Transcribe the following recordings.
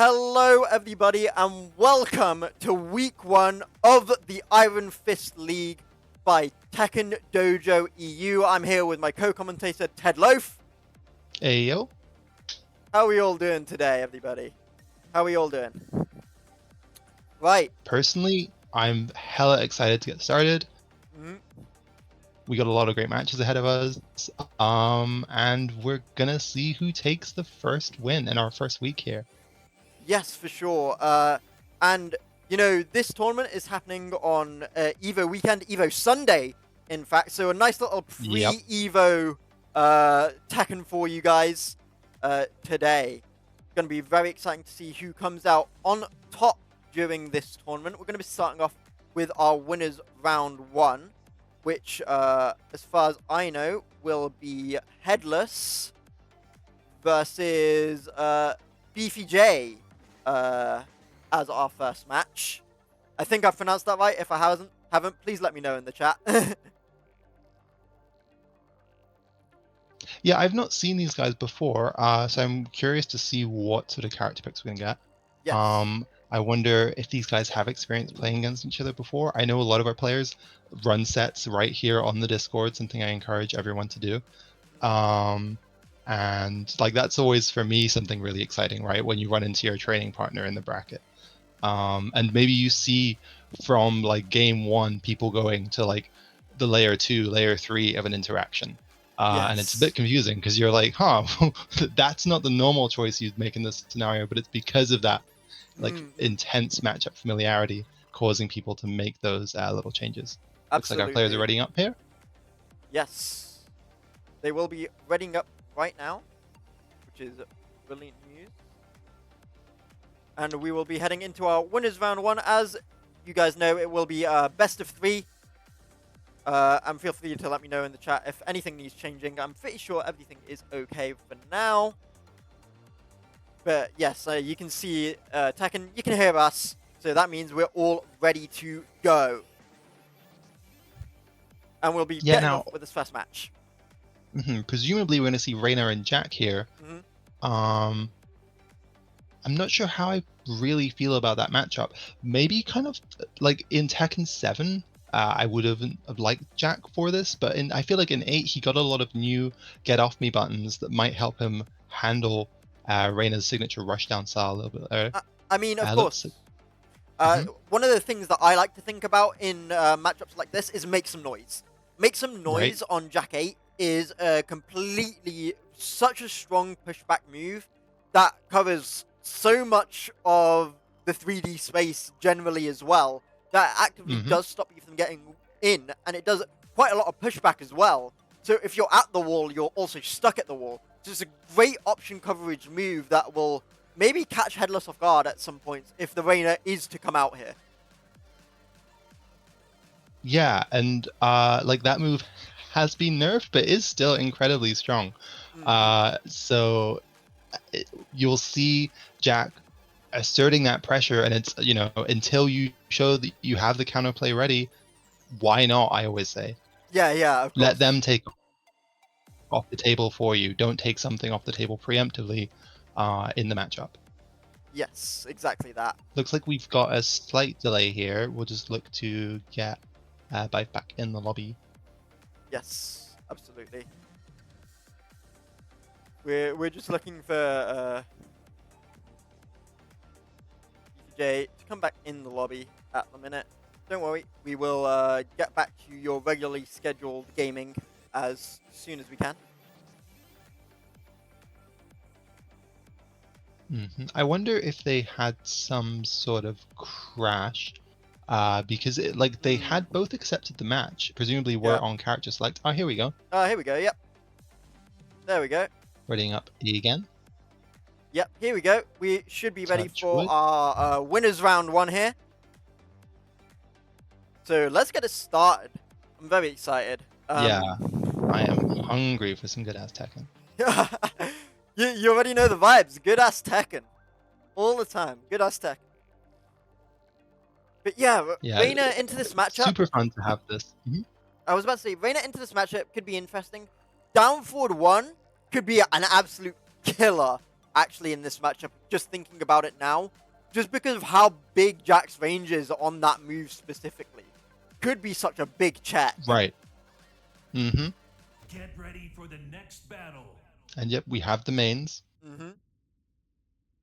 Hello everybody and welcome to week 1 of the Iron Fist League by Tekken Dojo EU. I'm here with my co-commentator Ted Loaf. Hey yo. How are we all doing today, everybody? How are we all doing? Right. Personally, I'm hella excited to get started. Mm-hmm. We got a lot of great matches ahead of us. And we're gonna see who takes the first win in our first week here. Yes, for sure. And you know, this tournament is happening on Evo weekend, Evo Sunday, in fact. So a nice little Yep. pre-Evo Tekken for you guys today. It's going to be very exciting to see who comes out on top during this tournament. We're going to be starting off with our winners round 1, which, as far as I know, will be Headless versus Beefy J as our first match. I think I've pronounced that right. If I haven't, please let me know in the chat. Yeah, I've not seen these guys before, so I'm curious to see what sort of character picks we're gonna get. Yes. I wonder if these guys have experience playing against each other before. I know a lot of our players run sets right here on the Discord, something I encourage everyone to do. And like that's always for me something really exciting, right? When you run into your training partner in the bracket. And maybe you see from like game 1 people going to like the layer 2, layer 3 of an interaction. And it's a bit confusing because you're like, that's not the normal choice you'd make in this scenario, but it's because of that like intense matchup familiarity causing people to make those little changes. Absolutely. Looks like our players are readying up here. Yes. They will be readying up right now, which is brilliant news. And we will be heading into our winners round 1. As you guys know, it will be best of 3. And feel free to let me know in the chat if anything needs changing. I'm pretty sure everything is okay for now. But yes, you can see Tekken, you can hear us. So that means we're all ready to go. And we'll be getting off with this first match. Presumably we're going to see Reina and Jack here. I'm not sure how I really feel about that matchup. Maybe kind of like in Tekken 7, I would have liked Jack for this, but I feel like in 8 he got a lot of new get off me buttons that might help him handle Reina's signature rushdown style a little bit better. I mean, of course. One of the things that I like to think about in matchups like this is make some noise. Make some noise on Jack 8 is completely such a strong pushback move that covers so much of the 3D space generally as well. That actively does stop you from getting in, and it does quite a lot of pushback as well. So if you're at the wall, you're also stuck at the wall. So it's a great option coverage move that will maybe catch Headless off guard at some points if the Reina is to come out here. Yeah, and like that move has been nerfed, but is still incredibly strong. So you'll see Jack asserting that pressure, and it's, you know, until you show that you have the counterplay ready, why not? I always say. Yeah, of course. Let them take off the table for you. Don't take something off the table preemptively in the matchup. Yes, exactly that. Looks like we've got a slight delay here. We'll just look to get Bite back in the lobby. Yes, absolutely. We're just looking for Jay to come back in the lobby at the minute. Don't worry, we will get back to your regularly scheduled gaming as soon as we can. I wonder if they had some sort of crash, because they had both accepted the match. Presumably we're on character select. Oh, here we go. Here we go, yep. There we go. Readying up again. Yep, here we go. We should be ready for our winners round 1 here. So let's get it started. I'm very excited. Yeah, I am hungry for some good-ass Tekken. You already know the vibes. Good-ass Tekken. All the time. Good-ass Tekken. But yeah, Reina into this matchup. Super fun to have this. I was about to say, Reina into this matchup could be interesting. Down forward 1 could be an absolute killer actually, in this matchup, just thinking about it now, just because of how big Jack's range is on that move specifically. Could be such a big check. Right. Mm-hmm. Get ready for the next battle. And yep, we have the mains. Mm-hmm.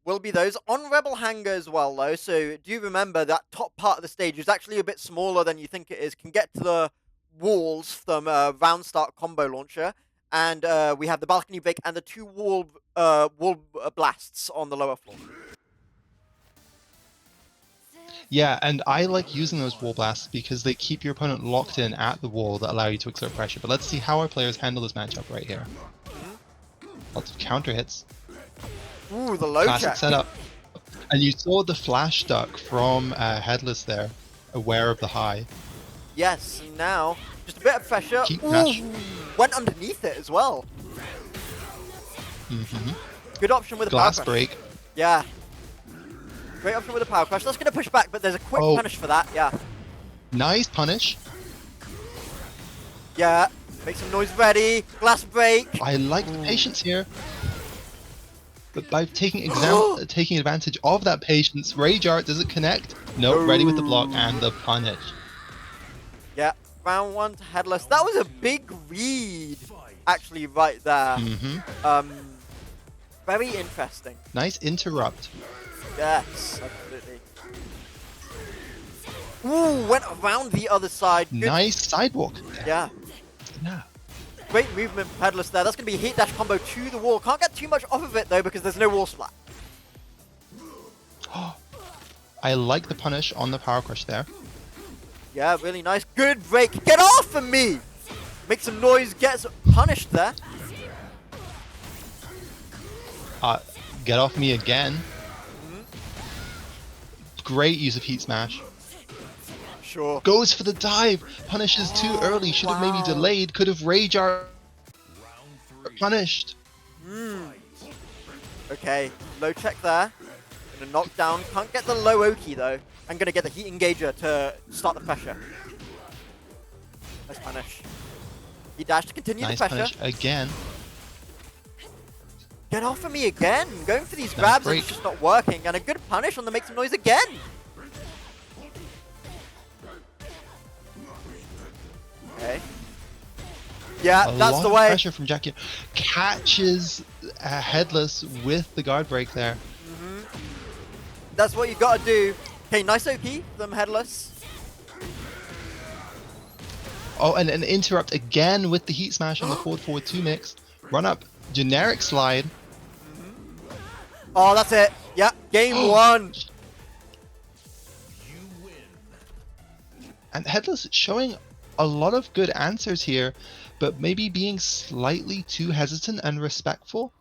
Will be those on Rebel Hangar as well, though. So do remember that top part of the stage is actually a bit smaller than you think it is. Can get to the walls from round start combo launcher, and we have the balcony break and the 2 wall blasts on the lower floor. Yeah, and I like using those wall blasts because they keep your opponent locked in at the wall that allow you to exert pressure. But let's see how our players handle this matchup right here. Lots of counter hits. Ooh, the low Classic check. setup. And you saw the flash duck from Headless there, aware of the high. Yes, and now just a bit of pressure. Keep Ooh, mash. went underneath it as well. Mm-hmm. Good option with a Glass power crush. break. Yeah. Great option with a power crush. That's going to push back, but there's a quick punish for that. Yeah. Nice punish. Yeah. Make some noise ready. Glass break. I like the patience here. But by taking taking advantage of that patience, Rage Art, does it connect? No, ready with the block and the punish. Yeah, round 1 to Headless. That was a big read, actually, right there. Mm-hmm. Very interesting. Nice interrupt. Yes, absolutely. Ooh, went around the other side. Good. Nice sidewalk. Yeah. Yeah. Great movement from Headless there. That's going to be a heat dash combo to the wall. Can't get too much off of it, though, because there's no wall splat. I like the punish on the power crush there. Yeah, really nice. Good break. Get off of me! Make some noise. Gets punished there. Get off me again. Great use of heat smash. Sure. Goes for the dive. Punishes too early. Should have maybe delayed. Could have Rage Art punished. Okay, low check there. Gonna knock down. Can't get the low Oki though. I'm gonna get the heat engager to start the pressure. Nice punish. He dashed to continue Nice the pressure. punish again. Get off of me again. Going for these grabs and it's just not working. And a good punish on the make some noise again. Okay. Yeah, that's the way. Pressure from Jackie. Catches Headless with the guard break there. That's what you gotta do. Okay, nice Oki from Headless. Oh, and an interrupt again with the heat smash on the forward 2 mix. Run up, generic slide. Oh, that's it. Yeah, game 1. You win. And Headless showing a lot of good answers here, but maybe being slightly too hesitant and respectful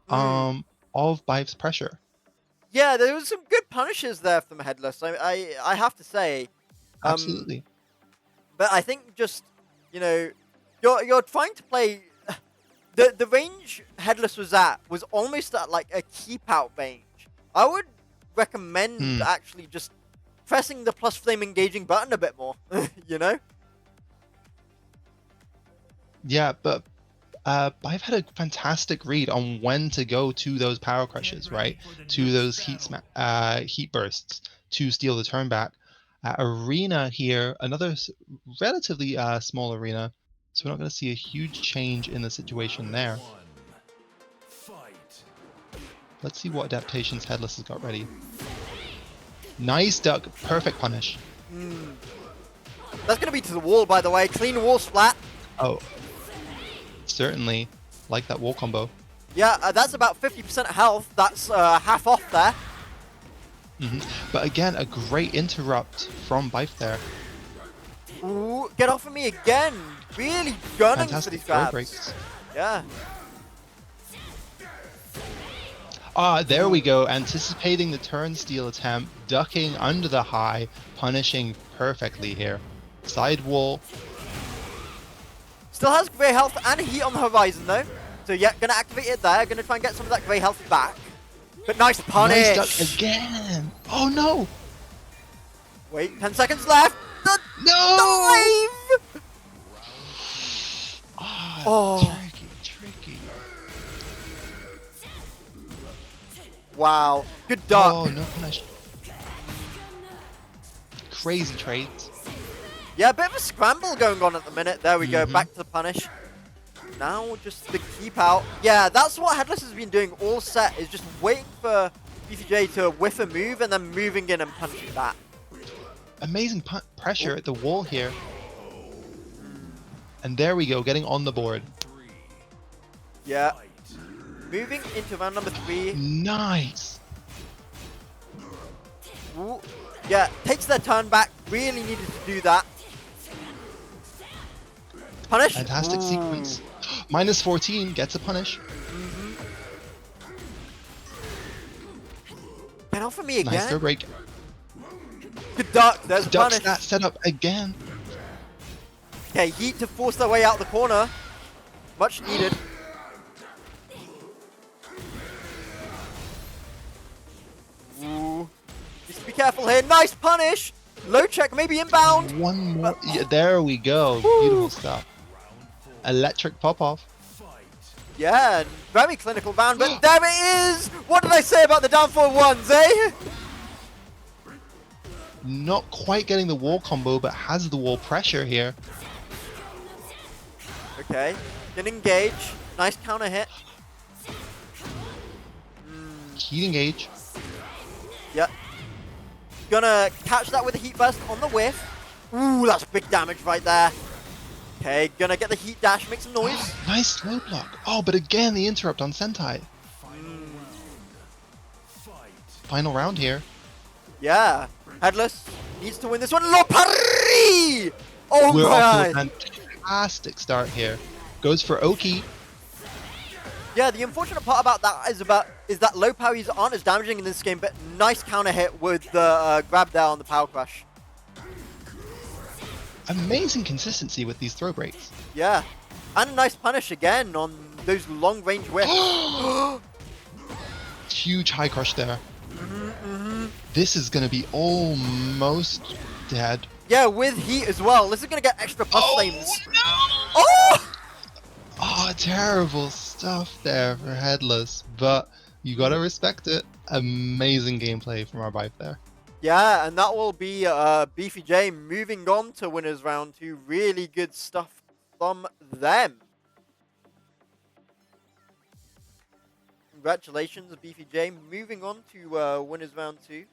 of Bive's pressure. Yeah, there was some good punishes there from Headless. I have to say. Absolutely. But I think just, you know, you're trying to play. The range Headless was at was almost at like a keep out range. I would recommend actually just pressing the plus flame engaging button a bit more. You know. Yeah, but Bive had a fantastic read on when to go to those power crushes, right? To those heat bursts to steal the turn back. Arena here, another relatively small arena, so we're not going to see a huge change in the situation there. Let's see what adaptations Headless has got ready. Nice duck, perfect punish. That's going to be to the wall, by the way. Clean wall splat. Oh, certainly like that wall combo. Yeah, that's about 50% health. That's half off there. But again, a great interrupt from Bife there. Ooh, get off of me again. Really gunning for these grabs. Breaks. Yeah. There we go. Anticipating the turn steal attempt, ducking under the high, punishing perfectly here. Side wall. Still has grey health and heat on the horizon though. So yeah, gonna activate it there. Gonna try and get some of that grey health back. But nice punish. Nice duck again. Oh no. Wait, 10 seconds left. No. Wave. Oh. Tricky. Wow. Good duck. Oh, no punish. Crazy trades. Yeah, a bit of a scramble going on at the minute. There we go. Back to the punish. Now just the keep out. Yeah, that's what Headless has been doing all set, is just waiting for BCJ to whiff a move and then moving in and punching back. Amazing pressure at the wall here. And there we go, getting on the board. Yeah. Moving into round number 3. Nice. Ooh. Yeah, takes their turn back. Really needed to do that. Punish. Fantastic Ooh. sequence. Minus 14 gets a punish. Get off of me again. Nice throw break. Good duck. There's a Ducks punish. that setup again. Okay, Heat to force their way out the corner. Much needed. Ooh. Just be careful here. Nice punish. Low check, maybe inbound. One more. Yeah, there we go. Beautiful stuff. Electric pop-off. Yeah, very clinical round, but there it is! What did I say about the down forward ones, eh? Not quite getting the wall combo, but has the wall pressure here. Okay, can engage. Nice counter hit. Heat engage. Yep. Gonna catch that with a heat burst on the whiff. Ooh, that's big damage right there. Okay, gonna get the heat dash, make some noise. Nice slow block. Oh, but again, the interrupt on Sentai. Final round here. Yeah, Headless needs to win this one. Lopari! Oh We're off to a my! fantastic start here. Goes for Oki. Yeah, the unfortunate part about that is that low parries aren't as damaging in this game, but nice counter hit with the grab there on the power crush. Amazing consistency with these throw breaks. Yeah, and a nice punish again on those long range whiffs. Huge high crush there. This is going to be almost dead. Yeah, with heat as well. This is going to get extra puff flames. No! Oh! Oh, terrible stuff there for Headless, but you gotta respect it. Amazing gameplay from our wife there. Yeah, and that will be Beefy J moving on to winners round 2. Really good stuff from them. Congratulations, Beefy J, moving on to winners round 2.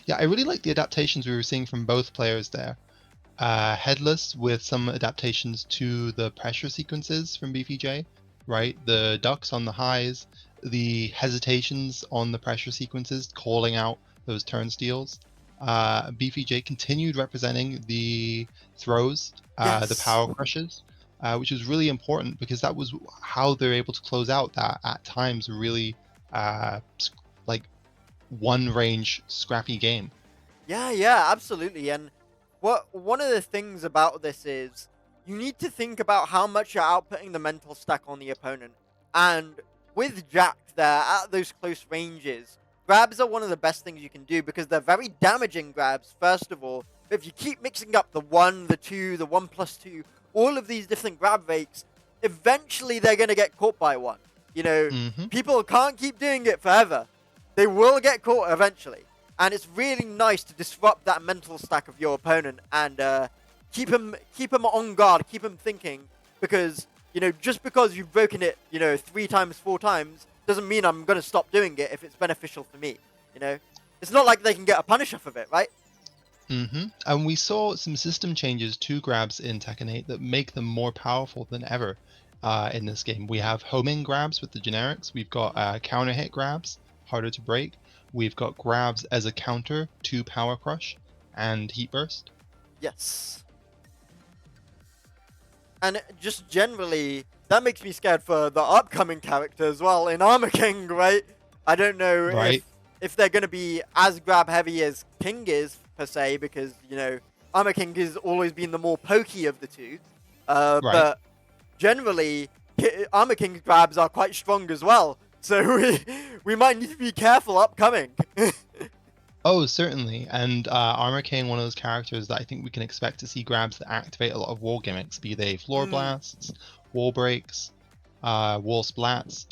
Yeah, I really like the adaptations we were seeing from both players there. Headless with some adaptations to the pressure sequences from BFJ, right? The ducks on the highs, the hesitations on the pressure sequences, calling out those turnstiles. BFJ continued representing the throws, the power crushes, which was really important because that was how they're able to close out that at times really like one range scrappy game. Yeah, absolutely. And one of the things about this is you need to think about how much you're outputting the mental stack on the opponent. And with Jack there at those close ranges, grabs are one of the best things you can do because they're very damaging grabs, first of all. But if you keep mixing up the 1, the 2, the 1+2, all of these different grab rates, eventually they're going to get caught by one. You know, people can't keep doing it forever. They will get caught eventually. And it's really nice to disrupt that mental stack of your opponent and keep him on guard, keep him thinking, because, you know, just because you've broken it, you know, 3 times, 4 times, doesn't mean I'm going to stop doing it if it's beneficial for me, you know? It's not like they can get a punish off of it, right? And we saw some system changes to grabs in Tekken 8 that make them more powerful than ever in this game. We have homing grabs with the generics. We've got counter hit grabs, harder to break. We've got grabs as a counter to Power Crush and Heat Burst. Yes. And just generally, that makes me scared for the upcoming character as well in Armor King, right? I don't know if they're going to be as grab heavy as King is, per se, because, you know, Armor King has always been the more pokey of the two. But generally, Armor King's grabs are quite strong as well. So we might need to be careful upcoming. Oh, certainly. And Armor King, one of those characters that I think we can expect to see grabs that activate a lot of wall gimmicks, be they floor blasts, wall breaks, wall splats,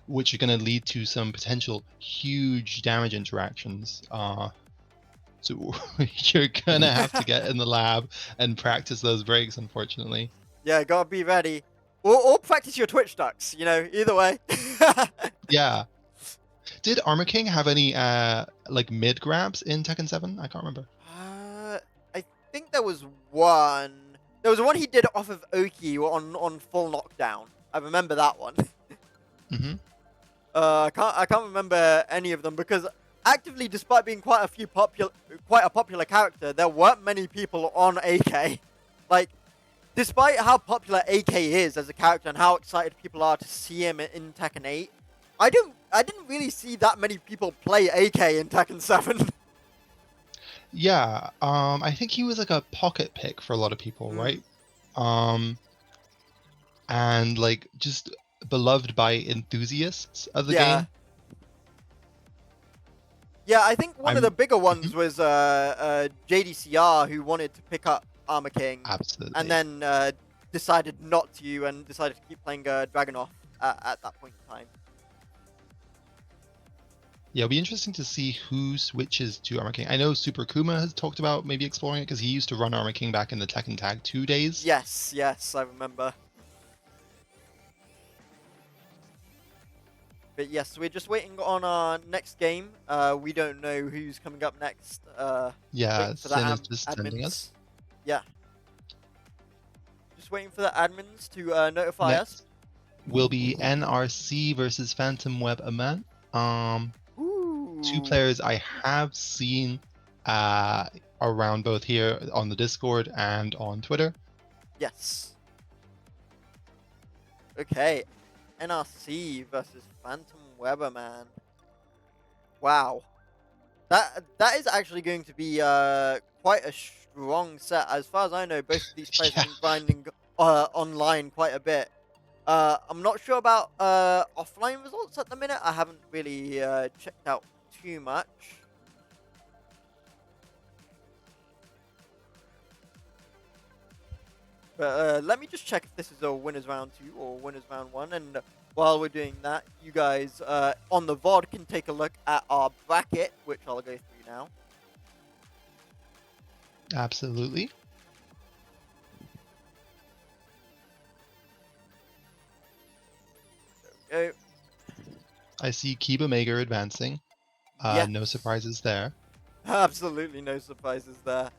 which are going to lead to some potential huge damage interactions. So you're going to have to get in the lab and practice those breaks, unfortunately. Yeah, gotta be ready. Or practice your Twitch ducks, either way. Yeah. Did Armor King have any like mid grabs in Tekken 7? I can't remember. I think there was one. There was one he did off of Oki on full knockdown. I remember that one. Hmm. I can't remember any of them because actively, despite being quite a popular character, there weren't many people on AK. Like, despite how popular AK is as a character and how excited people are to see him in Tekken 8, I didn't really see that many people play AK in Tekken 7. Yeah, I think he was like a pocket pick for a lot of people, right? Um, and like just beloved by enthusiasts of the Yeah. game. Yeah, I think one of the bigger ones Mhm. was JDCR, who wanted to pick up Armor King Absolutely. and then decided not to and decided to keep playing Dragunov at that point in time. Yeah, it'll be interesting to see who switches to Armor King. I know Super Kuma has talked about maybe exploring it because he used to run Armor King back in the Tekken Tag 2 days. Yes, I remember. But yes, we're just waiting on our next game. We don't know who's coming up next. Yeah, Waiting for the Sin is just sending admins. us. Yeah. Just waiting for the admins to notify us. Next will be NRC versus Phantom Web Aman. Ooh. Two players I have seen around both here on the Discord and on Twitter. Yes. Okay. NRC versus Phantom Weberman. Wow. That is actually going to be quite a strong set. As far as I know, both of these players have been grinding online quite a bit. I'm not sure about offline results at the minute. I haven't really checked out too much. But let me just check if this is a winners round 2 or winners round 1. And while we're doing that, you guys on the VOD can take a look at our bracket, which I'll go through now. Absolutely. There we go. I see Kiba Mager advancing. Yes. No surprises there. Absolutely no surprises there.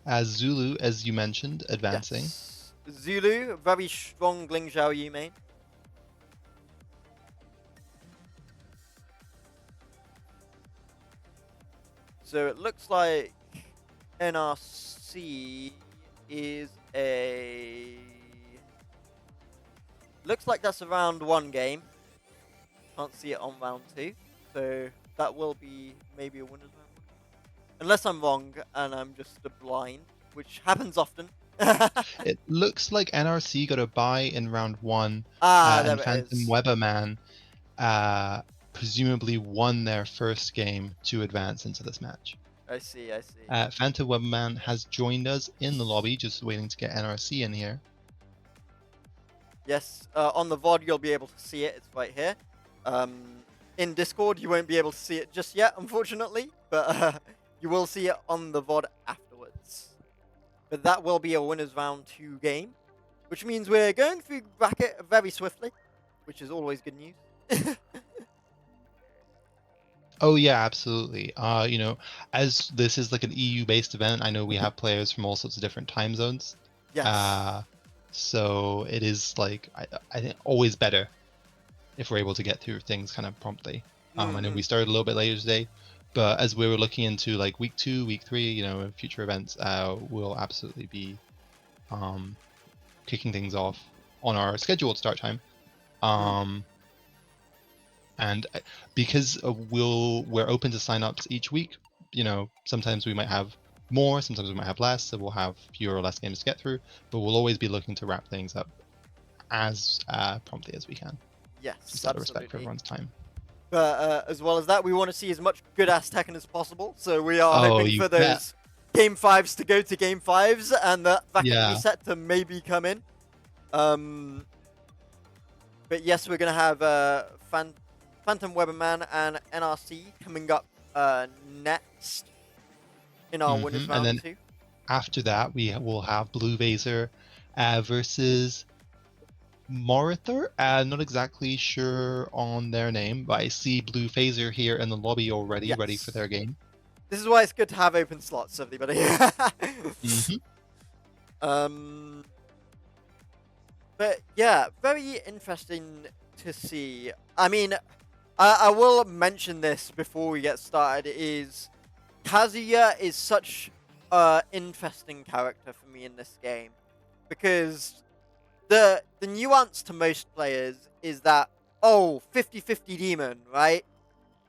As Zulu, as you mentioned, advancing. Yes. Zulu, very strong Ling Xiao Yu main. So it looks like NRC is a... Looks like that's a round 1 game. Can't see it on round 2. So that will be maybe a winner's round 1. Unless I'm wrong and I'm just a blind, which happens often. It looks like NRC got a bye in round 1. There and it Phantom is. Weberman presumably won their first game to advance into this match. I see. Phantom Weberman has joined us in the lobby, just waiting to get NRC in here. Yes, on the VOD you'll be able to see it. It's right here. In Discord you won't be able to see it just yet, unfortunately, but you will see it on the VOD afterwards. But that will be a winners round 2 game, which means we're going through bracket very swiftly, which is always good news. Oh yeah, absolutely. As this is like an EU-based event, I know we have players from all sorts of different time zones. Yes. So it is like I think always better if we're able to get through things kind of promptly. I know we started a little bit later today, but as we were looking into like week 2, week 3, future events, we'll absolutely be kicking things off on our scheduled start time. And because we're open to signups each week, sometimes we might have more, sometimes we might have less, so we'll have fewer or less games to get through, but we'll always be looking to wrap things up as promptly as we can. Yes, just out of respect for everyone's time. But as well as that, we want to see as much good-ass Tekken as possible, so we are hoping for those Game 5s to go to Game 5s, and that bracket reset to maybe come in. But yes, we're gonna have Phantom Weberman and NRC coming up next in our winners And round then 2. after that, we will have Blue Vaser versus Morither. Not exactly sure on their name, but I see Blue Phaser here in the lobby already, ready for Yes. their game. This is why it's good to have open slots, everybody. But yeah, very interesting to see. I mean, I will mention this before we get started, is Kazuya is such an interesting character for me in this game. Because the nuance to most players is that, oh, 50-50 demon, right?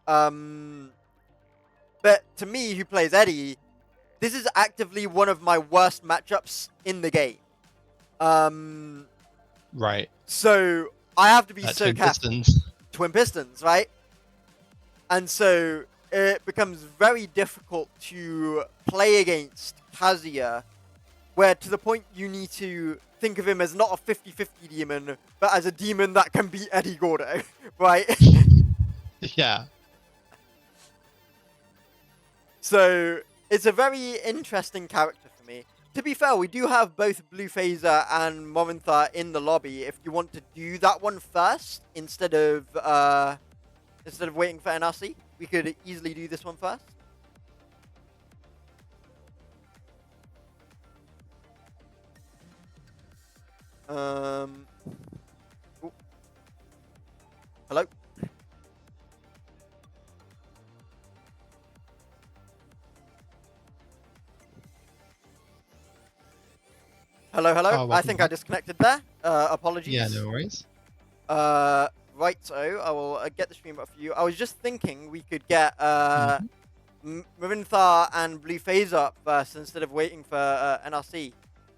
But to me, who plays Eddie, this is actively one of my worst matchups in the game. Right. So I have to be so Twin careful. Pistons. Twin Pistons, right? And so it becomes very difficult to play against Kazuya, where to the point you need to think of him as not a 50-50 demon, but as a demon that can beat Eddie Gordo, right? Yeah. So it's a very interesting character for me. To be fair, we do have both Blue Phaser and Morintha in the lobby. If you want to do that one first instead of waiting for NRC, we could easily do this one first. Ooh. Hello. Hello. I think I disconnected there. Apologies. Yeah, no worries. Right, so I will get the stream up for you. I was just thinking we could get Marintha and Blue Phase up first instead of waiting for NRC.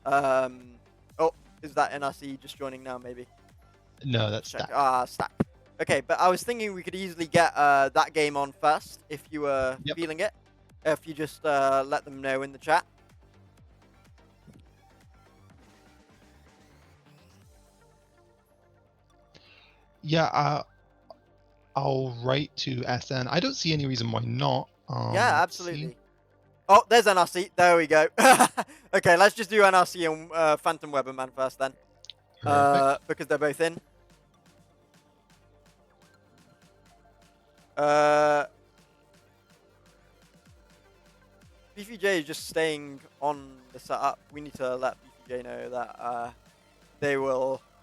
Oh, is that NRC just joining now, maybe? No, that's Check. Stack. Stack. Okay, but I was thinking we could easily get that game on first if you were feeling it. If you just let them know in the chat. Yeah, I'll write to SN. I don't see any reason why not. Yeah, absolutely. Oh, there's NRC. There we go. Okay, let's just do NRC and Phantom Weberman first then. Because they're both in. BFJ is just staying on the setup. We need to let BFJ know that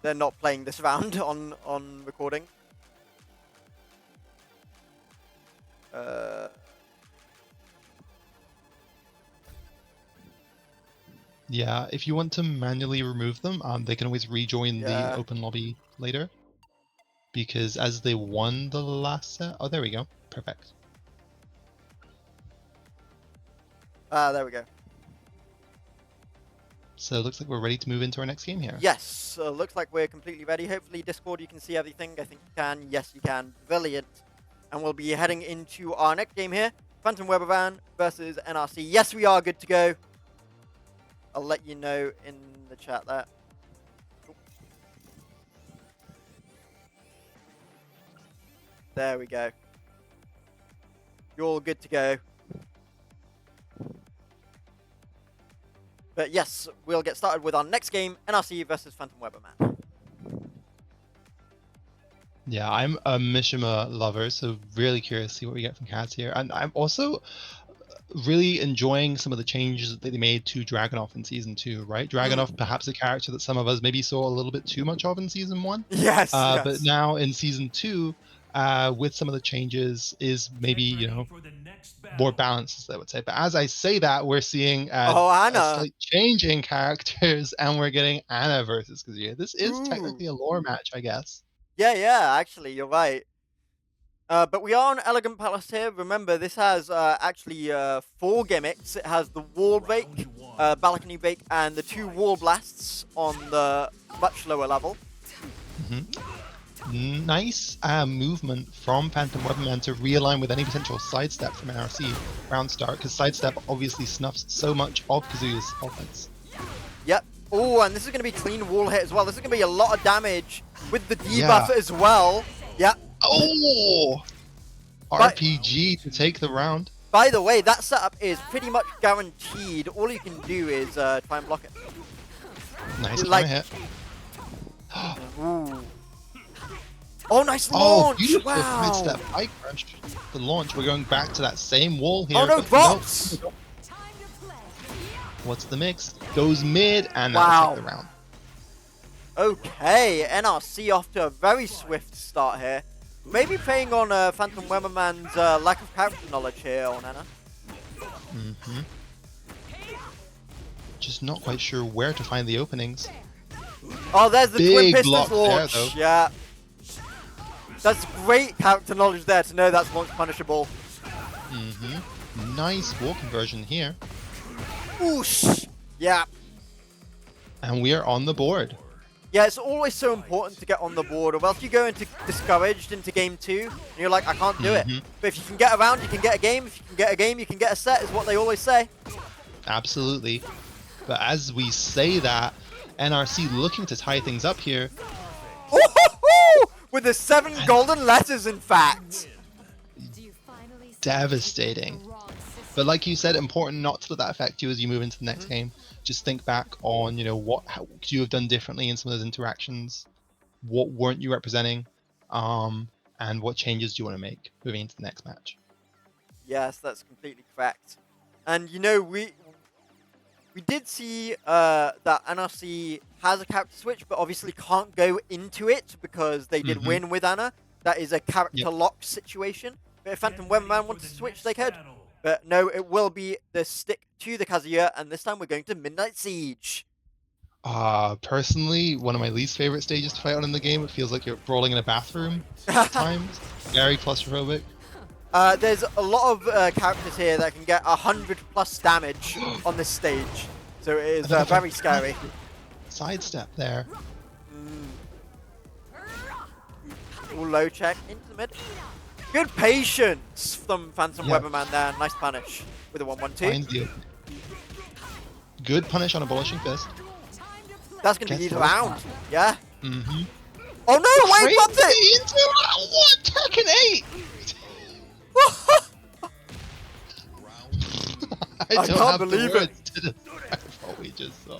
they're not playing this round on recording. Yeah, if you want to manually remove them, they can always rejoin the open lobby later. Because as they won the last set... Oh, there we go. Perfect. There we go. So it looks like we're ready to move into our next game here. Yes, looks like we're completely ready. Hopefully Discord you can see everything. I think you can. Yes, you can. Brilliant. And we'll be heading into our next game here. Phantom Weberman versus NRC. Yes, we are good to go. I'll let you know in the chat there. There we go. You're all good to go. But yes, we'll get started with our next game, NRC versus Phantom Weberman. Yeah, I'm a Mishima lover, so really curious to see what we get from Kaz here. And I'm also really enjoying some of the changes that they made to Dragunov in Season 2, right? Dragunov, perhaps a character that some of us maybe saw a little bit too much of in Season 1. Yes, But now in Season 2, with some of the changes, is maybe, more balanced, as I would say. But as I say that, we're seeing a slight change in characters, and we're getting Anna versus Kazuya. This is technically a lore match, I guess. Yeah, actually, you're right. But we are on Elegant Palace here. Remember, this has actually 4 gimmicks. It has the wall break, balcony break, and the 2 wall blasts on the much lower level. Nice movement from Phantom Weberman to realign with any potential sidestep from NRC round start, because sidestep obviously snuffs so much of Kazuya's offense. Yep. Oh, and this is going to be clean wall hit as well. This is going to be a lot of damage with the debuff Yeah. as well. Yeah. Oh! But- RPG to take the round. By the way, that setup is pretty much guaranteed. All you can do is try and block it. Nice Like- hit. Ooh. Oh, nice Oh, launch! beautiful Wow. mid-step high crush. The launch, we're going back to that same wall here. Oh no, but drops! What's the mix? Goes mid, and Wow. that'll take the round. Okay, NRC off to a very swift start here. Maybe playing on Phantom Weatherman's lack of character knowledge here on Anna. Mm-hmm. Just not quite sure where to find the openings. Oh, there's the Twin Big Pistons block there, launch. though. Yeah. That's great character knowledge there to know that's launch punishable. Mm-hmm. Nice wall conversion here. Whoosh! Yeah. And we are on the board. Yeah, it's always so important to get on the board, or else you go into discouraged into game 2, and you're like, I can't do it. Mhm. But if you can get around, you can get a game. If you can get a game, you can get a set, is what they always say. Absolutely. But as we say that, NRC looking to tie things up here. Woo-hoo-hoo! With the 7 golden letters, in fact. Devastating. But like you said, important not to let that affect you as you move into the next game. Just think back on, how could you have done differently in some of those interactions? What weren't you representing? And what changes do you want to make moving into the next match? Yes, that's completely correct. And we did see that NRC has a character switch, but obviously can't go into it because they did win with Anna. That is a character lock situation. But if Phantom Weatherman wanted to switch, they could. But no, it will be the stick to the Kazuya, and this time we're going to Midnight Siege. Personally, one of my least favorite stages to fight on in the game. It feels like you're brawling in a bathroom at times. Very claustrophobic. There's a lot of characters here that can get 100+ damage on this stage. So it is very scary. Sidestep there. Ooh, low check into the mid. Good patience from Phantom Weatherman there. Nice punish with a 1-1-2. Finds the opening. Good punish on Abolishing Fist. That's going to be Gets the the round. Yeah. Mm-hmm. Oh no, wait, bumped it! Into what? Tekken 8! I can't have believe the it. words to describe what we just saw.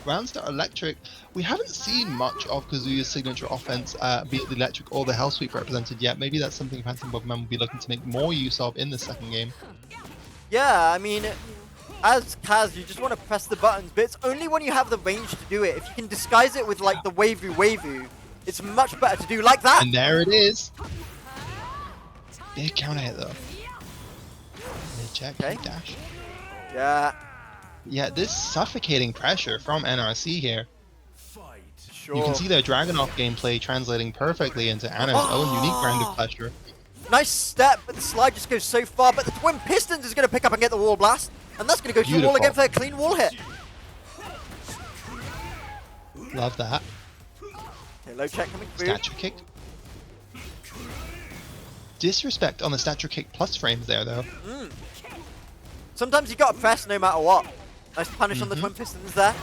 Roundstar Electric. We haven't seen much of Kazuya's signature offense, be it the electric or the hell sweep represented yet. Maybe that's something Phantom Weatherman will be looking to make more use of in the second game. Yeah, I mean, as Kaz, you just want to press the buttons, but it's only when you have the range to do it. If you can disguise it with like the wavy, it's much better to do like that. And there it is. Big counter hit though. Mid check, dash. Yeah, Yeah, this suffocating pressure from NRC here. sure. You can see their Dragonoff gameplay translating perfectly into Anna's own unique brand of pressure. Nice step, but the slide just goes so far. But the Twin Pistons is going to pick up and get the wall blast, and that's going to go to the wall again for a clean wall hit. Love that. Okay, low check coming through. Statue kick. Disrespect on the statue kick plus frames there though. Sometimes you got to press no matter what. Nice punish on the Twin Pistons there.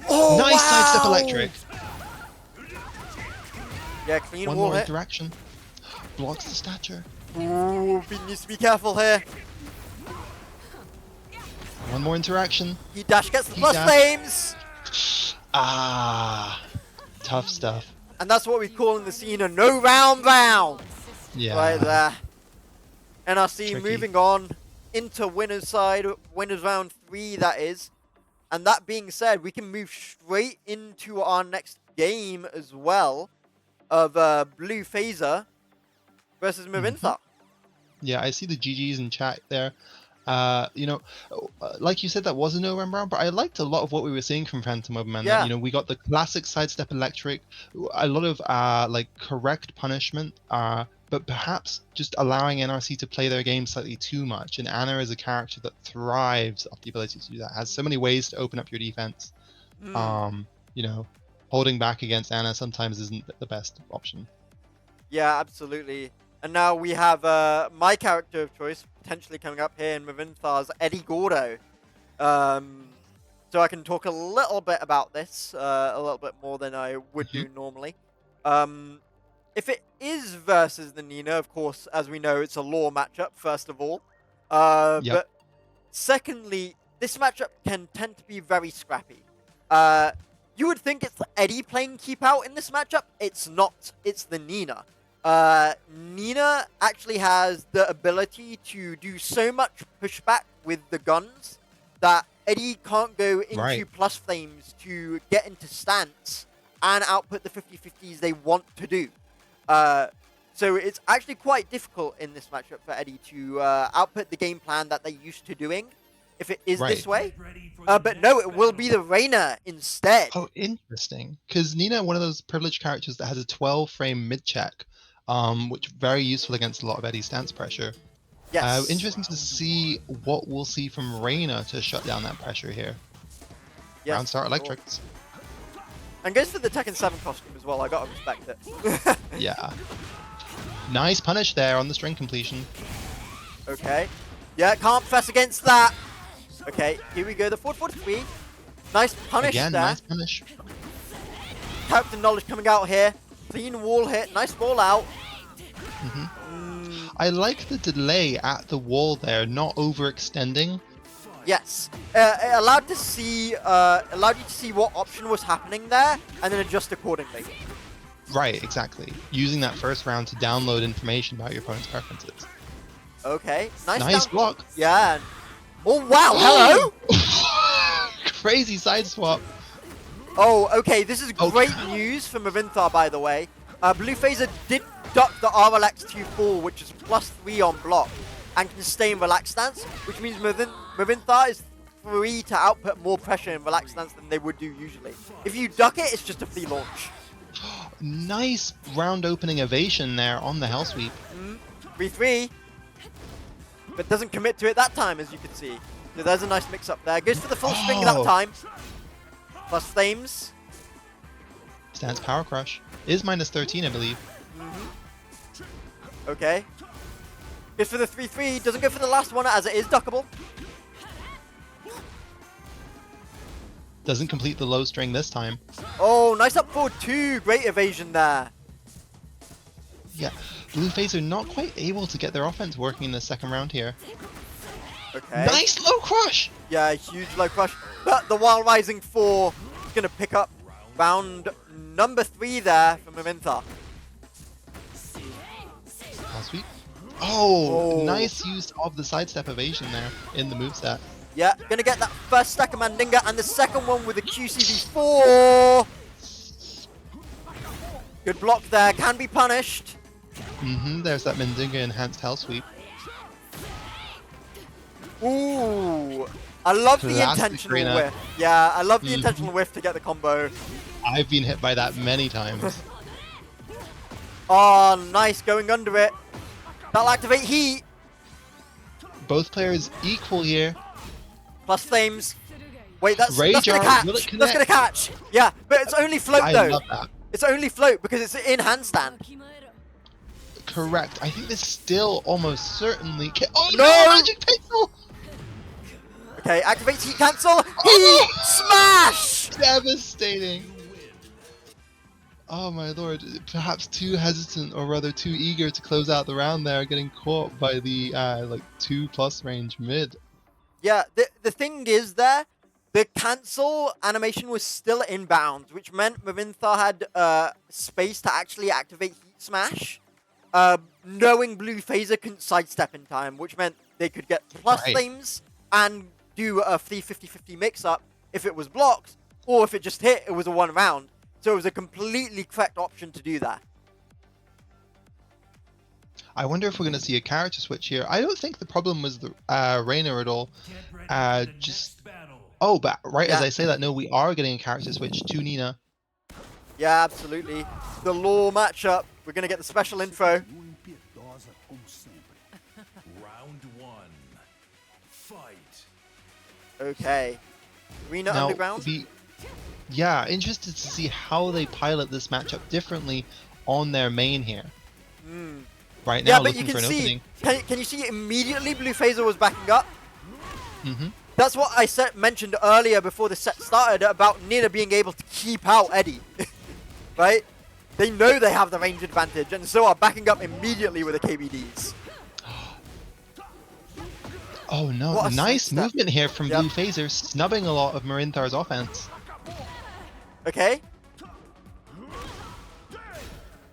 Oh, Nice sidestep wow! electric. Yeah, clean One wall more hit. interaction. Blocks the stature. Ooh, he needs to be careful here. One more interaction. He dash gets the He plus dash. flames. Tough stuff. And that's what we call in the scene a no round round. Yeah. Right there. NRC Tricky. moving on into winner's side, winner's round 3 that is. And that being said, we can move straight into our next game as well of Blue Phaser versus Marinthar. Yeah, I see the GGs in chat there. Like you said, that was a no run round, but I liked a lot of what we were seeing from Phantom Weatherman. Yeah. We got the classic sidestep electric, a lot of correct punishment, but perhaps just allowing NRC to play their game slightly too much. And Anna is a character that thrives off the ability to do that. Has so many ways to open up your defense. Holding back against Anna sometimes isn't the best option. Yeah, absolutely. And now we have my character of choice potentially coming up here in Mavinthar's Eddie Gordo. so I can talk a little bit about this, a little bit more than I would do normally. If it is versus the Nina, of course, as we know, it's a lore matchup, first of all. Yep. But secondly, this matchup can tend to be very scrappy. You would think it's Eddie playing Keep Out in this matchup. It's not. It's the Nina. Nina actually has the ability to do so much pushback with the guns that Eddie can't go into plus flames to get into stance and output the 50-50s they want to do. So it's actually quite difficult in this matchup for Eddie to output the game plan that they're used to doing if it is this way. But no, it will be the Reina instead. Oh, interesting. Because Nina, one of those privileged characters that has a 12-frame mid-check, which is very useful against a lot of Eddie's stance pressure. Yes. Interesting to see what we'll see from Reina to shut down that pressure here. Yes, Round start electrics. And goes for the Tekken 7 costume as well, I gotta respect it. Yeah. Nice punish there on the string completion. Okay. Yeah, can't press against that. Okay, here we go, the 443. Nice punish Again, there. nice punish. Character knowledge coming out here. Clean wall hit, nice wall out. I like the delay at the wall there, not overextending. Yes, it allowed you to see what option was happening there, and then adjust accordingly. Right, exactly. Using that first round to download information about your opponent's preferences. Okay, nice. Nice block. Yeah. Oh wow! Hello. Crazy side swap. Oh, okay. This is great news for Mavinthar, by the way. Blue Phaser did duck the RLX24, which is +3 on block, and can stay in relaxed stance, which means Mavinthar is free to output more pressure in relaxed stance than they would do usually. If you duck it, it's just a free launch. Nice round opening evasion there on the Hell Sweep. 3-3, but doesn't commit to it that time, as you can see. So there's a nice mix-up there. Goes for the full string that time. Plus flames. Stance power crush. Is -13, I believe. Okay. Goes for the 3-3. Doesn't go for the last one as it is duckable. Doesn't complete the low string this time. Oh, nice up forward 2. Great evasion there. Yeah. Blue Phaser not quite able to get their offense working in the second round here. Okay. Nice low crush! Yeah, huge low crush. But the Wild Rising 4 is going to pick up round number 3 there from Mavinthar. Hell Sweep. Oh, nice use of the sidestep evasion there in the moveset. Yeah, gonna get that first stack of Mandinga and the second one with a QCV4. Good block there, can be punished. There's that Mandinga enhanced Hell Sweep. Ooh, I love the intentional whiff. Yeah, I love the intentional whiff to get the combo. I've been hit by that many times. Oh, nice, going under it. That'll activate heat. Both players equal here. Plus flames. Wait, that's gonna Rage Arm, catch. will it That's gonna catch. Yeah, but it's only float I though. love that. It's only float because it's in handstand. Correct. I think this still almost certainly oh No! no! Magic Pixel! Okay, activate heat cancel. Heat smash! Devastating. Oh my lord, perhaps too hesitant, or rather too eager to close out the round there, getting caught by the like 2+ range mid. Yeah, the thing is there, the cancel animation was still inbound, which meant Mavinthar had space to actually activate Heat Smash, knowing Blue Phaser couldn't sidestep in time, which meant they could get plus flames and do a 50-50 mix-up if it was blocked, or if it just hit, it was a 1 round. So it was a completely correct option to do that. I wonder if we're going to see a character switch here. I don't think the problem was the Reina at all. But as I say that, no, we are getting a character switch to Nina. Yeah, absolutely. The law matchup. We're going to get the special info. Round 1. Fight. Okay. Arena Now, Underground. Yeah, interested to see how they pilot this matchup differently on their main here. Right now, yeah, but looking you for can an see. opening. Can you see immediately Blue Phaser was backing up? That's what I mentioned earlier before the set started about Nina being able to keep out Eddie. Right? They know they have the range advantage and so are backing up immediately with the KBDs. Oh no, What a nice sidestep. movement here from Yep. Blue Phaser, snubbing a lot of Marinthar's offense. Okay.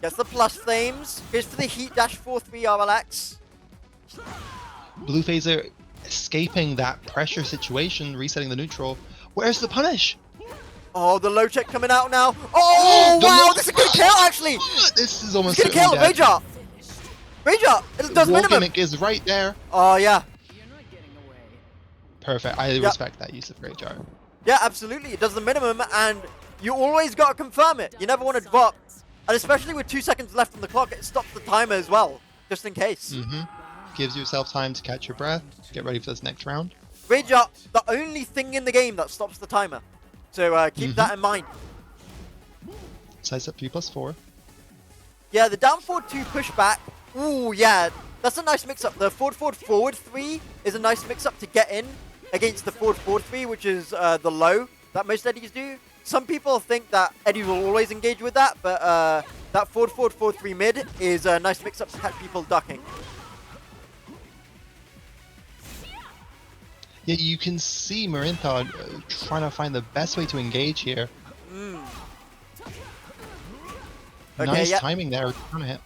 Gets the plus flames. Goes for the heat dash 4-3 RLX. Blue Phaser escaping that pressure situation, resetting the neutral. Where's the punish? Oh, the low check coming out now. Oh, The wow, low- this is gonna kill actually. This is almost It's gonna kill. certainly Rage dead. up. Rage up. It does War minimum. gimmick is right there. Oh, yeah. Perfect. I respect that use of Rage Art. Yeah, absolutely. It does the minimum, and you always got to confirm it. You never want to drop. And especially with 2 seconds left on the clock, it stops the timer as well, just in case. Gives yourself time to catch your breath, get ready for this next round. Rage up, the only thing in the game that stops the timer. So keep that in mind. Size up 3+4. Yeah, the down forward 2 pushback. Ooh, yeah. That's a nice mix-up. The forward 3 is a nice mix-up to get in against the forward 3, which is the low that most Eddies do. Some people think that Eddies will always engage with that, but that forward 3 mid is a nice mix-up to catch people ducking. Yeah, you can see Marinthar trying to find the best way to engage here. Okay, Nice yep. timing there, trying to hit.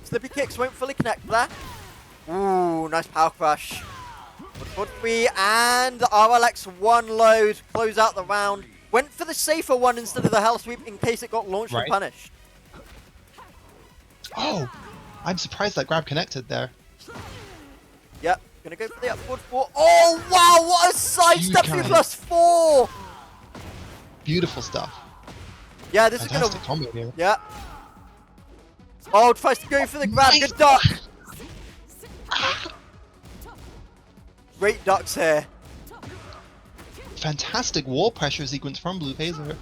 Slippy kicks won't fully connect there. Ooh, nice power crush. Forward 3 and the RLX 1 load, close out the round. Went for the safer one instead of the hell sweep in case it got launched and Right. punished. Oh! I'm surprised that grab connected there. Yep, gonna go for the up forward 4. Oh wow, what a sidestep Huge 3+4! Beautiful stuff. Yeah, this Fantastic is gonna. combo here. Yeah. Oh, tries to go for the grab. Nice. Good duck. Great ducks here. Fantastic wall pressure sequence from Blue Phaser.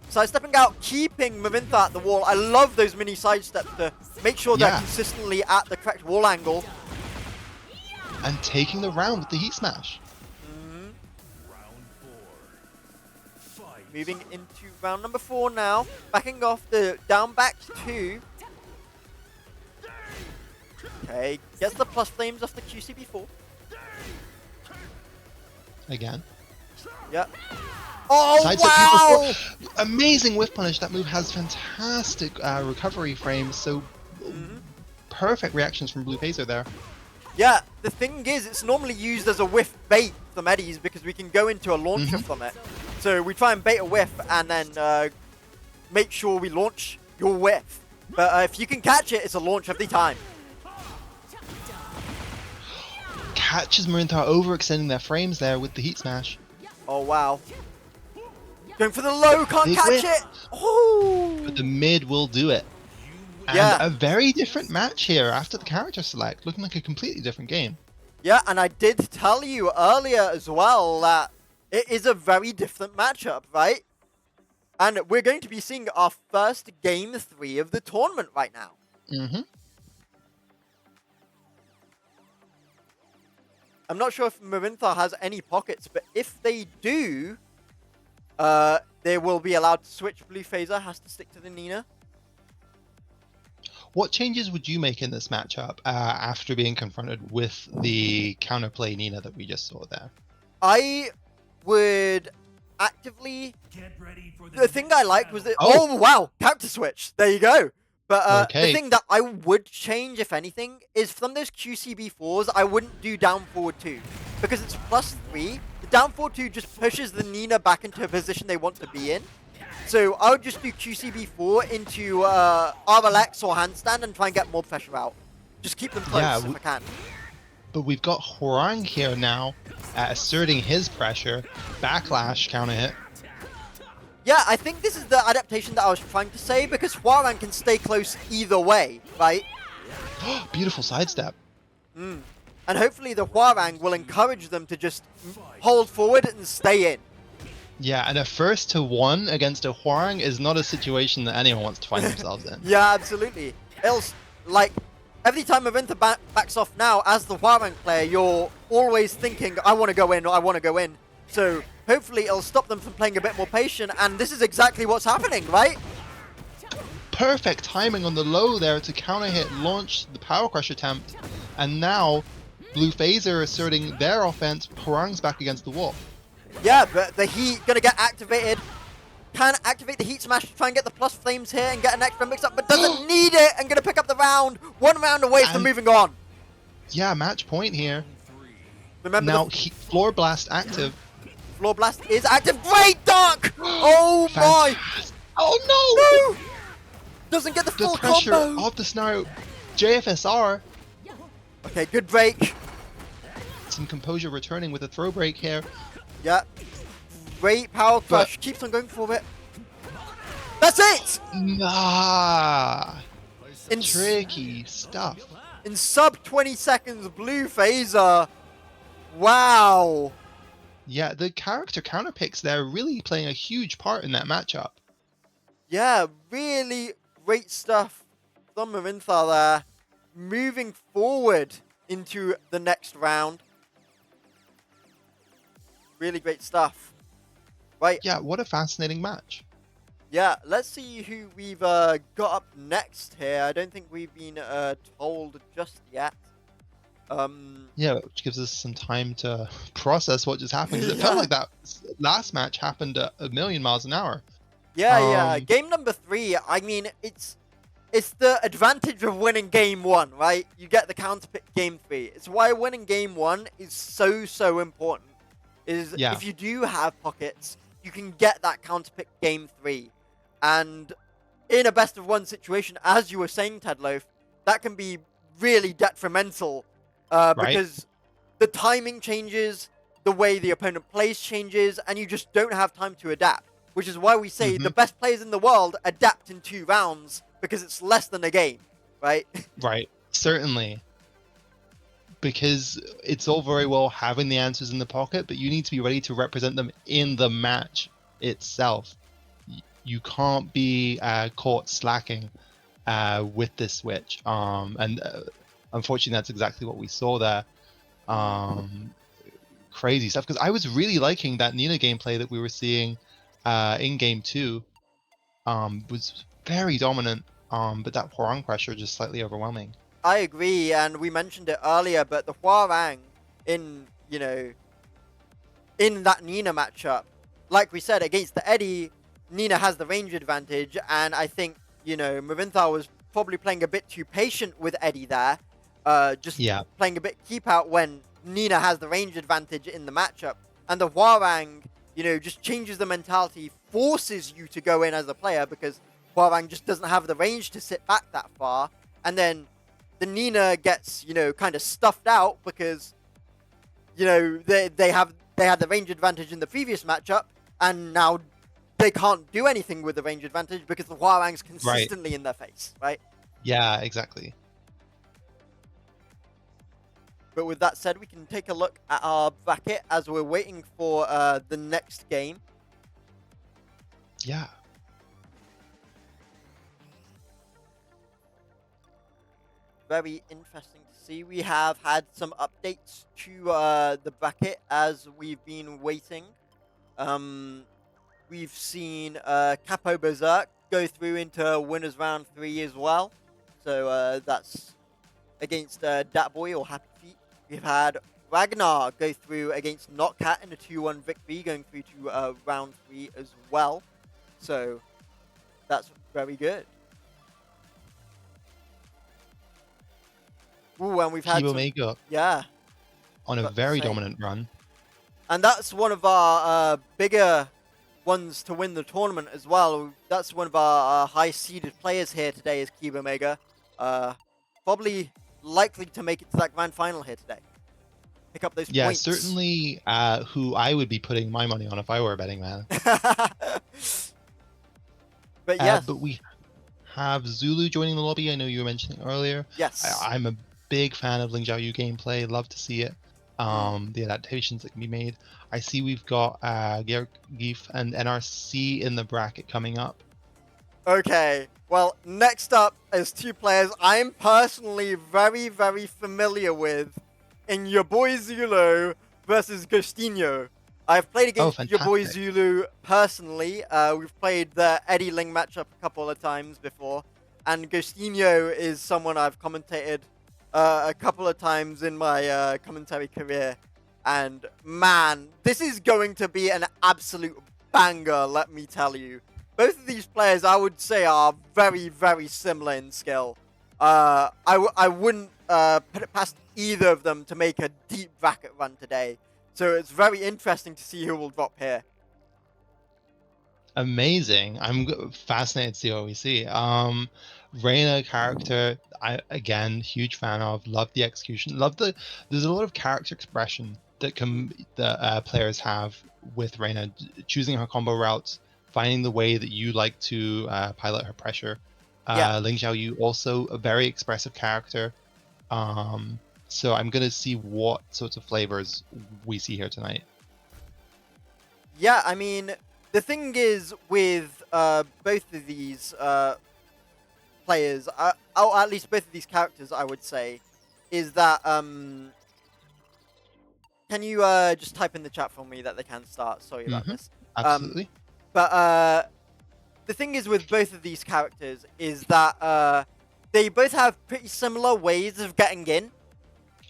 Sidestepping out, keeping Marintha at the wall. I love those mini sidesteps to make sure they're Yeah. consistently at the correct wall angle. And taking the round with the heat smash. Round 4. Fight. Moving into round number 4 now. Backing off the down back 2. Okay, gets the plus flames off the QCB4. Again. Yep. Oh, Sidestep wow! 3+4. Amazing whiff punish. That move has fantastic recovery frames. So perfect reactions from Blue Phaser there. Yeah, the thing is, it's normally used as a whiff bait from Eddies because we can go into a launcher from it. So we try and bait a whiff and then make sure we launch your whiff. But if you can catch it, it's a launch every time. Catches Marinthar overextending their frames there with the heat smash. Oh, wow. Going for the low, can't Big catch whiff. it. Oh! But the mid will do it. And Yeah. a very different match here after the character select, looking like a completely different game. Yeah, and I did tell you earlier as well that it is a very different matchup, right? And we're going to be seeing our first game 3 of the tournament right now. I'm not sure if Marintha has any pockets, but if they do, they will be allowed to switch. Blue Phaser has to stick to the Nina. What changes would you make in this matchup after being confronted with the counterplay Nina that we just saw there? I would actively... Get ready for The thing I liked was that... Oh. Oh, wow! Counter switch! There you go! But Okay. the thing that I would change, if anything, is from those QCB4s, I wouldn't do down forward 2. Because it's +3, the down forward 2 just pushes the Nina back into a position they want to be in. So I would just do QCB4 into RLX or handstand and try and get more pressure out. Just keep them close Yeah, if I can. But we've got Hwoarang here now, asserting his pressure. Backlash counter hit. Yeah, I think this is the adaptation that I was trying to say, because Hwoarang can stay close either way, right? Beautiful sidestep. And hopefully the Hwoarang will encourage them to just hold forward and stay in. Yeah, and a 1st to 1 against a Hwoarang is not a situation that anyone wants to find themselves in. Yeah, absolutely. Else, like, every time Marinta backs off now, as the Hwarang player, you're always thinking, I want to go in, or I want to go in. So hopefully it'll stop them from playing a bit more patient, and this is exactly what's happening, right? Perfect timing on the low there to counter hit, launch the Power Crush attempt, and now Blue Phaser asserting their offense. Hwarang's back against the wall. Yeah, but the Heat gonna get activated. Can activate the Heat Smash to try and get the plus flames here and get an extra mix up, but doesn't need it, and gonna pick up the round. 1 round away from moving on. Yeah, match point here. Remember now Floor Blast active. Floor Blast is active. Great dunk! Oh my! Oh no! No! Doesn't get the The full pressure combo. of the scenario. JFSR. Okay, good break. Some composure returning with a throw break here. Yeah. Great power crush. Keeps on going for it. That's it! Nah. In, Tricky stuff. in sub 20 seconds, Blue Phaser. Wow. Yeah, the character counter picks there really playing a huge part in that matchup. Yeah, really great stuff from Marinthar there. Moving forward into the next round. Really great stuff. Right. Yeah, what a fascinating match. Yeah, let's see who we've got up next here. I don't think we've been told just yet. Yeah, which gives us some time to process what just happened. 'Cause it felt like that last match happened at a million miles an hour. Yeah. Game number 3, I mean, it's the advantage of winning game 1, right? You get the counter pick game 3. It's why winning game 1 is so important. If you do have pockets, you can get that counter pick game 3. And in a best of 1 situation, as you were saying, Tedloaf, that can be really detrimental because the timing changes, the way the opponent plays changes, and you just don't have time to adapt. Which is why we say the best players in the world adapt in 2 rounds, because it's less than a game, right? Right, certainly. Because it's all very well having the answers in the pocket, but you need to be ready to represent them in the match itself. You can't be caught slacking with this switch. Unfortunately, that's exactly what we saw there. Crazy stuff. Because I was really liking that Nina gameplay that we were seeing in game 2. Was very dominant, but that Hwarang pressure just slightly overwhelming. I agree, and we mentioned it earlier, but the Hwarang in that Nina matchup, like we said, against the Eddie, Nina has the range advantage, and I think, Marinthar was probably playing a bit too patient with Eddie there, playing a bit keep out when Nina has the range advantage in the matchup, and the Hwarang, just changes the mentality, forces you to go in as a player, because Hwarang just doesn't have the range to sit back that far, and then the Nina gets, kind of stuffed out because, they had the range advantage in the previous matchup, and now they can't do anything with the range advantage because the Hwarang's consistently in their face, right? Yeah, exactly. But with that said, we can take a look at our bracket as we're waiting for the next game. Yeah. Very interesting to see. We have had some updates to the bracket as we've been waiting. We've seen Capo Berserk go through into winners round 3 as well. So that's against Datboy or Happy Feet. We've had Ragnar go through against Notcat in a 2-1 victory, going through to round 3 as well. So that's very good. Ooh, and we've had Omega on a very dominant run. And that's one of our bigger ones to win the tournament as well. That's one of our high-seeded players here today is Kiba Omega. Probably likely to make it to that grand final here today. Pick up those points. Yeah, certainly who I would be putting my money on if I were a betting man. But yes. But we have Zulu joining the lobby. I know you were mentioning earlier. Yes. I'm a big fan of Ling Xiaoyu gameplay. Love to see it. The adaptations that can be made. I see we've got Geef and NRC in the bracket coming up. Okay. Well, next up is two players I'm personally very, very familiar with in your boy Zulu versus Ghostinho. I've played Oh, against your boy fantastic. Zulu personally. We've played the Eddie Ling matchup a couple of times before. And Ghostinho is someone I've commentated a couple of times in my commentary career. And man, this is going to be an absolute banger, let me tell you. Both of these players, I would say, are very, very similar in skill. I wouldn't put it past either of them to make a deep bracket run today. So it's very interesting to see who will drop here. Amazing. Fascinated to see what we see. Reina character, again huge fan of. Love the execution. There's a lot of character expression that players have with Reina, choosing her combo routes, finding the way that you like to pilot her pressure. Yeah. Ling Xiaoyu also a very expressive character. So I'm gonna see what sorts of flavors we see here tonight. Yeah, I mean, the thing is with both of these players, or at least both of these characters, I would say, is that can you just type in the chat for me that they can start? Sorry about this. Absolutely. But the thing is with both of these characters is that they both have pretty similar ways of getting in.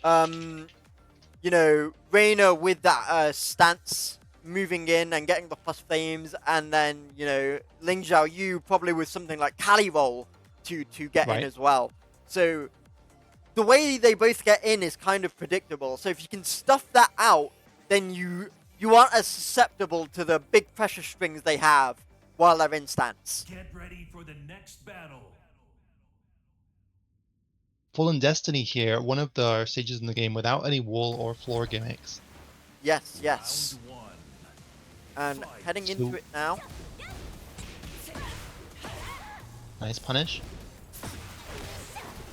You know, Reina with that stance, moving in and getting the plus flames, and then, you know, Ling Xiaoyu probably with something like Cali Roll to get in as well. So the way they both get in is kind of predictable. So if you can stuff that out, then you aren't as susceptible to the big pressure strings they have while they're in stance. Get ready for the next battle. Fallen Destiny here, one of the stages in the game without any wall or floor gimmicks. Yes, yes. Round one. And heading into it now. Nice punish.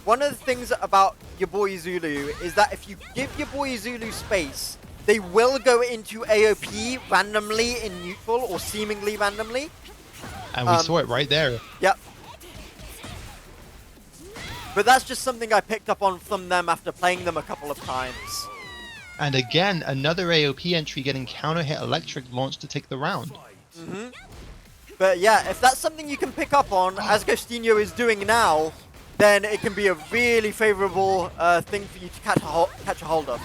One of the things about your boy Zulu is that if you give your boy Zulu space, they will go into AOP randomly in neutral or seemingly randomly. And we saw it right there. Yep. But that's just something I picked up on from them after playing them a couple of times. And again, another AOP entry getting counter hit electric launch to take the round. But yeah, if that's something you can pick up on, as Ghostinho is doing now, then it can be a really favorable thing for you to catch a hold of.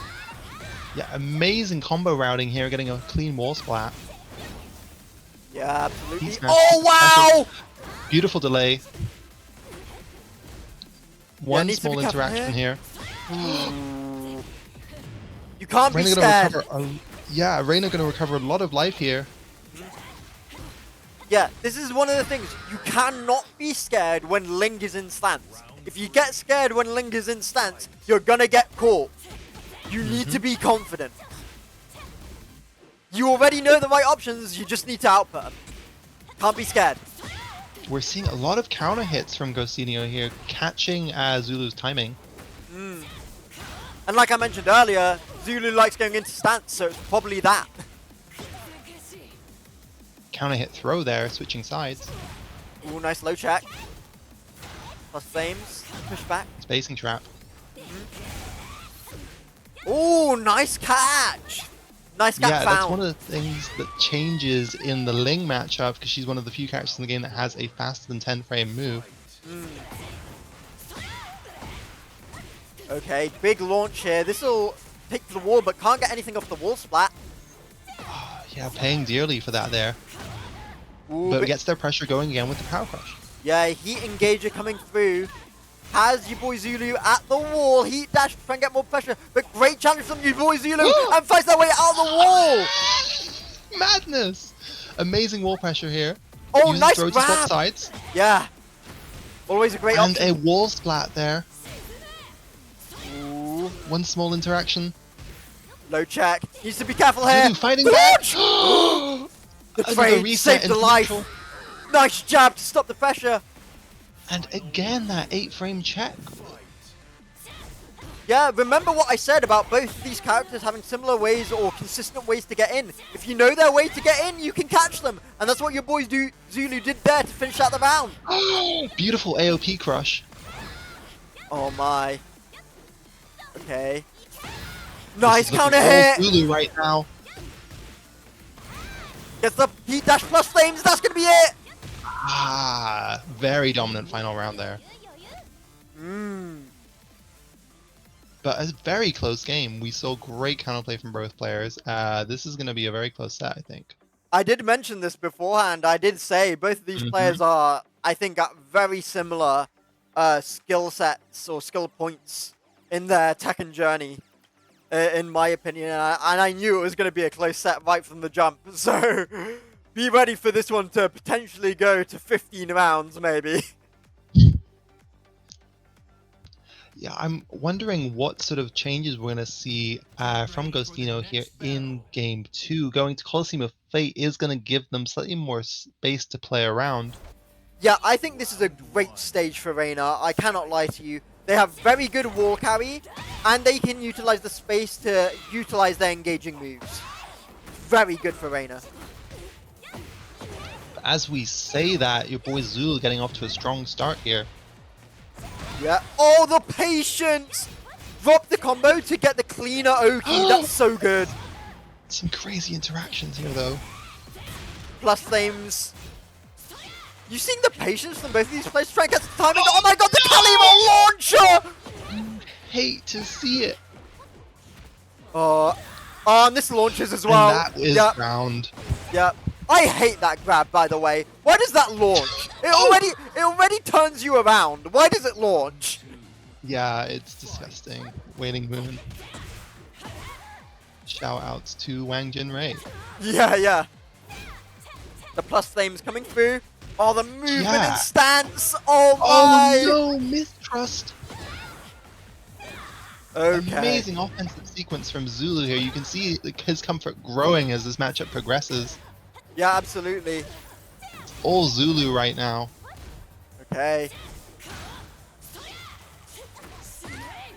Yeah, amazing combo routing here, getting a clean wall splat. Yeah, absolutely. Smash, Oh, wow! Beautiful delay. One needs to be small careful interaction here. You can't be Reina scared. Reina gonna recover a lot of life here. Yeah, this is one of the things. You cannot be scared when Ling is in stance. If you get scared when Ling is in stance, you're gonna get caught. You need to be confident. You already know the right options, you just need to output them. Can't be scared. We're seeing a lot of counter hits from Ghostinho here, catching Zulu's timing. And like I mentioned earlier, Zulu likes going into stance, so it's probably that. Counter hit throw there, switching sides. Ooh, nice low check. Plus flames, push back. Spacing trap. Ooh, nice catch! Nice catch Yeah, found. that's one of the things that changes in the Ling matchup, because she's one of the few characters in the game that has a faster than 10 frame move. Okay, big launch here. This will take to the wall, but can't get anything off the wall splat. Yeah, paying dearly for that there. Ooh, But it gets their pressure going again with the power crush. yeah, heat engager coming through. Has your boy Zulu at the wall. Heat dash to try and get more pressure. But great challenge from your boy Zulu and fights their way out of the wall. Madness! Amazing wall pressure here. Oh, Uses nice throw to swap grab. sides. Yeah. Always a great And option. a wall splat there. Ooh, One small interaction. low check. Needs to be careful here. Zulu fighting back. The Another trade reset saved the into life. neutral. Nice jab to stop the pressure. And again, that 8 frame check. Yeah, remember what I said about both of these characters having similar ways or consistent ways to get in. If you know their way to get in, you can catch them. And that's what your boys Zulu did there to finish out the round. Beautiful AOP crush. Oh my. Okay. This Nice is looking counter all hit. Zulu right now. Gets the heat dash plus flames. That's going to be it. Ah, very dominant final round there. But a very close game. We saw great counterplay from both players. This is going to be a very close set, I think. I did mention this beforehand. I did say both of these players are, I think, got very similar skill sets or skill points in their Tekken journey, in my opinion. And I knew it was going to be a close set right from the jump. So be ready for this one to potentially go to 15 rounds, maybe. Yeah, I'm wondering what sort of changes we're going to see from Ghostino here in Game 2. Going to Coliseum of Fate is going to give them slightly more space to play around. Yeah, I think this is a great stage for Reina. I cannot lie to you. They have very good wall carry, and they can utilize the space to utilize their engaging moves. Very good for Reina. As we say that, your boy Zul getting off to a strong start here. Yeah. Oh, the patience! Drop the combo to get the cleaner Oki. That's so good. Some crazy interactions here, though. Plus flames. You seen the patience from both of these players? Try and get the timing. Oh my god, the Kalima launcher! Hate to see it. And this launches as well. And that is round. Yep. I hate that grab, by the way. Why does that launch? It already turns you around. Why does it launch? Yeah, it's disgusting. Wailing Moon. Shout outs to Wang Jinrei. Yeah. The plus flames coming through. Oh, the movement and stance. Oh my. Oh no, mistrust. Okay. Amazing offensive sequence from Zulu here. You can see his comfort growing as this matchup progresses. Yeah, absolutely. All Zulu right now. Okay.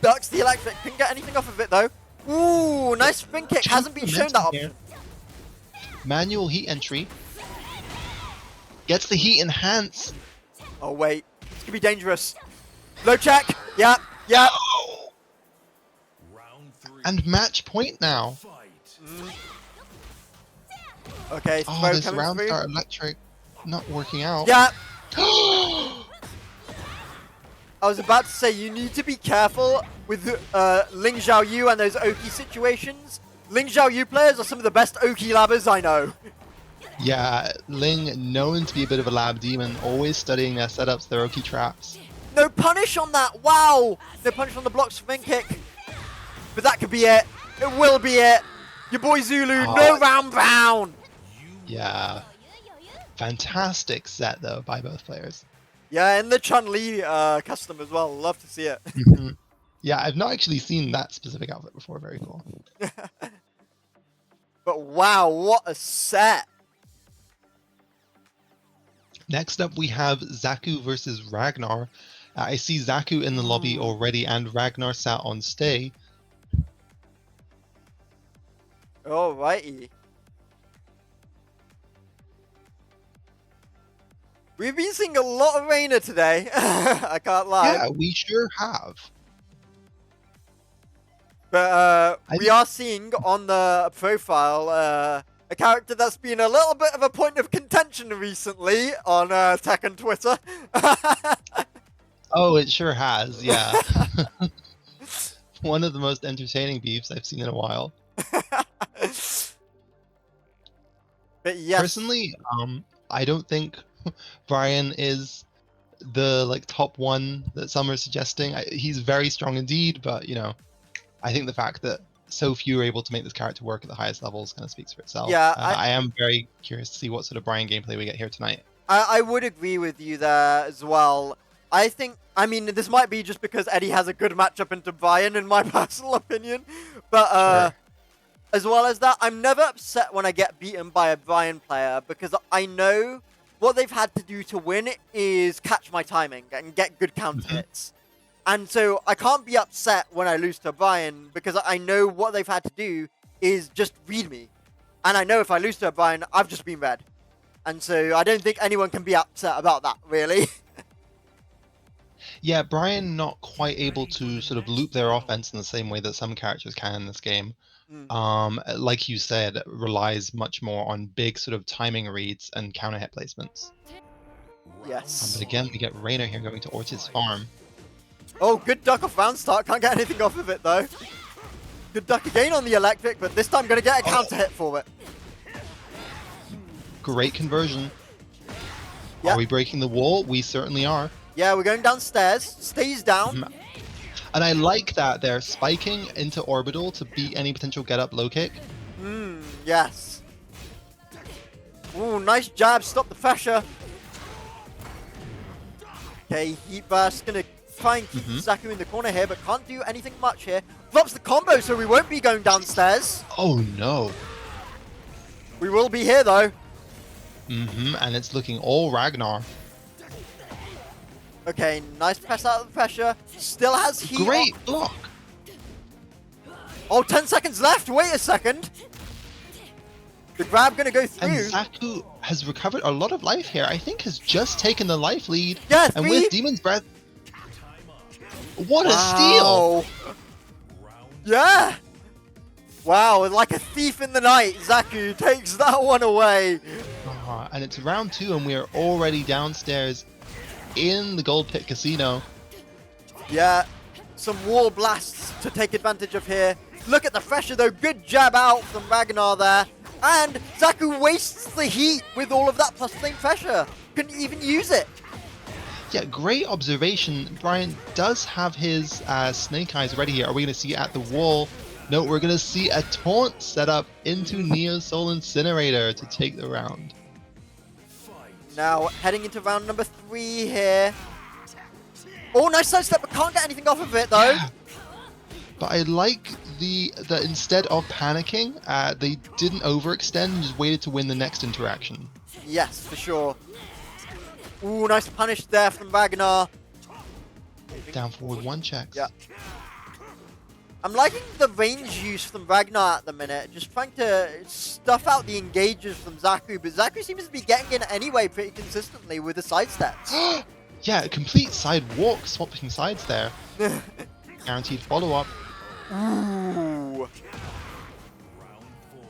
Ducks the electric. Couldn't get anything off of it though. Ooh, nice spin kick. Hasn't been shown that option. Manual heat entry. Gets the heat enhance. Oh wait, this could be dangerous. Low check. Yep. And match point now. Okay, Oh, throw this coming round through. start electric not working out. Yeah. I was about to say, you need to be careful with Ling Xiaoyu and those Oki situations. Ling Xiaoyu players are some of the best Oki labbers I know. Yeah, Ling, known to be a bit of a lab demon, always studying their setups, their Oki traps. No punish on that. Wow. No punish on the blocks spin kick. But that could be it. It will be it. Your boy Zulu, no round bound. Yeah. Fantastic set, though, by both players. Yeah, and the Chun-Li custom as well. Love to see it. Yeah, I've not actually seen that specific outfit before. Very cool. But wow, what a set. Next up, we have Zaku versus Ragnar. I see Zaku in the lobby already, and Ragnar sat on stay. Alrighty. We've been seeing a lot of Reina today. I can't lie. Yeah, we sure have. But we are seeing on the profile a character that's been a little bit of a point of contention recently on Tekken Twitter. Oh, it sure has, yeah. One of the most entertaining beefs I've seen in a while. But yes. Personally, I don't think Brian is the top one that some are suggesting. He's very strong indeed, but I think the fact that so few are able to make this character work at the highest levels kind of speaks for itself. Yeah, I am very curious to see what sort of Brian gameplay we get here tonight. I would agree with you there as well. I mean, this might be just because Eddie has a good matchup into Brian, in my personal opinion. But Sure. as well as that, I'm never upset when I get beaten by a Brian player because I know what they've had to do to win is catch my timing and get good counter hits. And so I can't be upset when I lose to Brian because I know what they've had to do is just read me. And I know if I lose to Brian, I've just been read. And so I don't think anyone can be upset about that, really. Yeah, Brian not quite able to sort of loop their offense in the same way that some characters can in this game. Like you said, relies much more on big sort of timing reads and counter hit placements. Yes. But again, we get Rainer here going to Ortiz Farm. Oh, good duck off round start. Can't get anything off of it, though. Good duck again on the electric, but this time going to get a counter hit for it. Great conversion. Yep. Are we breaking the wall? We certainly are. Yeah, we're going downstairs. Stays down. And I like that they're spiking into orbital to beat any potential get-up low kick. Yes. Ooh, nice jab. Stop the pressure. Okay, Heat Burst going to try and keep Zaku in the corner here, but can't do anything much here. Drops the combo, so we won't be going downstairs. Oh, no. We will be here, though. And it's looking all Ragnar. Okay, nice press out of the pressure. Still has heat. Great block. Oh, 10 seconds left. Wait a second. The grab going to go through. And Zaku has recovered a lot of life here. I think has just taken the life lead. Yeah, and with Demon's Breath. What a steal. Yeah. Wow, like a thief in the night, Zaku takes that one away. And it's round 2 and we are already downstairs in the Gold Pit Casino. Yeah, some wall blasts to take advantage of here. Look at the pressure though, good jab out from Ragnar there. And Zaku wastes the heat with all of that plus flame pressure. Couldn't even use it. Yeah, great observation. Brian does have his Snake Eyes ready here. Are we going to see it at the wall? No, we're going to see a taunt set up into Neo Soul Incinerator to take the round. Now, heading into round number 3 here. Oh, nice sidestep, but can't get anything off of it, though. Yeah. But I like that instead of panicking, they didn't overextend and just waited to win the next interaction. Yes, for sure. Ooh, nice punish there from Ragnar. Down forward 1 checks. Yeah. I'm liking the range use from Ragnar at the minute, just trying to stuff out the engages from Zaku, but Zaku seems to be getting in anyway pretty consistently with the side steps. Yeah, a complete side walk, swapping sides there. Guaranteed follow-up. Ooh.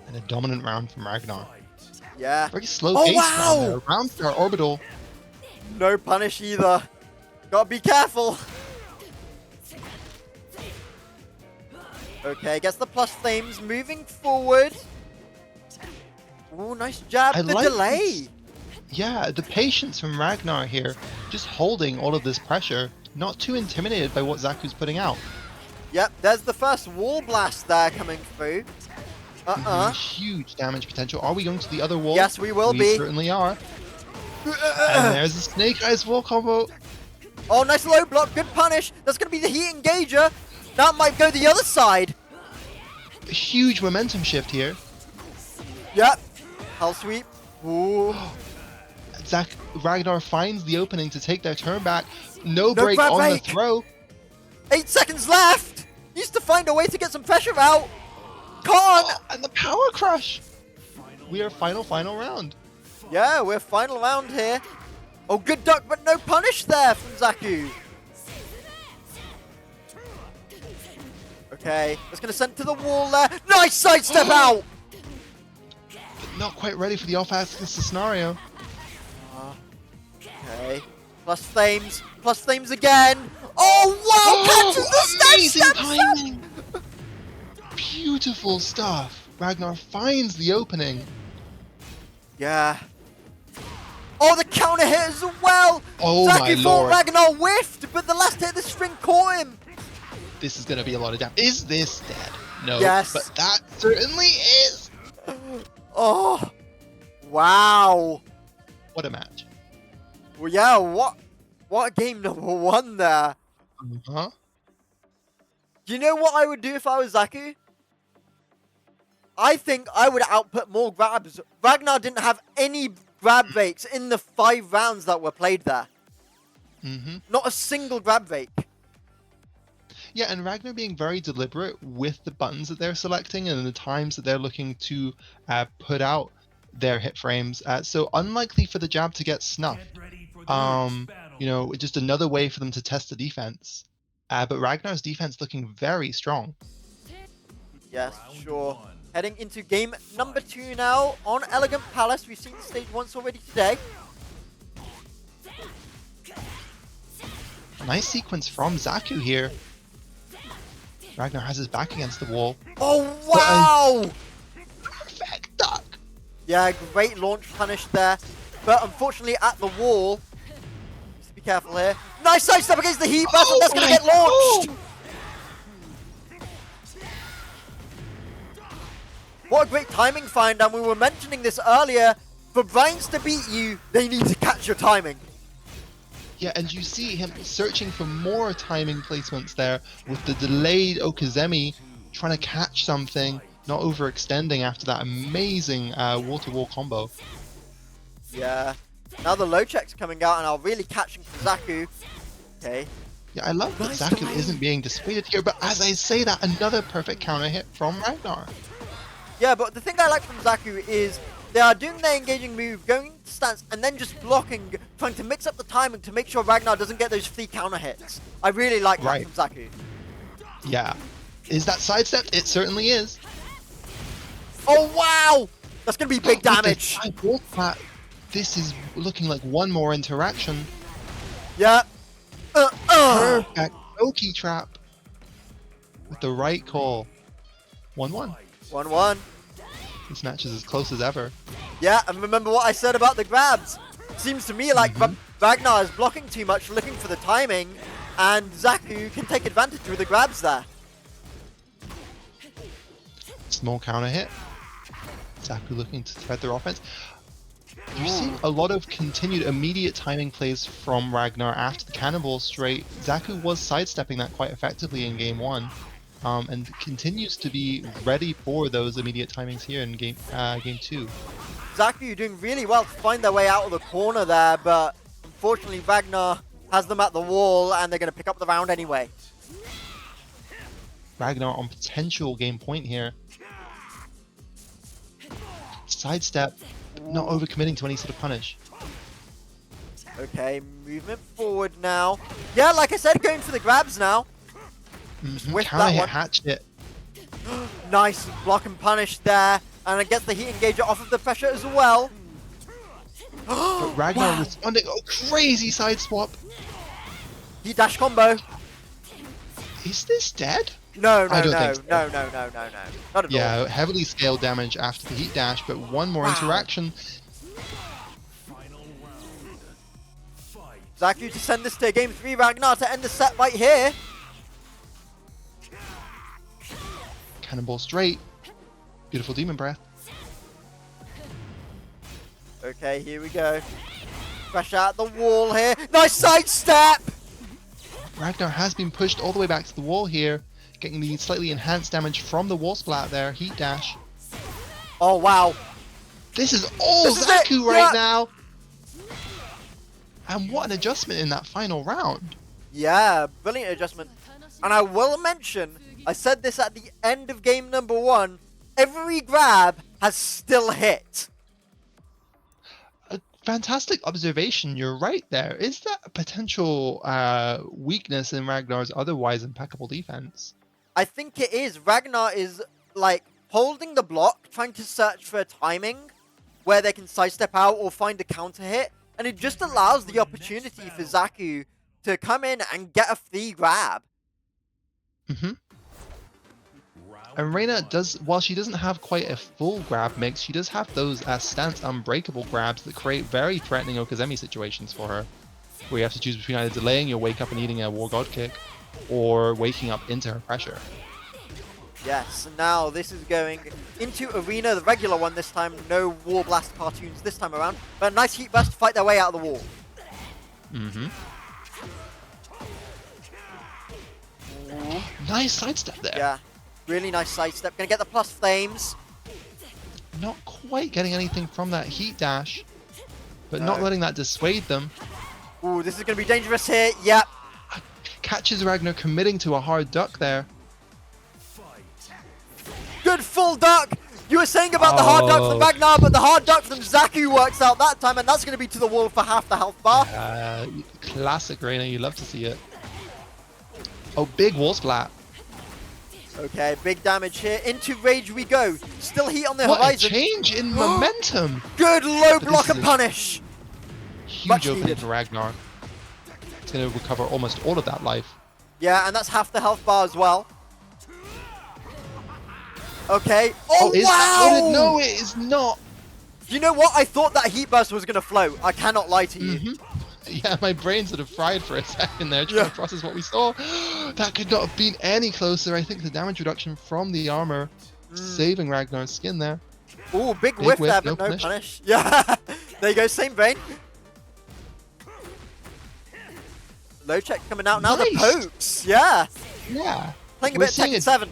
And a dominant round from Ragnar. Yeah. Very slow pace round there. Round start orbital. No punish either. Gotta be careful. Okay, gets the plus flames, moving forward. Ooh, nice jab. The delay. Yeah, the patience from Ragnar here. Just holding all of this pressure. Not too intimidated by what Zaku's putting out. Yep, there's the first wall blast there coming through. Huge damage potential. Are we going to the other wall? Yes, we will be. We certainly are. And there's the Snake Eyes wall combo. Oh, nice low block. Good punish. That's going to be the heat engager. That might go the other side. A huge momentum shift here. Yep. Hell sweep. Ooh. Ragnar finds the opening to take their turn back. No break on the throw. 8 seconds left. Needs to find a way to get some pressure out. Can't. Oh, and the power crush. We are final round. Yeah, we're final round here. Oh, good duck, but no punish there from Zaku. Okay, that's going to send to the wall there. Nice sidestep out. But not quite ready for the off-axis scenario. Okay, plus flames again. Oh, wow, catches the amazing step. timing. Beautiful stuff. Ragnar finds the opening. Yeah. Oh, the counter hit as well. Oh, my Zaku thought lord. Ragnar whiffed, but the last hit of the string caught him. This is going to be a lot of damage. Is this dead? No. Yes. But that certainly is. Oh. Wow. What a match. Well, yeah, what game number 1 there. Uh-huh. Do you know what I would do if I was Zaku? I think I would output more grabs. Ragnar didn't have any grab fakes in the 5 rounds that were played there. Not a single grab fake. Yeah, and Ragnar being very deliberate with the buttons that they're selecting and the times that they're looking to put out their hit frames. So unlikely for the jab to get snuffed. Get ready for the next You battle. know, just another way for them to test the defense. But Ragnar's defense looking very strong. Yes, Round sure. one. Heading into game number 2 now on Elegant Palace. We've seen the stage once already today. A nice sequence from Zaku here. Ragnar has his back against the wall. Oh, wow! Perfect duck. Yeah, great launch punish there. But unfortunately at the wall. Just be careful here. Nice sidestep against the heat burst, and that's going to my get launched! God. What a great timing find, and we were mentioning this earlier. For Brines to beat you, they need to catch your timing. Yeah, and you see him searching for more timing placements there with the delayed Okazemi trying to catch something, not overextending after that amazing wall-to-wall combo. Yeah. Now the low checks coming out and are really catching Zaku. Okay. Yeah, I love that Nice Zaku delay. isn't being dissuaded here, but as I say that, another perfect counter hit from Ragnar. Yeah, but the thing I like from Zaku is they are doing their engaging move, going into stance, and then just blocking, trying to mix up the timing to make sure Ragnar doesn't get those free counter hits. I really like Right. that from Zaku. Yeah. Is that sidestep? It certainly is. Oh, wow! That's going to be big With the damage. side wall plat, this is looking like one more interaction. Yeah. Perfect Oki trap with the right call. 1-1. 1-1. This match is as close as ever. Yeah, and remember what I said about the grabs. Seems to me like Ragnar is blocking too much, looking for the timing, and Zaku can take advantage with the grabs there. Small counter hit. Zaku looking to thread their offense. You're seeing a lot of continued immediate timing plays from Ragnar after the cannonball straight. Zaku was sidestepping that quite effectively in game 1. And continues to be ready for those immediate timings here in game 2. Zaku doing really well to find their way out of the corner there, but unfortunately Ragnar has them at the wall and they're going to pick up the round anyway. Ragnar on potential game point here. Sidestep, not overcommitting to any sort of punish. Okay, movement forward now. Yeah, like I said, going for the grabs now. With Counter that hit one. hatchet. Nice block and punish there, and it gets the heat engager off of the pressure as well. But Ragnar Wow. responding. Oh, crazy side swap. Heat dash combo. Is this dead? No, I no, don't no, think so. no, no, no, no, no. Not at all. Yeah, heavily scaled damage after the heat dash, but one more Wow. interaction. Final round. Fight. Zaku to send this to game 3. Ragnar to end the set right here. Cannonball straight. Beautiful demon breath. Okay, here we go. Crash out the wall here. Nice sidestep! Ragnar has been pushed all the way back to the wall here, getting the slightly enhanced damage from the wall splat there. Heat dash. Oh, wow. This is all This is Zaku it, right yeah. now. And what an adjustment in that final round. Yeah, brilliant adjustment. And I will mention, I said this at the end of game number 1, every grab has still hit. A fantastic observation. You're right there. Is that a potential weakness in Ragnar's otherwise impeccable defense? I think it is. Ragnar is, like, holding the block, trying to search for a timing where they can sidestep out or find a counter hit. And it just allows the opportunity for Zaku to come in and get a free grab. Mm-hmm. Round And Reina one. does, while she doesn't have quite a full grab mix, she does have those stance unbreakable grabs that create very threatening Okazemi situations for her, where you have to choose between either delaying your wake up and eating a War God kick, or waking up into her pressure. Yes, now this is going into Arena, the regular one this time. No War Blast cartoons this time around. But a nice heat burst to fight their way out of the wall. Mm-hmm. Nice sidestep there. Yeah, really nice sidestep. Gonna get the plus flames. Not quite getting anything from that heat dash, but No. not letting that dissuade them. Ooh, this is gonna be dangerous here. Yep. catches Ragnar committing to a hard duck there. Good full duck. You were saying about the hard duck from Ragnar, but the hard duck from Zaku works out that time, and that's going to be to the wall for half the health bar. Classic Reina, you love to see it. Oh, big wall splat. Okay, big damage here. Into rage we go. Still heat on the What horizon. a change in momentum. Good low But block this and is a punish. Much Huge opening needed. for Ragnar. It's going to recover almost all of that life. Yeah, and that's half the health bar as well. Okay. Oh, is wow! that what it? No, it is not. You know what? I thought that heat burst was going to float. I cannot lie to you. Yeah, my brain sort of fried for a second there trying to process what we saw. That could not have been any closer. I think the damage reduction from the armor saving Ragnar's skin there. Ooh, big whiff there, but no punish. Yeah, there you go, same vein. Low check coming out now, the pokes. Yeah, Yeah. playing a bit of Tekken 7.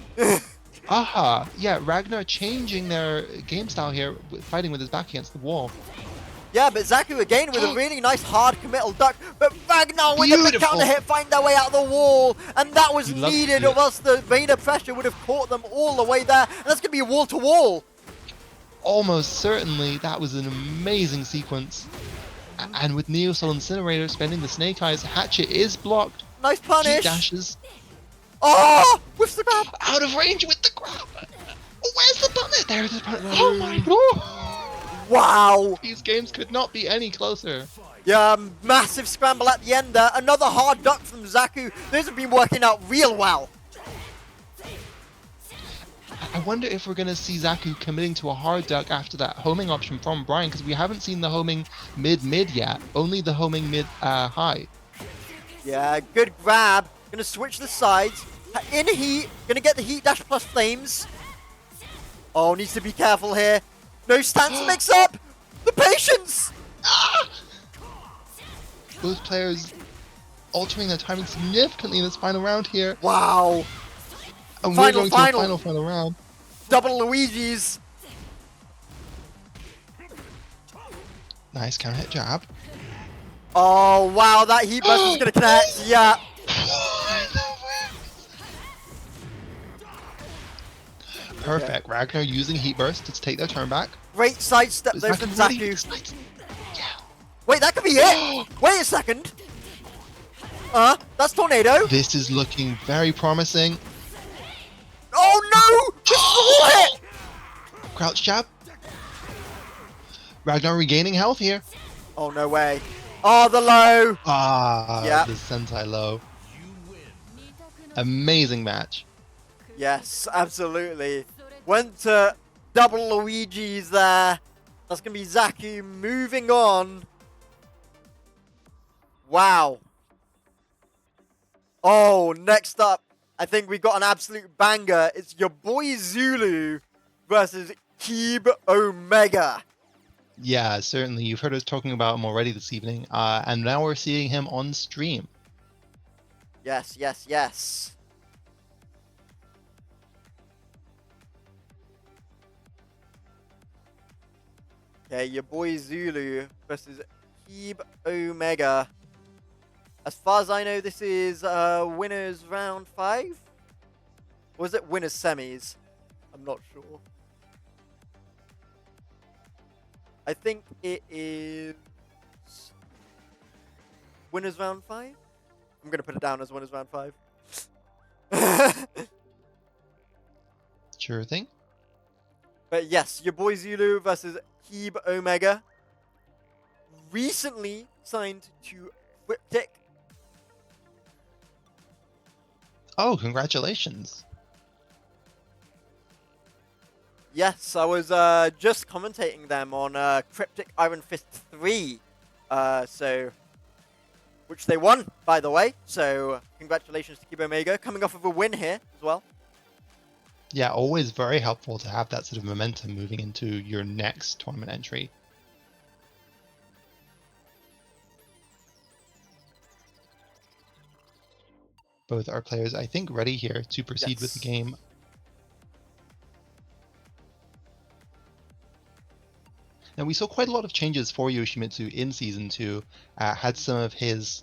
Aha, yeah, Ragnar changing their game style here, fighting with his back against the wall. Yeah, but Zaku again with a really nice hard committal duck, but Ragnar with a big counter hit find their way out of the wall, and that was needed, or else the Vader pressure would have caught them all the way there, and that's going to be wall to wall. Almost certainly, that was an amazing sequence. And with Neo Soul Incinerator spending the Snake Eyes, Hatchet is blocked. Nice punish. He dashes. Oh, with the grab. Out of range with the grab. Where's the bonnet? There's the bonnet. Oh my god. Wow. These games could not be any closer. Yeah, massive scramble at the end there. Another hard duck from Zaku. Those have been working out real well. I wonder if we're going to see Zaku committing to a hard duck after that homing option from Brian, because we haven't seen the homing mid-mid yet. Only the homing mid-high. Yeah, good grab. Gonna switch the sides. In heat. Gonna get the heat dash plus flames. Oh, needs to be careful here. No stance mix up. The patience. Both players altering their timing significantly in this final round here. Wow. And we're going to a final round. Double Luigi's. Nice counter hit jab. Oh, wow. That heat burst is going to connect. Yeah. Perfect. Okay. Ragnar using heat burst to take their turn back. Great sidestep though from Zaku. Yeah. Wait, that could be it. Wait a second. That's Tornado. This is looking very promising. Oh no! Just hit! Crouch jab. Ragnar regaining health here. Oh, no way. Oh, the low. Yeah. The Sentai low. Amazing match. Yes, absolutely. Went to double Luigi's there. That's going to be Zaku moving on. Wow. Oh, next up, I think we got an absolute banger. It's your boy Zulu versus Keeb Omega. Yeah, certainly. You've heard us talking about him already this evening, and now we're seeing him on stream. Yes, yes, yes. Okay, your boy Zulu versus Keeb Omega. As far as I know, this is winners round 5? Or is it winners semis? I'm not sure. I think it is winners round 5? I'm going to put it down as winners round 5. Sure thing. But yes, your boy Zulu versus Keeb Omega. Recently signed to Cryptic. Oh, congratulations. Yes, I was just commentating them on Cryptic Iron Fist 3. Which they won, by the way. So congratulations to Keeb Omega. Coming off of a win here as well. Yeah, always very helpful to have that sort of momentum moving into your next tournament entry. Both our players, I think, ready here to proceed with the game. Now, we saw quite a lot of changes for Yoshimitsu in Season 2. Had some of his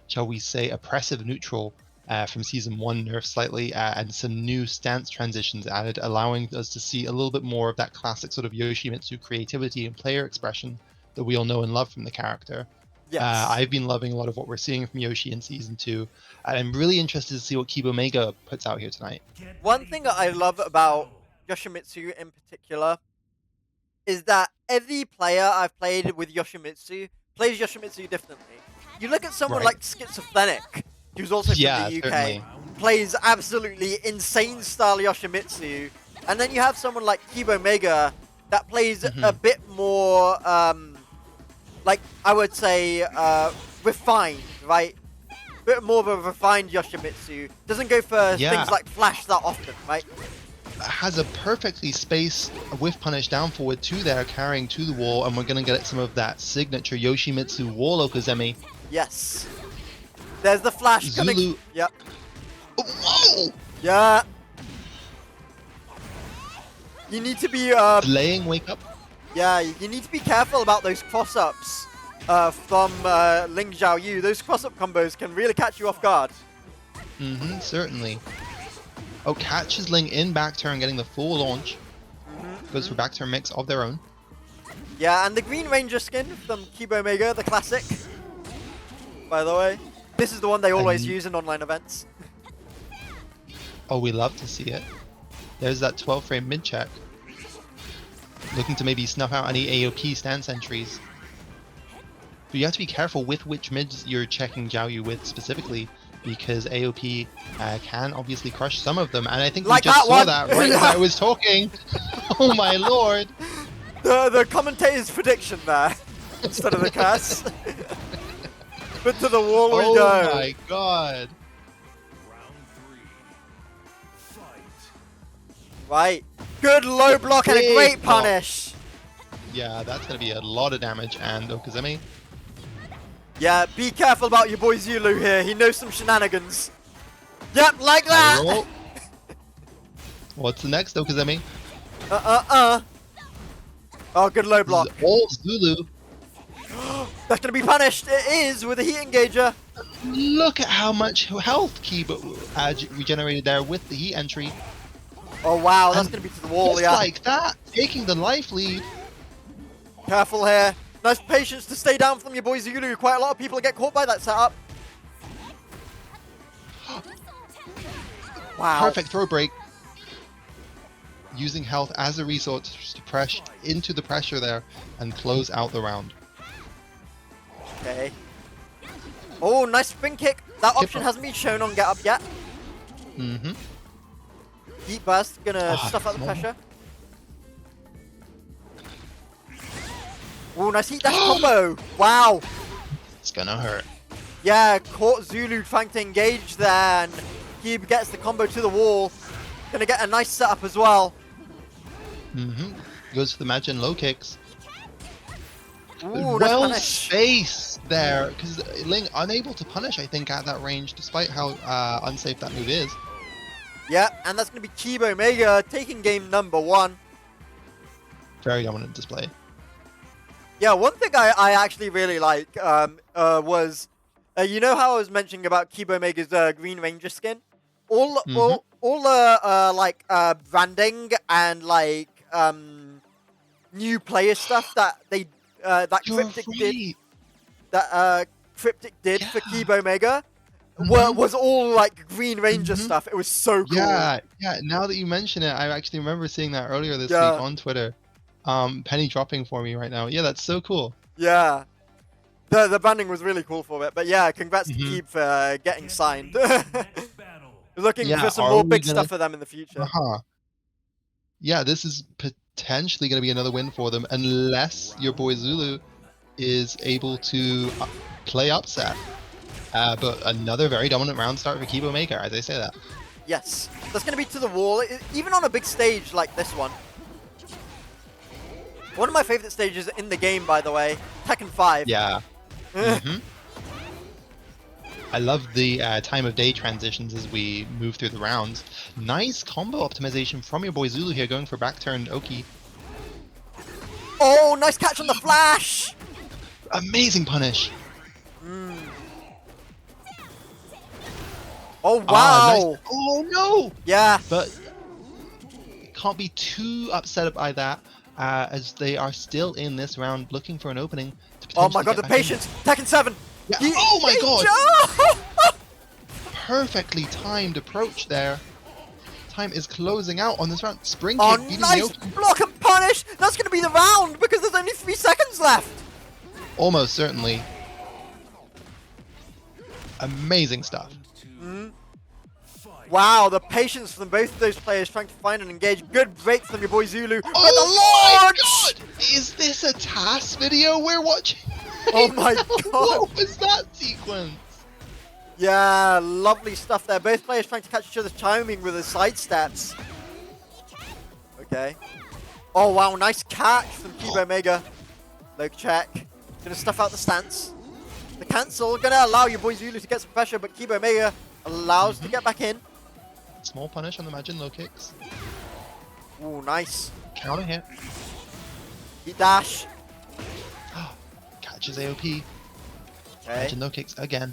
shall we say, oppressive neutral from Season 1 nerfed slightly, and some new stance transitions added, allowing us to see a little bit more of that classic sort of Yoshimitsu creativity and player expression that we all know and love from the character. Yes. I've been loving a lot of what we're seeing from Yoshi in Season 2, and I'm really interested to see what Kibo Mega puts out here tonight. One thing that I love about Yoshimitsu in particular is that every player I've played with Yoshimitsu plays Yoshimitsu differently. You look at someone Right. like Schizophrenic, who's also from Yeah, the UK, certainly. plays absolutely insane style Yoshimitsu, and then you have someone like Kibo Mega that plays a bit more, like I would say, refined, right? A bit more of a refined Yoshimitsu. Doesn't go for Yeah. things like flash that often, right? Has a perfectly spaced whiff punish down forward to there, carrying to the wall, and we're going to get some of that signature Yoshimitsu wall Okazemi. Yes. There's the flash coming. Zulu. Yep. Whoa! Yeah. You need to be Delaying wake up. yeah, you need to be careful about those cross-ups from Ling Xiaoyu. Those cross-up combos can really catch you off guard. Certainly. Oh, catches Ling in back turn, getting the full launch. Goes for back turn mix of their own. Yeah, and the Green Ranger skin from Kibo Mega, the classic. By the way, this is the one they always use in online events. Oh, we love to see it. There's that 12 frame mid check. Looking to maybe snuff out any AOP stance entries. But you have to be careful with which mids you're checking Xiaoyu with specifically, because AOP can obviously crush some of them, and I think Like we just that saw one. that right when I was talking. Oh my lord! The commentator's prediction there instead of the curse. But to the wall we Oh go. my god! Round 3. Fight. Right. Good low block and a Big great block. punish. Yeah, that's gonna be a lot of damage, and Okazemi. Yeah, be careful about your boy Zulu here. He knows some shenanigans. Yep, like that. Roll. What's the next, Okazemi? Oh, good low block. This is all Zulu. That's gonna be punished. It is with a heat engager. Look at how much health Kiba regenerated there with the heat entry. Oh wow, that's And gonna be to the wall. Just Yeah. like that, taking the life lead. Careful here. Nice patience to stay down from your boy Zulu. Quite a lot of people get caught by that setup. Wow. Perfect throw break. Using health as a resource to press into the pressure there and close out the round. Okay. Oh, nice spin kick. That option up. hasn't been shown on Get Up yet. Heat burst gonna stuff out the come on. pressure. Oh, nice heat dash combo. Wow. It's gonna hurt. Yeah, caught Zulu trying to engage there, and he gets the combo to the wall. Gonna get a nice setup as well. Goes for the Majin low kicks. Ooh, nice Well punish. spaced there, because Ling unable to punish, I think, at that range, despite how unsafe that move is. Yeah, and that's gonna be Kibo Mega taking game number 1. Very dominant display. Yeah, one thing I actually really like was, you know how I was mentioning about Kibo Mega's Green Ranger skin? All the like branding and like new player stuff that they that You're Cryptic right. did that Cryptic did for Yeah. Kibo Mega was all like Green Ranger stuff. It was so cool. Yeah, now that you mention it, I actually remember seeing that earlier this Yeah. week on Twitter. Penny dropping for me right now. Yeah, that's so cool. Yeah. The branding was really cool for it. But yeah, congrats to Keeb for getting signed. Next battle. Looking Yeah, for some are more we big gonna- stuff for them in the future. Yeah, this is potentially going to be another win for them, unless your boy Zulu is able to play upset. But another very dominant round start for Kibo Maker, as I say that. Yes. That's going to be to the wall, even on a big stage like this one. One of my favorite stages in the game, by the way, Tekken 5. Yeah. I love the time of day transitions as we move through the rounds. Nice combo optimization from your boy Zulu here, going for back turn Oki. Oh, nice catch on the flash! Amazing punish. Oh Nice. wow! Oh no! Yeah. But can't be too upset by that, as they are still in this round looking for an opening to Oh potentially my god, get the back in. patience! Tekken 7! Yeah. Oh my god! Yeah. Perfectly timed approach there. Time is closing out on this round. Spring Oh, kick beating nice! Yoki. Block and punish! That's going to be the round because there's only 3 seconds left! Almost certainly. Amazing stuff. Wow, the patience from both of those players trying to find and engage. Good break from your boy Zulu. But the Oh my launch! god! Is this a TAS video we're watching? Oh my god! What was that sequence? Yeah, lovely stuff there. Both players trying to catch each other's timing with the side steps. Okay. Oh wow, nice catch from Kibo Mega. Low check. Gonna stuff out the stance. The cancel, gonna allow your boy Zulu to get some pressure, but Kibo Mega allows to get back in. Small punish on the Majin low kicks. Ooh, nice. Counter hit. Heat dash. Catches AOP. Okay. Majin low kicks again.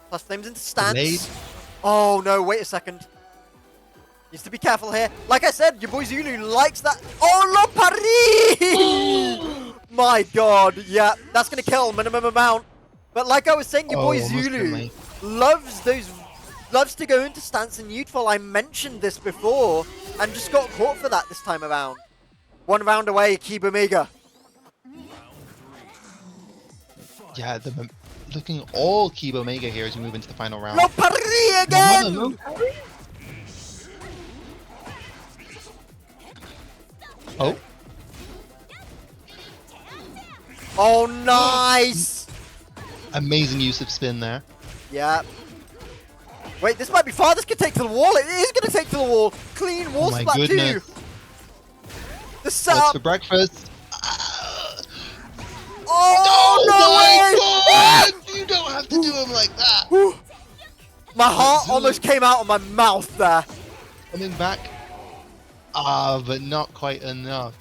Plus flames into stance. Delayed. Oh no, wait a second. Needs to be careful here. Like I said, your boy Zulu likes that. Oh, no, Paris! My god, yeah, that's gonna kill minimum amount. But like I was saying, your boy almost Zulu certainly. loves to go into stance and neutral. I mentioned this before and just got caught for that this time around. 1 round away, Kiba Mega. Yeah, looking all Kibo Mega here as we move into the final round. No, Paris again! Oh, Oh, nice! amazing use of spin there. Yeah. Wait, this might be far. This could take to the wall. It is going to take to the wall. Clean wall Oh my splat goodness. too. The What's setup. for breakfast? Oh, Oh no my god! You don't have to do him like that. way! My heart Zulu. almost came out of my mouth there. Coming back. But not quite enough.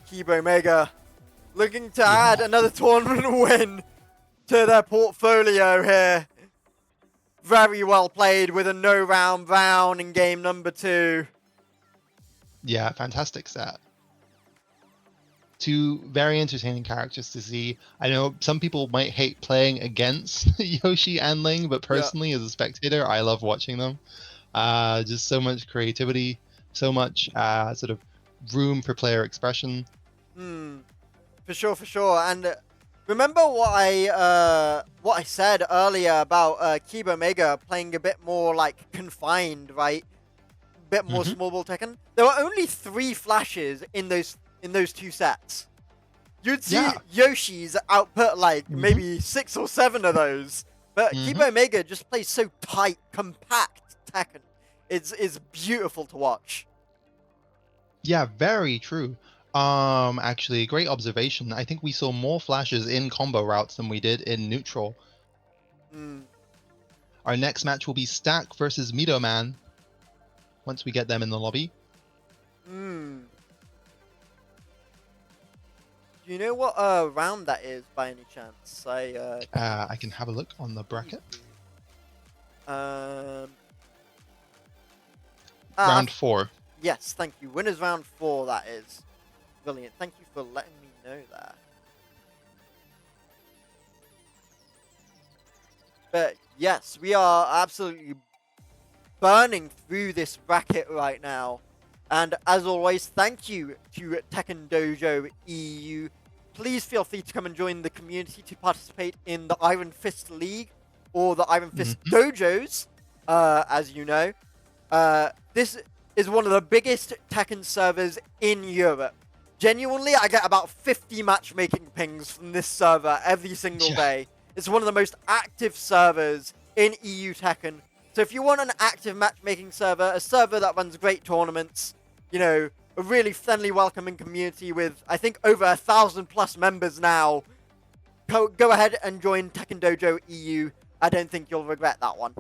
Kibo Mega looking to add another tournament win to their portfolio here. Very well played with a no round in game number 2. Yeah, fantastic set. 2 very entertaining characters to see. I know some people might hate playing against Yoshi and Ling, but personally, as a spectator, I love watching them. Just so much creativity, so much sort of room for player expression. For sure. And remember what I said earlier about Kibo Mega playing a bit more like confined, right? Bit more small ball Tekken. There were only 3 flashes in those 2 sets. You'd see Yoshi's output like maybe 6 or 7 of those. But Kibo Mega just plays so tight, compact Tekken. It's beautiful to watch. Yeah, very true. Actually, great observation. I think we saw more flashes in combo routes than we did in neutral. Our next match will be Stack versus Mido Man. Once we get them in the lobby. Do you know what round that is by any chance? I can have a look on the bracket. Round 4. Yes, thank you. Winners round 4, that is. Brilliant. Thank you for letting me know that. But yes, we are absolutely burning through this bracket right now. And as always, thank you to Tekken Dojo EU. Please feel free to come and join the community to participate in the Iron Fist League or the Iron Fist Dojos, as you know. This is one of the biggest Tekken servers in Europe. Genuinely, I get about 50 matchmaking pings from this server every single day. It's one of the most active servers in EU Tekken. So if you want an active matchmaking server, a server that runs great tournaments, you know, a really friendly, welcoming community with, I think, over 1,000+ members now, go ahead and join Tekken Dojo EU. I don't think you'll regret that one.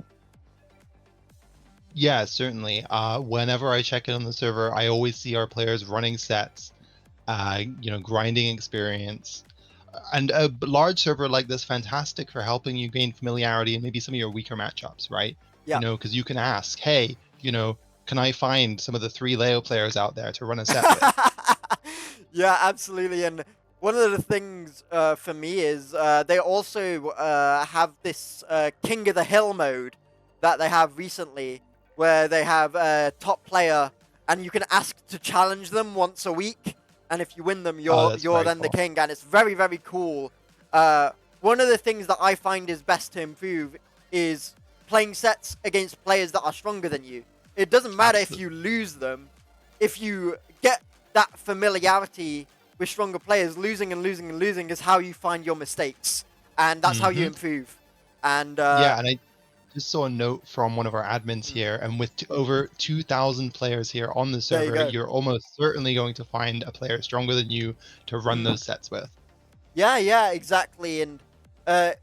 Yeah, certainly. Whenever I check in on the server, I always see our players running sets, grinding experience. And a large server like this, fantastic for helping you gain familiarity and maybe some of your weaker matchups, right? Yeah. Because you can ask, hey, can I find some of the 3 Leo players out there to run a set with? Yeah, absolutely. And one of the things for me is they also have this King of the Hill mode that they have recently, where they have a top player, and you can ask to challenge them once a week, and if you win them, Oh, you're that's you're very then the cool. king, and it's very very cool. One of the things that I find is best to improve is playing sets against players that are stronger than you. It doesn't matter if Absolutely. you lose them, if you get that familiarity with stronger players. Losing and losing and losing is how you find your mistakes, and that's how you Hmm. improve. And Yeah, and I just saw a note from one of our admins mm, here, and with over 2,000 players here on the there you server, go. you're almost certainly going to find a player stronger than you to run Mm. those sets with. Yeah, yeah, exactly. And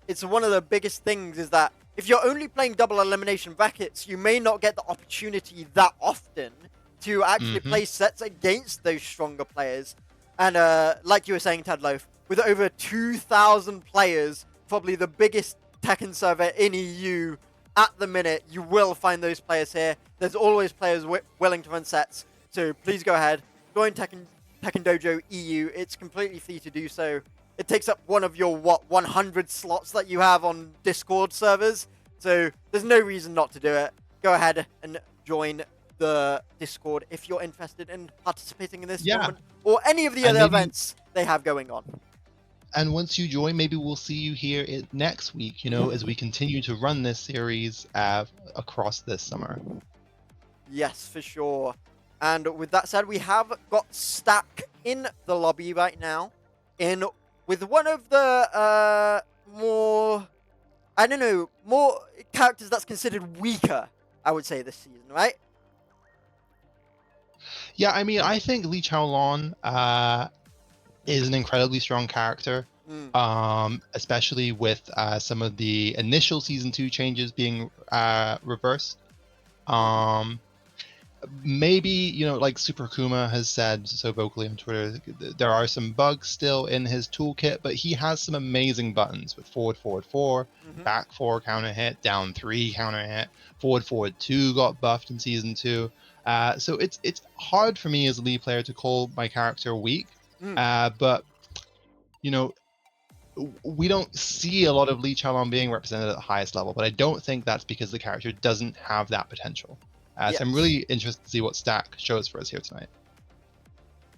it's one of the biggest things is that if you're only playing double elimination brackets, you may not get the opportunity that often to actually Hmm. play sets against those stronger players. And like you were saying, Tadloaf, with over 2,000 players, probably the biggest Tekken server in EU at the minute, you will find those players here. There's always players willing to run sets. So please go ahead, join Tekken Dojo EU. It's completely free to do so. It takes up one of your 100 slots that you have on Discord servers. So there's no reason not to do it. Go ahead and join the Discord if you're interested in participating in this Yeah, tournament or any of the and other maybe events they have going on. and once you join, maybe we'll see you here next week, as we continue to run this series across this summer. Yes, for sure. And with that said, we have got Stack in the lobby right now, in with one of the more, I don't know, more characters that's considered weaker, I would say, this season, right? Yeah, I mean, I think Lee Chaolon is an incredibly strong character, Mm. especially with some of the initial season 2 changes being reversed. Maybe, like Super Kuma has said so vocally on Twitter, there are some bugs still in his toolkit, but he has some amazing buttons with forward, forward 4, Mm-hmm. back 4 counter hit, down 3 counter hit, forward, forward 2 got buffed in season 2. So it's hard for me as a Lee player to call my character weak, but, we don't see a lot of Lee Chaolon being represented at the highest level, but I don't think that's because the character doesn't have that potential. Yes. So I'm really interested to see what Stack shows for us here tonight.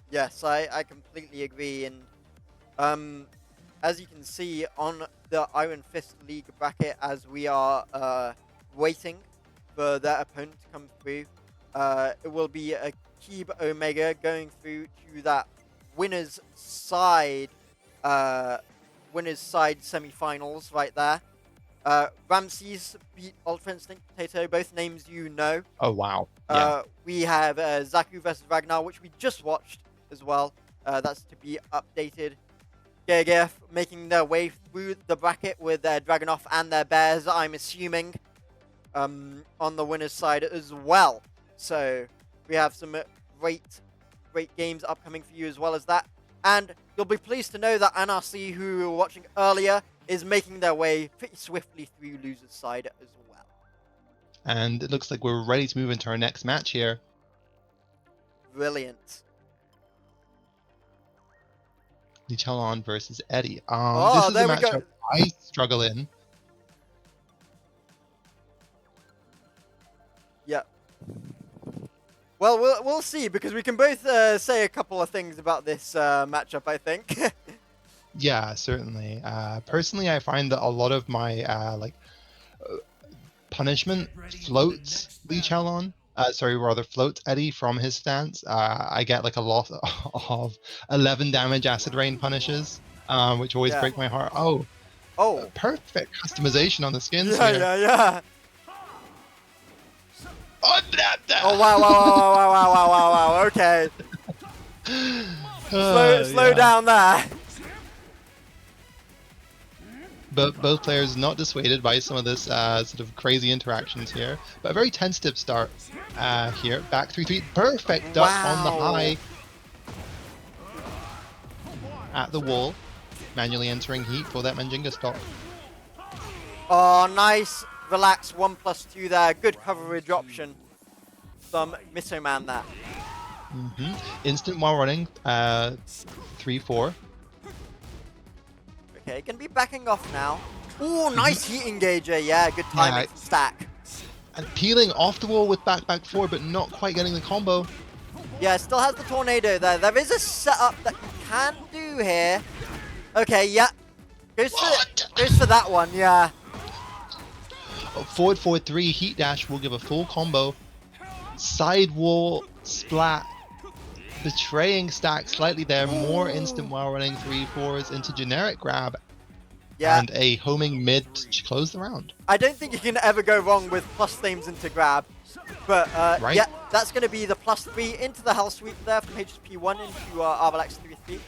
Yes, I completely agree. And as you can see on the Iron Fist League bracket, as we are waiting for their opponent to come through, it will be a Keeb Omega going through to that winner's side semi-finals right there. Ramses beat Ultra Instinct Potato, both names you know. Oh, wow. Yeah. We have Zaku versus Ragnar, which we just watched as well. That's to be updated. GGF making their way through the bracket with their Dragonoff and their Bears, I'm assuming, on the winner's side as well. So we have some great games upcoming for you as well as that. And you'll be pleased to know that NRC, who we were watching earlier, is making their way pretty swiftly through loser's side as well. And it looks like we're ready to move into our next match here. Brilliant. Lee Chaolon versus Eddie. This is there a we matchup go. I struggle in. Yeah. Well, we'll see, because we can both say a couple of things about this matchup, I think. Yeah, certainly. Personally, I find that a lot of my punishment floats Lee Chaolon. Floats Eddie from his stance. I get like a lot of 11 damage acid rain punishes, which always Yeah. break my heart. Oh. Perfect customization on the skins Yeah, here. yeah. Oh, that. Oh, wow. Okay. Slow Yeah. down there. But both players not dissuaded by some of this sort of crazy interactions here. But a very tentative start here. Back 3-3. Perfect duck on the Wow. high. At the wall. manually entering heat for that Manjinga stock. Oh, nice. Relax 1+2 there. Good coverage option from Mito Man there. Instant while running, 3-4. Okay, gonna be backing off now. Ooh, nice heat engager. Yeah, good timing from Stack. And peeling off the wall with back 4, but not quite getting the combo. Yeah, still has the tornado there. There is a setup that you can do here. Okay, yeah. Goes for that one, yeah. Forward 4-3 heat dash will give a full combo. Side wall splat. Betraying Stack slightly there. More instant while running 3-4s into generic grab. Yeah. And a homing mid to close the round. I don't think you can ever go wrong with plus flames into grab. But Right? yeah, that's going to be the +3 into the Hell Sweep there from HSP1 into RLX 3-3.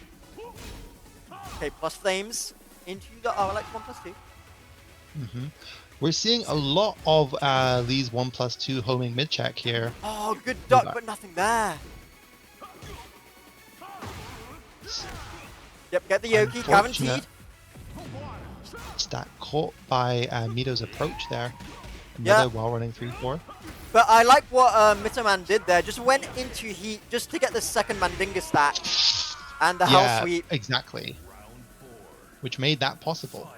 Okay, plus flames into the RLX 1+2. We're seeing a lot of these 1+2 homing mid check here. Oh, good duck, but nothing there. Yep, get the Yoki, guaranteed. Stack caught by Mito's approach there. Another while running 3-4. But I like what Mitoman did there. Just went into heat just to get the second Mandinga stack and the Hell Sweep. Exactly. Which made that possible.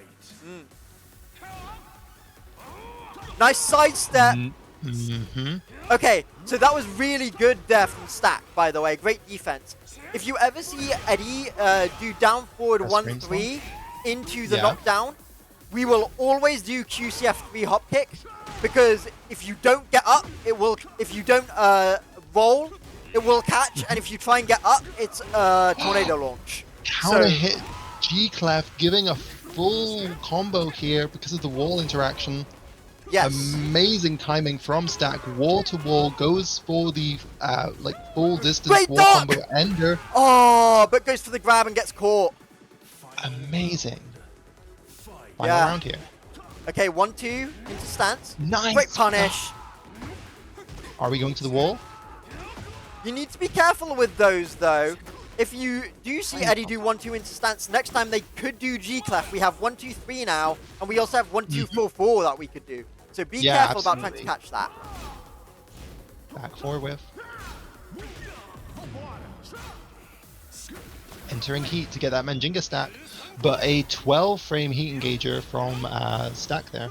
Nice sidestep. Mm-hmm. Okay, so that was really good there from Stack, by the way. Great defense. If you ever see Eddie do down forward 1-3 into the knockdown, we will always do QCF3 hop kick, because if you don't get up, it will. If you don't roll, it will catch, and if you try and get up, it's tornado launch. Counter hit G-Clef, giving a full combo here because of the wall interaction. Yes. Amazing timing from Stack. Wall to wall, goes for the like full distance Great wall duck! combo ender. Oh, but goes for the grab and gets caught. Amazing. Final round here. Okay, 1-2 into stance. Nice. Great punish. Are we going to the wall? You need to be careful with those, though. If you do see Eddie do 1-2 into stance, next time they could do G-Clef. We have 1-2-3 now, and we also have 1-2-4-4 that we could do. So be careful about trying to catch that. Back 4 whiff. Entering heat to get that Manjinga stack, but a 12 frame heat engager from Stack there.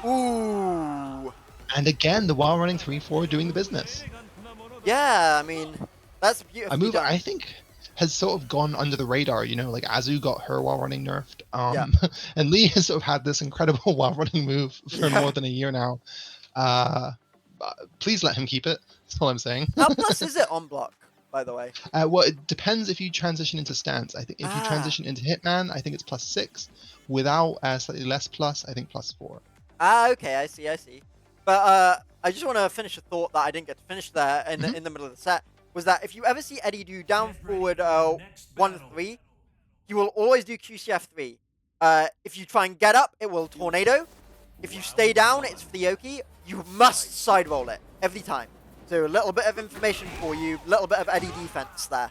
Ooh. And again, the while running 3-4 doing the business. Yeah, I mean, that's beautiful. A move I think has sort of gone under the radar, you know, like Azu got her while running nerfed. And Lee has sort of had this incredible while running move for more than a year now. Please let him keep it. That's all I'm saying. How plus is it on block, by the way? Well, it depends if you transition into stance. I think if you transition into Hitman, I think it's +6. Without slightly less plus, I think +4. Okay, I see. But I just want to finish a thought that I didn't get to finish there in the middle of the set. Was that if you ever see Eddie do down forward 1-3, he will always do QCF3. If you try and get up, it will tornado. If you stay down, it's for the Yoki. You must side roll it every time. So a little bit of information for you, a little bit of Eddie defense there.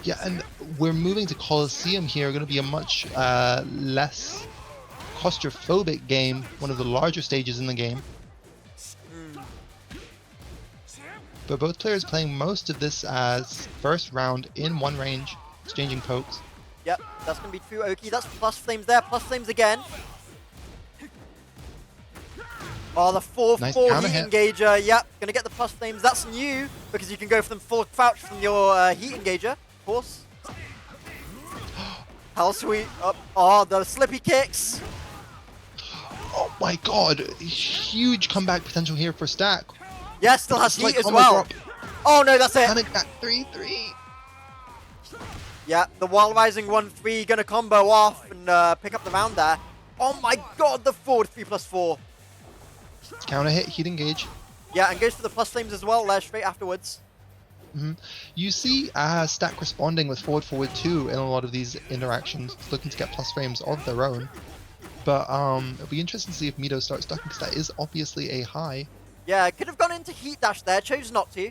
Yeah, and we're moving to Coliseum here. Going to be a much less claustrophobic game, one of the larger stages in the game. But both players playing most of this as first round in one range, exchanging pokes. Yep, that's going to be true, Oki. That's plus flames there, plus flames again. Oh, the 4-4 heat engager. Yep, going to get the plus flames. That's new, because you can go for them full crouch from your heat engager, of course. Hell sweet. Oh, the slippy kicks. Oh my god, huge comeback potential here for Stack. Yeah, still has heat as well. Oh no, that's it. Panic back 3-3. Yeah, the while rising 1-3 gonna combo off and pick up the round there. Oh my god, the forward 3+4. Counter hit, heat engage. Yeah, and goes for the plus flames as well there straight afterwards. You see Stack responding with forward 2 in a lot of these interactions, looking to get plus frames of their own. But it'll be interesting to see if Mito starts ducking, because that is obviously a high. Yeah, could have gone into heat dash there, chose not to.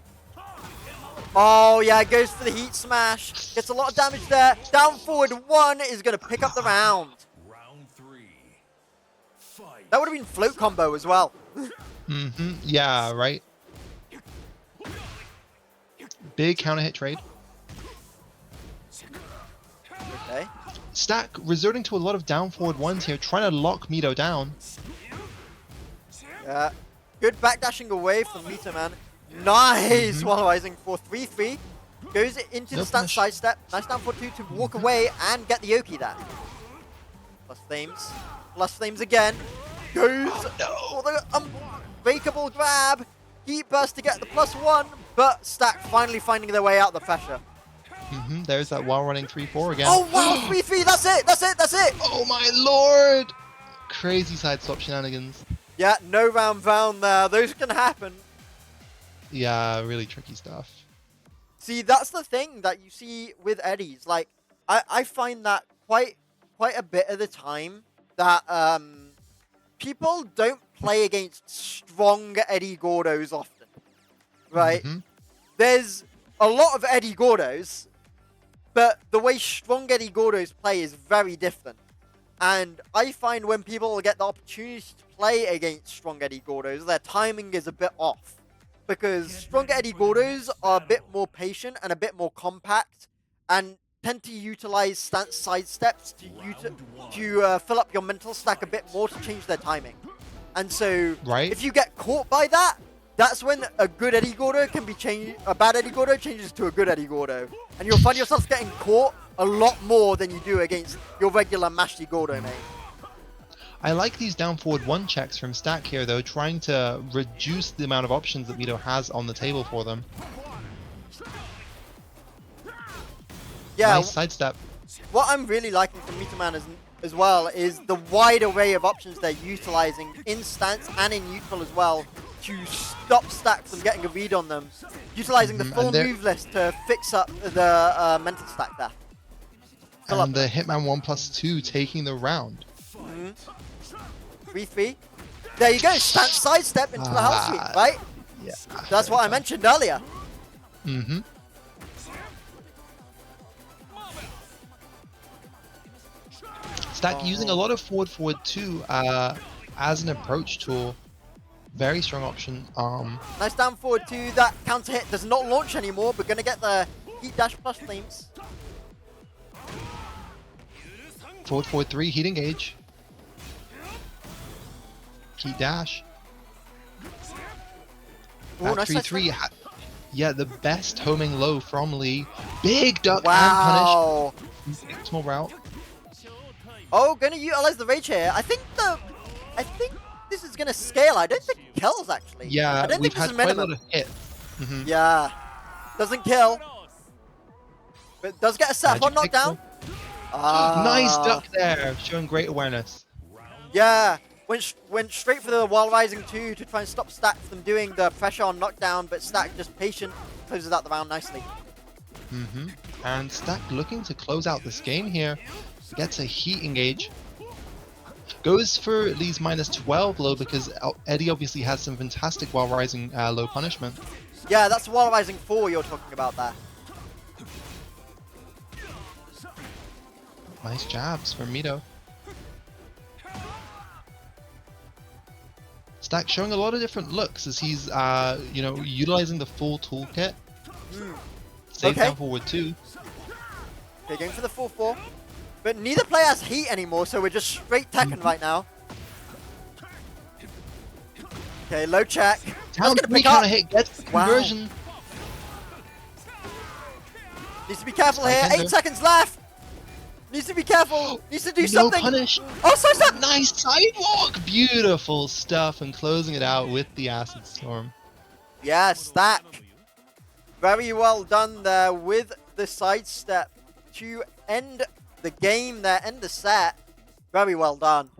Oh, yeah, goes for the heat smash. Gets a lot of damage there. Down forward 1 is going to pick up the round. Round 3. Fight. That would have been float combo as well. Yeah, right. Big counter hit trade. Okay. Stack resorting to a lot of down forward ones here, trying to lock Mito down. Yeah. Good backdashing away from Mito, man. Nice wallowizing for 3-3. Goes into the stance sidestep. Nice down for 2 to walk away and get the Yoki there. Plus flames. Plus flames again. Goes for the unbreakable grab. Heat burst to get the +1, but Stack finally finding their way out the pressure. There's that while running 3-4 again. Oh wow, 3-3, that's it, that's it, that's it! Oh my lord! Crazy side swap shenanigans. Yeah, no round there. Those can happen. Yeah, really tricky stuff. See, that's the thing that you see with Eddies. Like, I find that quite a bit of the time that people don't play against strong Eddie Gordos often, right? There's a lot of Eddie Gordos, but the way strong Eddie Gordos play is very different. And I find when people get the opportunity to play against strong Eddie Gordos, their timing is a bit off. Because stronger Eddie Gordos are a bit more patient and a bit more compact and tend to utilize stance side steps to fill up your mental stack a bit more to change their timing. And so if you get caught by that, that's when a good Eddie Gordo can be changed. A bad Eddie Gordo changes to a good Eddie Gordo. And you'll find yourself getting caught a lot more than you do against your regular Mashy Gordo, mate. I like these down forward 1 checks from Stack here though, trying to reduce the amount of options that Mito has on the table for them. Yeah. Nice sidestep. What I'm really liking from Mito Man as well is the wide array of options they're utilizing in stance and in neutral as well to stop Stack from getting a read on them. Utilizing the full move list to fix up the mental stack there. And the Hitman 1+2 taking the round. 3-3. There you go, stance sidestep into the house sweep, right? Yeah. That's what I mentioned earlier. Stack using a lot of forward 2 as an approach tool. Very strong option. Nice down forward 2. That counter hit does not launch anymore, but gonna get the heat dash plus flames. Forward 3, heat engage. Heat dash. Ooh, nice 3-3. Yeah, the best homing low from Lee. Big duck wow. and punish. Small route. Oh, gonna utilize the rage here. I think this is gonna scale. I don't think it kills actually. Yeah, I don't we've think this had is quite a minimum. lot of hit. Yeah, doesn't kill, but does get a set on knockdown. Nice duck there, showing great awareness. Yeah, went straight for the wall rising 2 to try and stop Stack from doing the pressure on knockdown, but Stack just patient, closes out the round nicely. And Stack looking to close out this game here. Gets a heat engage. Goes for Lee's -12 low because Eddie obviously has some fantastic while rising low punishment. Yeah, that's wall rising 4 you're talking about there. Nice jabs from Mito. Stack showing a lot of different looks as he's, utilizing the full toolkit. Save down forward 2. Okay, going for the 4-4. But neither player has heat anymore, so we're just straight Tekken right now. Okay, low check. Down 3 counter hit, gets the conversion. Needs to be careful here. 8 seconds left. Needs to be careful. Needs to do something. No punish. Oh, so sad. Nice sidewalk. Beautiful stuff. And closing it out with the Acid Storm. Yeah, Stack. Very well done there with the sidestep to end the game there, end the set. Very well done.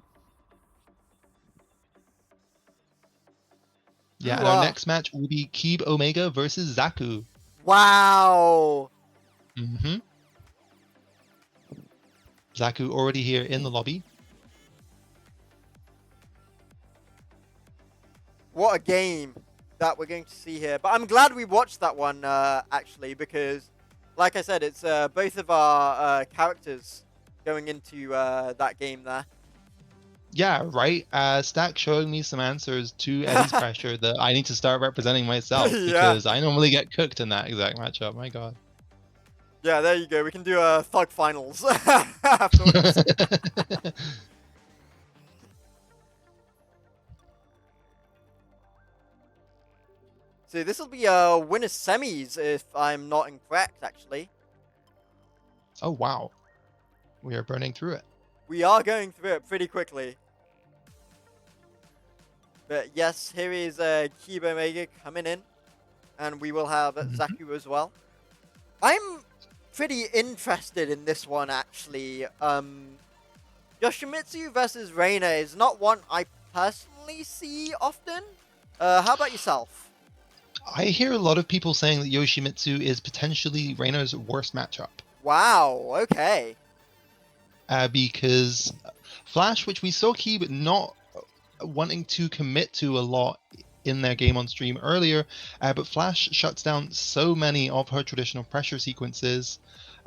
Yeah, and our next match will be Keeb Omega versus Zaku. Wow. Zaku already here in the lobby. What a game that we're going to see here. But I'm glad we watched that one, actually, because, like I said, it's both of our characters going into that game there. Yeah, right. Stack showing me some answers to Eddie's pressure that I need to start representing myself Yeah. because I normally get cooked in that exact matchup. My God. Yeah, there you go. We can do Thug Finals afterwards. So this will be winner semis if I'm not incorrect, actually. Oh wow, we are burning through it. We are going through it pretty quickly. But yes, here is Kiba Mega coming in. And we will have Zaku as well. I'm pretty interested in this one, actually. Yoshimitsu versus Reina is not one I personally see often. How about yourself? I hear a lot of people saying that Yoshimitsu is potentially Reina's worst matchup. Wow, okay. Because Flash, which we saw Keeb not wanting to commit to a lot in their game on stream earlier, but Flash shuts down so many of her traditional pressure sequences.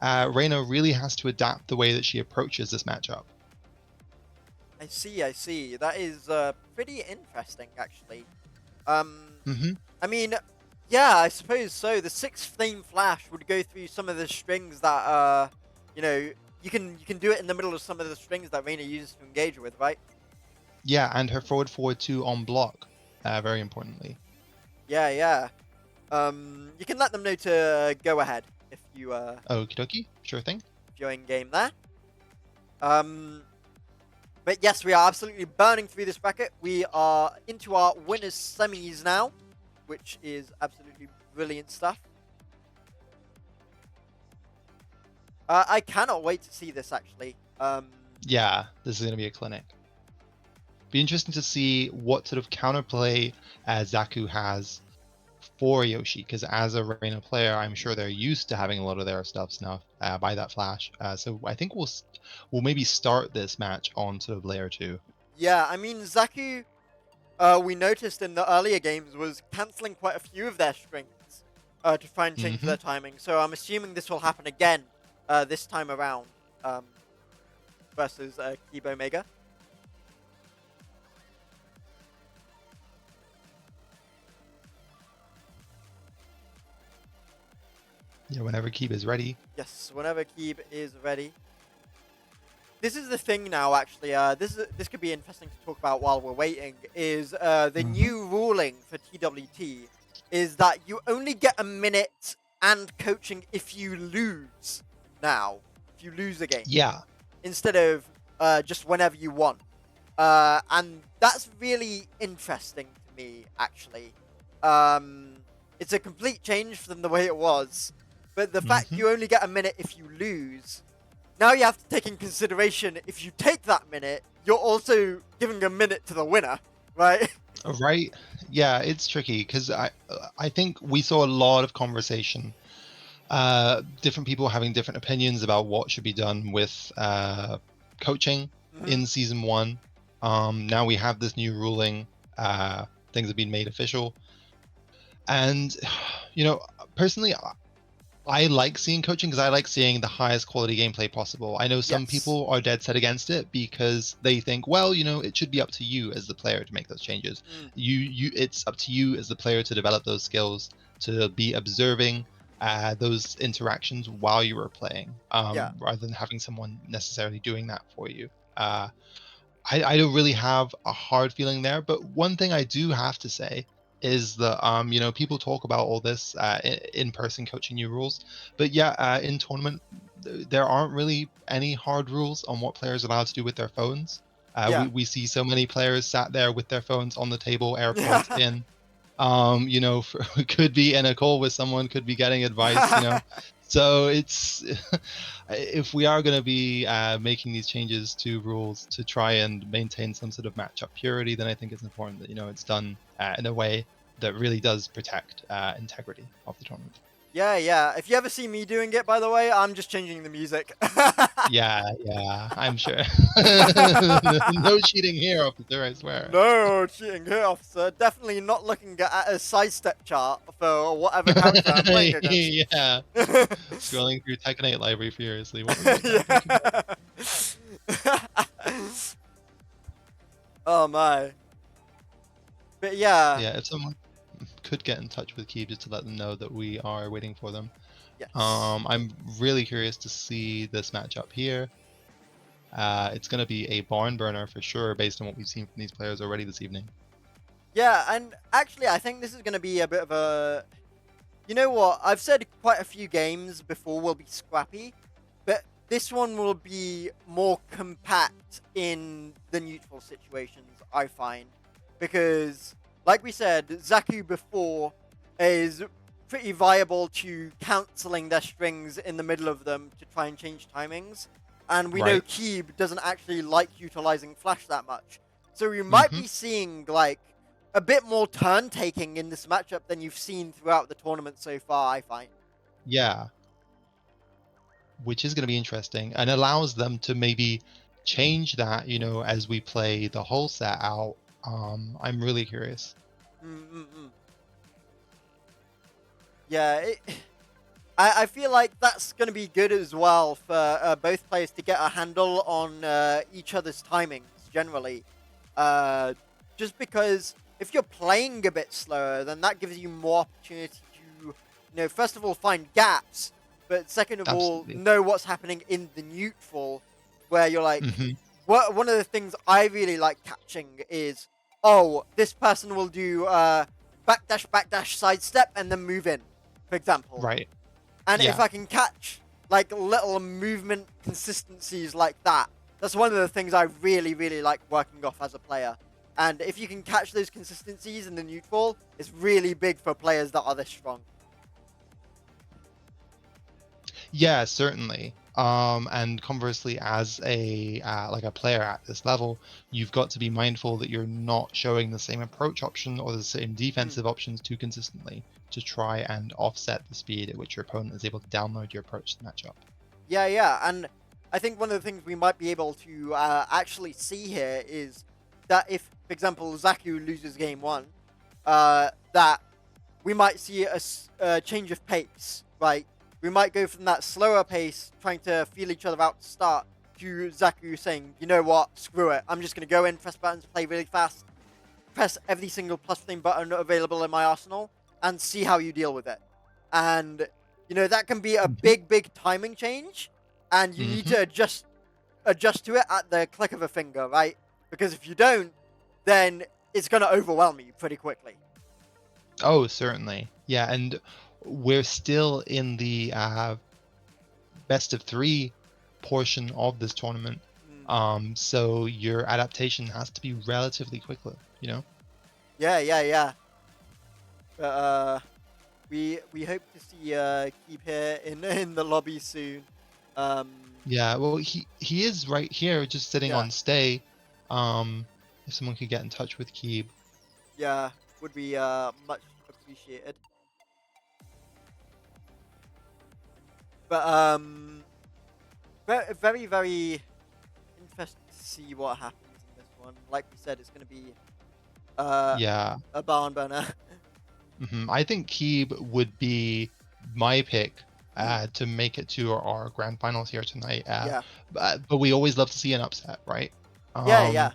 Reina really has to adapt the way that she approaches this matchup. I see. That is pretty interesting, actually. Mm-hmm. I mean, yeah, I suppose so. The 6 flame flash would go through some of the strings that, you know, you can do it in the middle of some of the strings that Reina uses to engage with, right? Yeah, and her forward 2 on block, very importantly. Yeah. You can let them know to go ahead if you Okie dokie, sure thing. if you're in game there. But yes, we are absolutely burning through this bracket. We are into our winners semis now, which is absolutely brilliant stuff. I cannot wait to see this, actually. Yeah, this is going to be a clinic. Be interesting to see what sort of counterplay Zaku has for Yoshi, because as a Reina player, I'm sure they're used to having a lot of their stuff snuffed by that flash. So I think we'll maybe start this match on sort of layer 2. Yeah, I mean, Zaku, we noticed in the earlier games, was cancelling quite a few of their strings to try and change their timing. So I'm assuming this will happen again this time around versus Kibo Mega. Yeah, whenever Keeb is ready. Yes, whenever Keeb is ready. This is the thing now, actually. This could be interesting to talk about while we're waiting. Is the new ruling for TWT is that you only get a minute and coaching if you lose. Now, if you lose a game, Yeah. instead of just whenever you want, and that's really interesting to me, actually. It's a complete change from the way it was. But the fact you only get a minute if you lose, now you have to take in consideration if you take that minute, you're also giving a minute to the winner, right? Right. Yeah, it's tricky because I think we saw a lot of conversation, different people having different opinions about what should be done with coaching in season 1. Now we have this new ruling. Things have been made official, and personally, I like seeing coaching because I like seeing the highest quality gameplay possible. I know some people are dead set against it because they think, well, it should be up to you as the player to make those changes. It's up to you as the player to develop those skills, to be observing those interactions while you were playing, rather than having someone necessarily doing that for you. I don't really have a hard feeling there, but one thing I do have to say is that people talk about all this in-person coaching new rules, but in tournament there aren't really any hard rules on what players are allowed to do with their phones. We see so many players sat there with their phones on the table, AirPods in. Could be in a call with someone, could be getting advice. So it's if we are going to be making these changes to rules to try and maintain some sort of matchup purity, then I think it's important that it's done in a way that really does protect integrity of the tournament. Yeah. If you ever see me doing it, by the way, I'm just changing the music. Yeah, I'm sure. No cheating here, officer, I swear. No cheating here, officer. Definitely not looking at a sidestep chart for whatever character I'm playing against. Yeah. Scrolling through Tekken 8 library furiously. What character? Oh my. But yeah. Yeah, if someone could get in touch with Keeb just to let them know that we are waiting for them. Yes. I'm really curious to see this matchup here. It's going to be a barn burner for sure, based on what we've seen from these players already this evening. Yeah, and actually, I think this is going to be a bit of a. You know what? I've said quite a few games before will be scrappy, but this one will be more compact in the neutral situations, I find. Because, like we said, Zaku before is pretty viable to cancelling their strings in the middle of them to try and change timings. And we know Keeb doesn't actually like utilizing Flash that much. So we might be seeing, like, a bit more turn taking in this matchup than you've seen throughout the tournament so far, I find. Yeah. Which is going to be interesting and allows them to maybe change that, as we play the whole set out. I'm really curious. Yeah, I feel like that's going to be good as well for both players to get a handle on each other's timings, generally. Just because if you're playing a bit slower, then that gives you more opportunity to, first of all, find gaps, but second of all, know what's happening in the neutral, where you're like, one of the things I really like catching is, this person will do backdash, sidestep, and then move in, for example. Right. And if I can catch like little movement consistencies like that, that's one of the things I really, really like working off as a player. And if you can catch those consistencies in the neutral, it's really big for players that are this strong. Yeah, certainly. And conversely, as a player at this level, you've got to be mindful that you're not showing the same approach option or the same defensive options too consistently to try and offset the speed at which your opponent is able to download your approach to the matchup. Yeah, and I think one of the things we might be able to actually see here is that if, for example, Zaku loses game 1, that we might see a change of pace, right? We might go from that slower pace, trying to feel each other out to start, to Zaku saying, you know what, screw it. I'm just going to go in, press buttons, play really fast, press every single plus flame button available in my arsenal, and see how you deal with it. And, that can be a big timing change, and you need to adjust to it at the click of a finger, right? Because if you don't, then it's going to overwhelm you pretty quickly. Oh, certainly. Yeah, and we're still in the best of 3 portion of this tournament. So your adaptation has to be relatively quickly, Yeah. But we hope to see Keep here in the lobby soon. Yeah, well, he is right here, just sitting on stay. If someone could get in touch with Keeb. Yeah, would be much appreciated. But very, very interesting to see what happens in this one. Like we said, it's going to be a barn burner. I think Keeb would be my pick to make it to our grand finals here tonight. But we always love to see an upset, right? Yeah.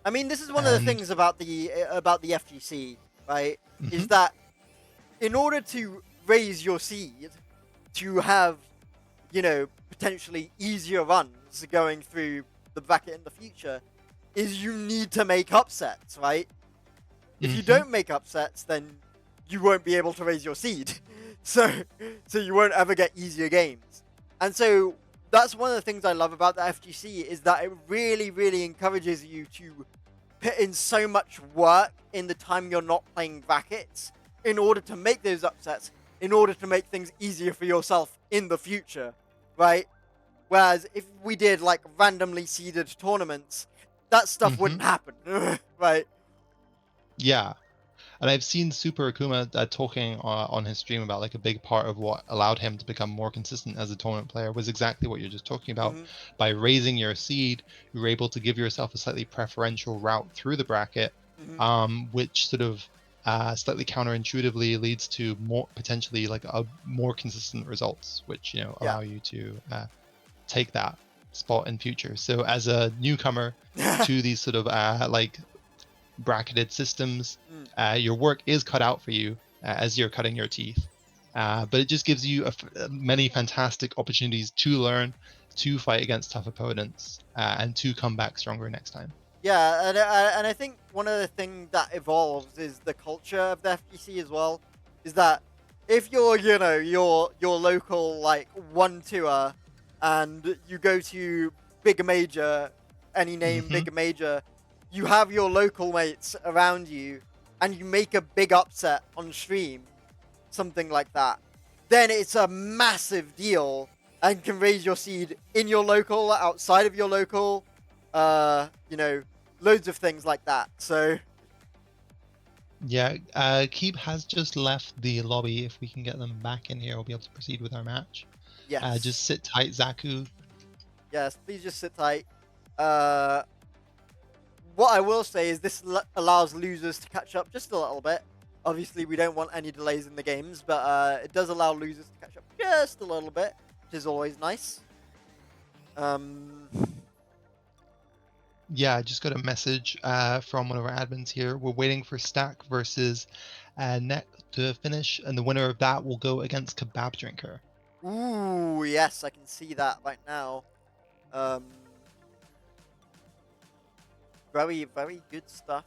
I mean, this is one of the things about the FGC, right? Is that in order to raise your seed, to have, potentially easier runs going through the bracket in the future, is you need to make upsets, right? If you don't make upsets, then you won't be able to raise your seed. So you won't ever get easier games. And so that's one of the things I love about the FGC, is that it really, really encourages you to put in so much work in the time you're not playing brackets in order to make those upsets, in order to make things easier for yourself in the future, right? Whereas if we did like randomly seeded tournaments, that stuff wouldn't happen, right? Yeah. And I've seen Super Akuma talking on his stream about like a big part of what allowed him to become more consistent as a tournament player was exactly what you're just talking about. Hmm. By raising your seed, you're able to give yourself a slightly preferential route through the bracket, Hmm. which sort of slightly counterintuitively leads to more potentially like a more consistent results, which Yeah. allow you to take that spot in future. So as a newcomer to these sort of like bracketed systems, Mm. your work is cut out for you as you're cutting your teeth. But it just gives you many fantastic opportunities to learn, to fight against tough opponents, and to come back stronger next time. Yeah, and I think one of the things that evolves is the culture of the FGC as well. Is that if you're, your local like one tour, and you go to big major, any name Hmm. big major, you have your local mates around you, and you make a big upset on stream, something like that, then it's a massive deal and can raise your seed in your local, outside of your local, loads of things like that. So, Yeah, Keep has just left the lobby. If we can get them back in here, we'll be able to proceed with our match. yes. Just sit tight, Zaku. Yes, please just sit tight. Uh, what I will say is this allows losers to catch up just a little bit. Obviously, we don't want any delays in the games, but it does allow losers to catch up just a little bit, which is always nice. Um, Yeah, I just got a message from one of our admins here. We're waiting for Stack versus Neck to finish, and the winner of that will go against Kebab Drinker. Ooh, yes, I can see that right now. Um, very, very good stuff.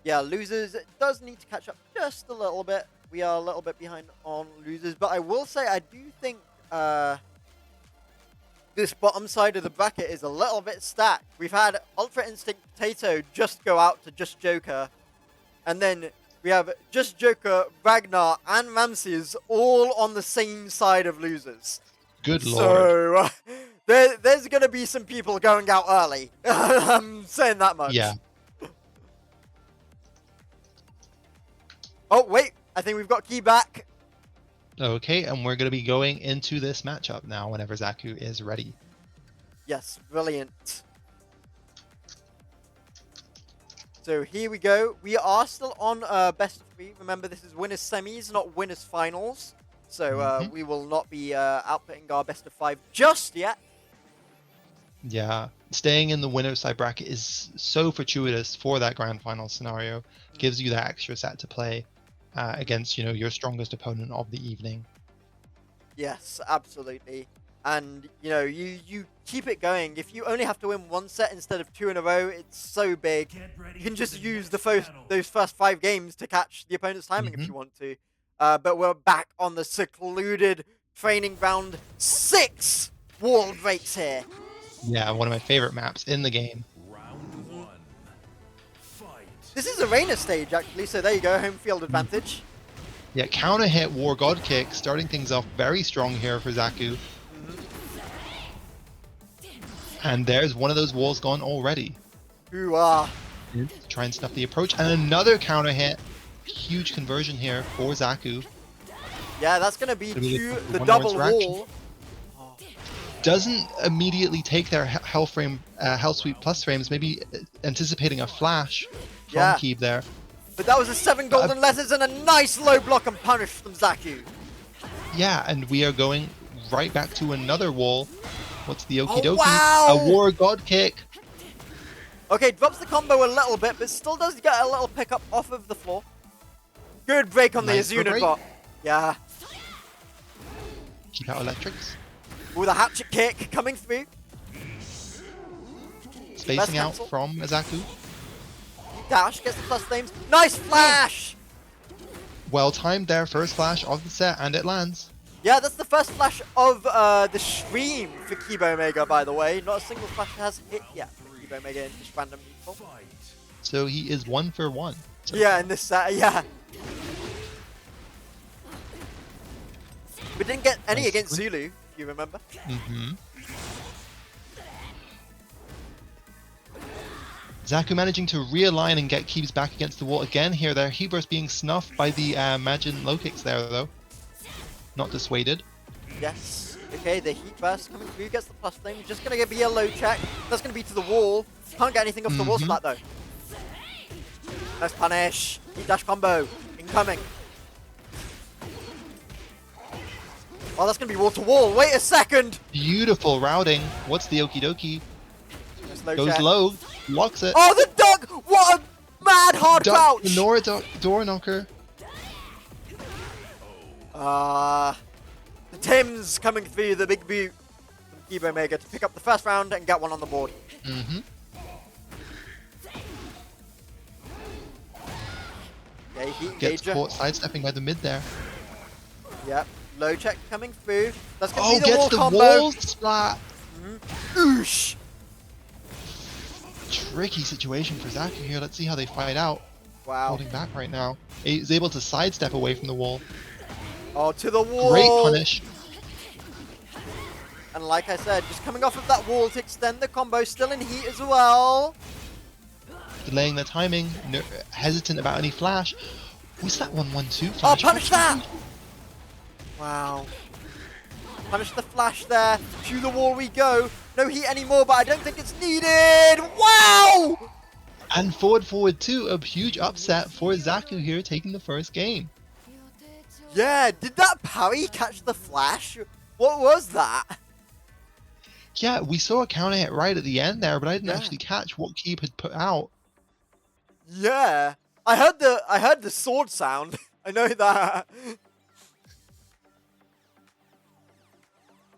Yeah, losers does need to catch up just a little bit. We are a little bit behind on losers, but I will say I do think this bottom side of the bracket is a little bit stacked. We've had Ultra Instinct Potato just go out to Just Joker, and then we have Just Joker, Ragnar, and Ramses all on the same side of losers. Good lord. So there's going to be some people going out early. I'm saying that much. Yeah. Oh, wait. I think we've got Key back. Okay, and we're going to be going into this matchup now whenever Zaku is ready. Yes, brilliant. So here we go. We are still on best of 3. Remember, this is winners semis, not winners finals. So we will not be outputting our best of 5 just yet. Yeah, staying in the winner's side bracket is so fortuitous for that grand final scenario. Gives you that extra set to play against, your strongest opponent of the evening. Yes, absolutely. And, you keep it going. If you only have to win 1 set instead of 2 in a row, it's so big. You can just use those first 5 games to catch the opponent's timing if you want to. But we're back on the secluded training ground. 6 wall breaks here. Yeah, one of my favorite maps in the game. Round 1. Fight. This is arena stage, actually, so there you go, home field advantage. Yeah, counter hit War God Kick, starting things off very strong here for Zaku. And there's one of those walls gone already. Ooh-ah. Try and snuff the approach, and another counter hit. Huge conversion here for Zaku. Yeah, that's going to be Maybe the one more double interaction. wall. Doesn't immediately take their health sweep plus frames, maybe anticipating a flash from Yeah. Keeb there. But that was a 7 golden letters and a nice low block and punish from Zaku. Yeah, and we are going right back to another wall. What's the okie dokie? wow! A War God Kick. Okay, drops the combo a little bit, but still does get a little pickup off of the floor. Good break on Nice the for Azuna break. bot. Yeah. Keep out electrics. Ooh, the hatchet kick coming through. Spacing out cancel. from Zaku. Dash gets the plus flames. Nice flash! Well timed there, first flash of the set, and it lands. Yeah, that's the first flash of the stream for Kibo Omega, by the way. Not a single flash has hit yet for Kibo Omega in just random neutral. Fight. So he is 1 for 1. So Yeah, in this set, yeah. We didn't get any Nice. against Zulu, if you remember. Zaku managing to realign and get Keebs back against the wall again here. Their heat burst being snuffed by the Majin low kicks there, though. Not dissuaded. Yes. Okay, the heat burst coming through, gets the plus flame. Just going to be a low check. That's going to be to the wall. Can't get anything off the wall splat, though. Nice punish. Heat dash combo. Incoming. Oh, that's going to be wall to wall. Wait a second. Beautiful routing. What's the okie dokie? Nice low Goes check. low. Locks it. Oh, the duck! What a mad hard Duck crouch! Nora door knocker. The Tim's coming through the big boot from Kibo Mega to pick up the first round and get one on the board. Okay, heat Gets engager. caught sidestepping by the mid there. Yep, low check coming through. That's gonna Oh, be the wall gets the combo. wall splat. Oosh! Tricky situation for Zaku here. Let's see how they fight out. Wow. Holding back right now. He's able to sidestep away from the wall. Oh, to the wall. Great punish. And like I said, just coming off of that wall to extend the combo. Still in heat as well. Delaying the timing. Hesitant about any flash. Was that 1-1-2 Oh, flash? punish that! Wow. Punish the flash there. To the wall we go. No heat anymore, but I don't think it's needed. Wow! And forward 2. A huge upset for Zaku here, taking the first game. Yeah, did that parry catch the flash? What was that? Yeah, we saw a counter hit right at the end there, but I didn't Yeah. actually catch what Keeb had put out. Yeah. I heard the sword sound. I know that.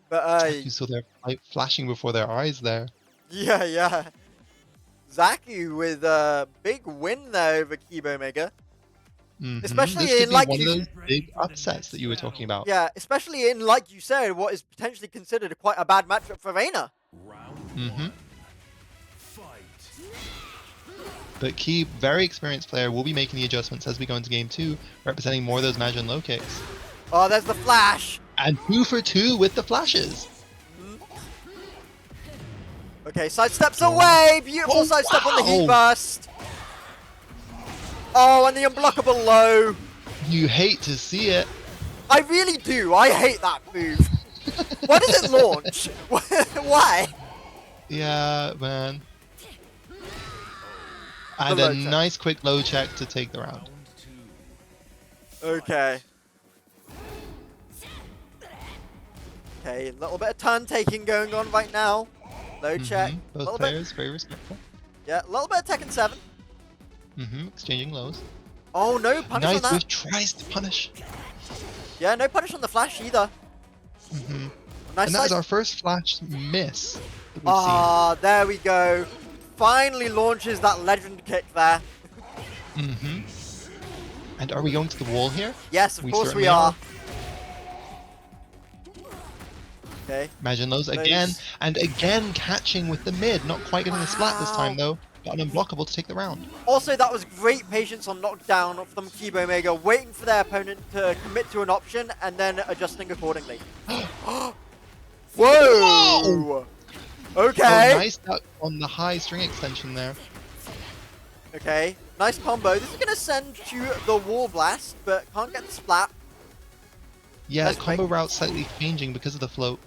But You saw their light flashing before their eyes there. yeah. Zaku with a big win there over Kibo Mega. Especially This could in, be like one you- of those big upsets that you were talking about. Yeah, especially in, like you said, what is potentially considered quite a bad matchup for Reina. Round fight. But Keeb, very experienced player, will be making the adjustments as we go into game 2, representing more of those Majin low kicks. Oh, there's the flash. And 2 for 2 with the flashes. Okay, sidesteps away. Beautiful Oh, sidestep on the heat wow. burst. Oh, and the unblockable low. You hate to see it. I really do. I hate that move. Why does it launch? Why? Yeah, man. And low a check. nice quick low check to take the round. Okay. Okay, a little bit of turn taking going on right now. Low check. Both Little bit, players very respectful. yeah, a little bit of Tekken 7. Exchanging lows. Oh, no punish Nice on that. which tries to punish. Yeah, no punish on the flash either. Nice And that side. is our first flash miss that we've Ah, there we go. Finally launches that legend kick there. seen. And are we going to the wall here? Yes, of We course we certainly are. are. Okay. Imagine those Nice. again, and again catching with the mid. Not quite getting the splat this time though, but an unblockable to take the round. Also, that was great patience on knockdown from Kibo Mega, waiting for their opponent to commit to an option and then adjusting accordingly. Whoa! Okay. Oh, nice duck on the high string extension there. Okay. Nice combo. This is going to send to the wall blast, but can't get the splat. Yeah, Nice combo break. route slightly changing because of the float.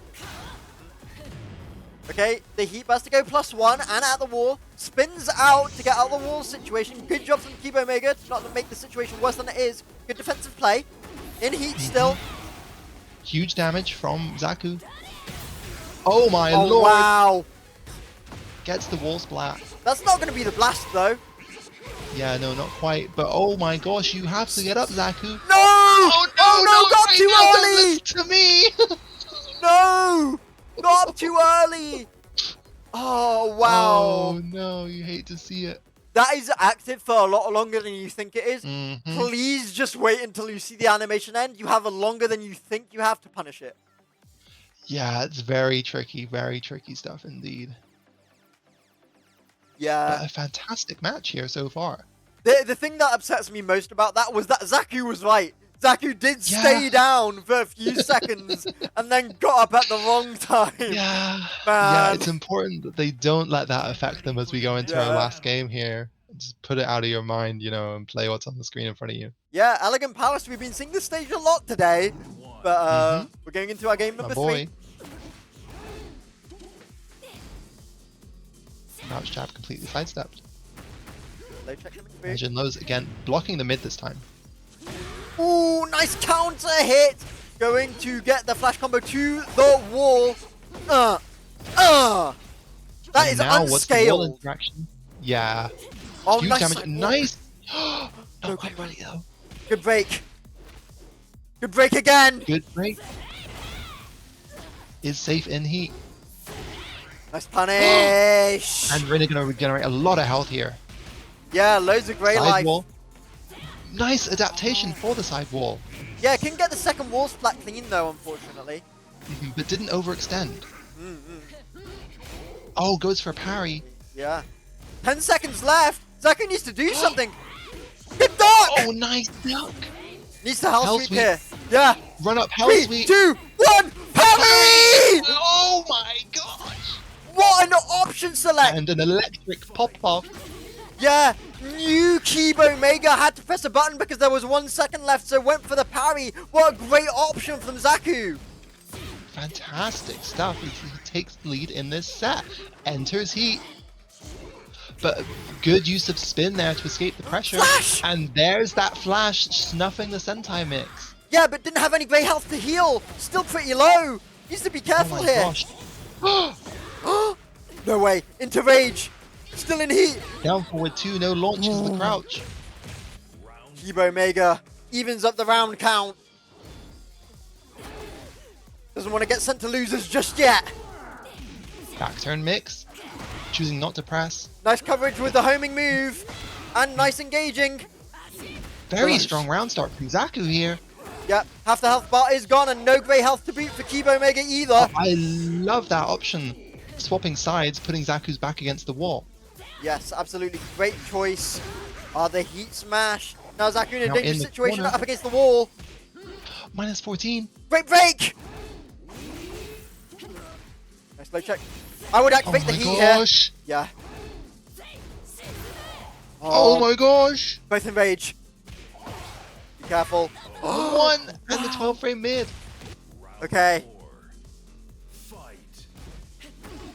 Okay, the heat burst to go +1 and out the wall. Spins out to get out of the wall situation. Good job from Kibo Mega to not make the situation worse than it is. Good defensive play. In heat still. Huge damage from Zaku. Oh my Oh, lord! wow. Gets the wall splat. That's not going to be the blast, though. Yeah, no, not quite. But oh my gosh, you have to get up, Zaku. No! Oh no, got right too now, don't early! listen to me! No! Got up too early! Oh, wow. Oh no, you hate to see it. That is active for a lot longer than you think it is. Mhm. Please just wait until you see the animation end. You have a longer than you think you have to punish it. Yeah, it's very tricky stuff indeed. Yeah. But a fantastic match here so far. The thing that upsets me most about that was that Zaku was right. Zaku did stay down for a few seconds and then got up at the wrong time. Yeah. Man. Yeah, it's important that they don't let that affect them as we go into our last game here. Just put it out of your mind, you know, and play what's on the screen in front of you. Yeah, Elegant Palace, we've been seeing this stage a lot today. But we're going into our game number 3. Crouch jab completely sidestepped. Low check coming through. Imagine those again, blocking the mid this time. Ooh, nice counter hit. Going to get the flash combo to the wall. That And is now what's the wall unscaled. interaction? Yeah. Oh, Huge nice. damage. Side Nice. wall. Not quite ready though. Good break. Good break again. Good break. Is safe in heat. Nice punish. And really gonna regenerate a lot of health here. Yeah, loads of great Side life. wall. Nice adaptation for the side wall. Yeah, can get the second wall splat clean though, unfortunately. But didn't overextend. Oh, goes for a parry. Yeah. 10 seconds left. Zaku needs to do something. Good duck! Oh, nice duck. Needs to hell Hell sweep sweep. here. Yeah. Run up hell 3, sweep. 2, 1, parry! Oh my gosh. What an option select! And an electric pop off. Yeah, new Kibo Mega had to press a button because there was 1 second left, so went for the parry. What a great option from Zaku. Fantastic stuff. He takes the lead in this set. Enters heat. But good use of spin there to escape the pressure. Flash! And there's that flash snuffing the Sentai mix. Yeah, but didn't have any great health to heal. Still pretty low. Needs to be careful Oh my here. gosh. No way. Into rage. Still in heat. Down forward 2, no launches the crouch. Kibo Mega evens up the round count. Doesn't want to get sent to losers just yet. Back turn mix. Choosing not to press. Nice coverage with the homing move. And nice engaging. Very Nice. strong round start from Zaku here. Yep, half the health bar is gone and no grey health to boot for Kibo Mega either. I love that option. Swapping sides, putting Zaku's back against the wall. Yes, absolutely great choice. The heat smash. Now Zaku in a Now dangerous in the situation corner. up against the wall. Minus 14. Great break! Nice low check. I would activate the Oh my heat gosh. here. Yeah. Oh my gosh. Both in rage. Be careful. 1 and the 12 frame mid. Okay. Fight.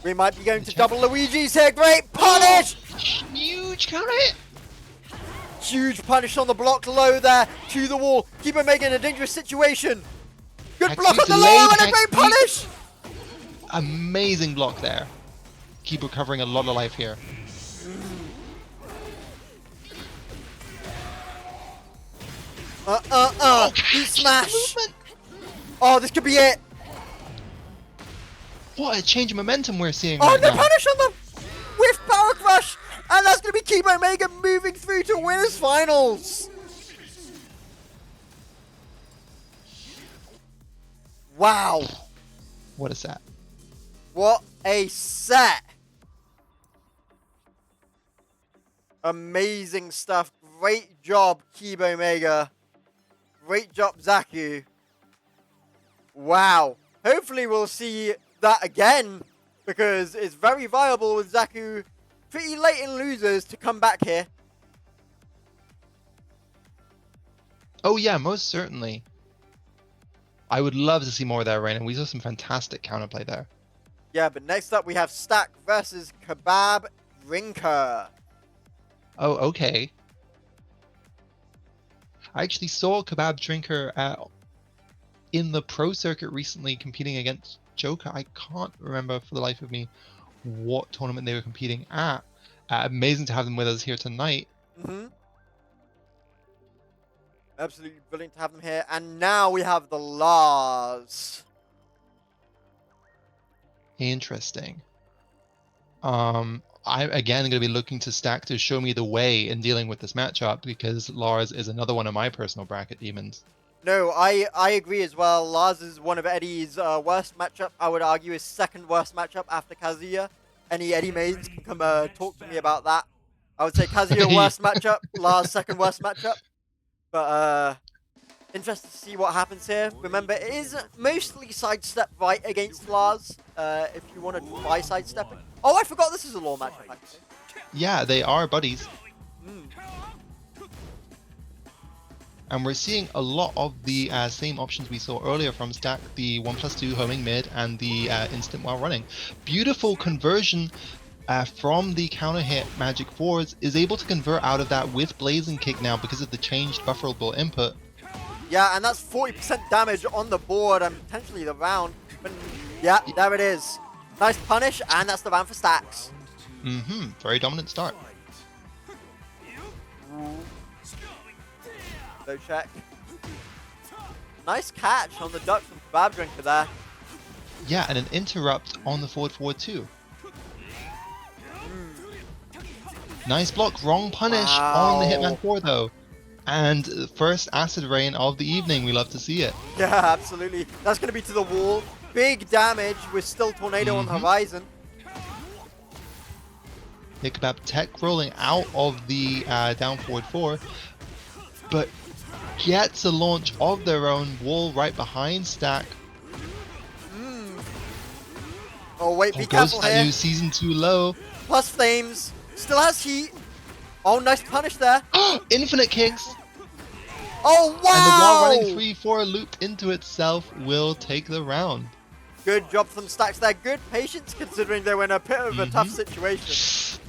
We might be going to double Luigi's here. Great punish! Huge carrot. Huge punish on the block low there to the wall. Keep him making a dangerous situation. Good Hex block on sweep the delayed, low and a hex great sweep. punish! Amazing block there. Keep recovering a lot of life here. Heat smash! Movement. Oh, this could be it! What a change of momentum we're seeing Oh, right no now. punish on the whiff power crush! And that's going to be Kibo Mega moving through to winners finals! Wow! What a set. What a set! Amazing stuff. Great job, Kibo Mega. Great job, Zaku. Wow. Hopefully we'll see that again, because it's very viable with Zaku pretty late in losers to come back here. Oh yeah, most certainly. I would love to see more of that right now. We saw some fantastic counterplay there. Yeah, but next up we have Stack versus Kebab Drinker. Oh, okay. I actually saw Kebab Drinker in the pro circuit recently competing against Joker. I can't remember for the life of me what tournament they were competing at. Amazing to have them with us here tonight. Absolutely brilliant to have them here. And now we have the Lars. Interesting. I'm again going to be looking to Stack to show me the way in dealing with this matchup, because Lars is another one of my personal bracket demons. No, I agree as well. Lars is one of Eddie's worst matchup. I would argue his second worst matchup after Kazuya. Any Eddie mains can come talk to me about that. I would say Kazuya worst matchup, Lars second worst matchup. But Interested to see what happens here. Remember, it is mostly sidestep right against Lars. If you want to try sidestepping. Oh, I forgot this is a law matchup, actually. Yeah, they are buddies. Mm. And we're seeing a lot of the same options we saw earlier from Stack, the 1+2 homing mid and the instant while running. Beautiful conversion from the counter hit Magic Forwards, is able to convert out of that with Blazing Kick now because of the changed bufferable input. Yeah, and that's 40% damage on the board and potentially the round. But yeah, there it is. Nice punish, and that's the round for Stacks. Very dominant start. Low check. Nice catch on the duck from Kebab Drinker there. Yeah, and an interrupt on the forward too. Nice block, wrong punish on the Hitman 4 though. And first Acid Rain of the evening, we love to see it. Yeah, absolutely. That's going to be to the wall. Big damage with still Tornado on the horizon. Kebab Tech rolling out of the down forward 4, but gets a launch of their own wall right behind Stack. Oh wait, be Goes careful for that here. new Season 2 low. Plus Flames. Still has heat. Oh, nice punish there. Infinite kicks! Oh, wow! And the wall running 3-4 looped into itself will take the round. Good job from Stacks there. Good patience considering they were in a bit of a tough situation.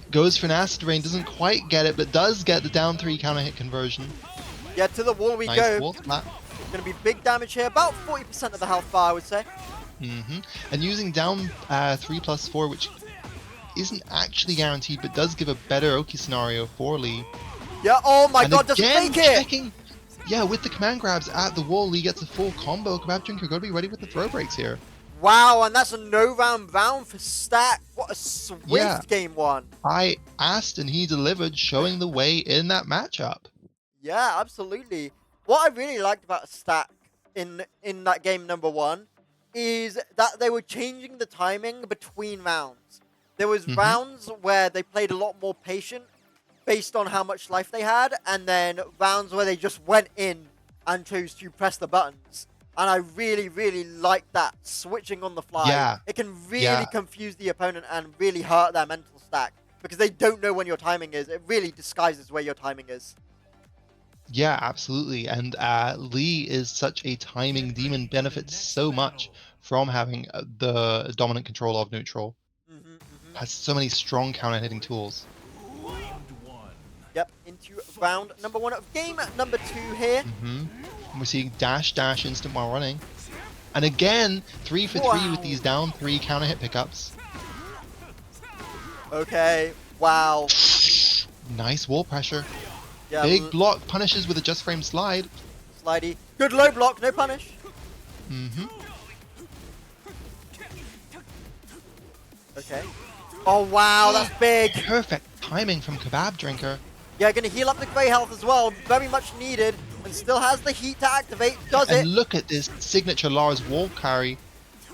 Goes for an Acid Rain, doesn't quite get it, but does get the down 3 counter hit conversion. Yeah, to the wall we Nice go. wall flat. Going to be big damage here. About 40% of the health bar, I would say. And using down 3+4, which isn't actually guaranteed, but does give a better Oki scenario for Lee. Yeah, oh my And god, doesn't again, fake it! checking, yeah, with the command grabs at the wall, Lee gets a full combo. Kebab Drinker gotta be ready with the throw breaks here. Wow, and that's a no-round round for Stack. What a swift game one. I asked and he delivered, showing the way in that matchup. Yeah, absolutely. What I really liked about Stack in that game number one is that they were changing the timing between rounds. There was rounds where they played a lot more patient based on how much life they had, and then rounds where they just went in and chose to press the buttons. And I really, really like that, switching on the fly. Yeah. It can really confuse the opponent and really hurt their mental stack because they don't know when your timing is. It really disguises where your timing is. Yeah, absolutely. And Lee is such a timing demon, benefits so much from having the dominant control of neutral. Has so many strong counter hitting tools. Yep, into round number one of game number 2 here. And we're seeing dash instant while running. And again, 3 for 3 with these down 3 counter hit pickups. Okay, wow. Nice wall pressure. Yeah, Big block punishes with a just frame slide. Slidey. Good low block, no punish. Okay. Oh wow, that's big. Perfect timing from Kebab Drinker. Yeah, gonna heal up the grey health as well. Very much needed. And still has the heat to activate. Does it? And look at this signature Lars wall carry.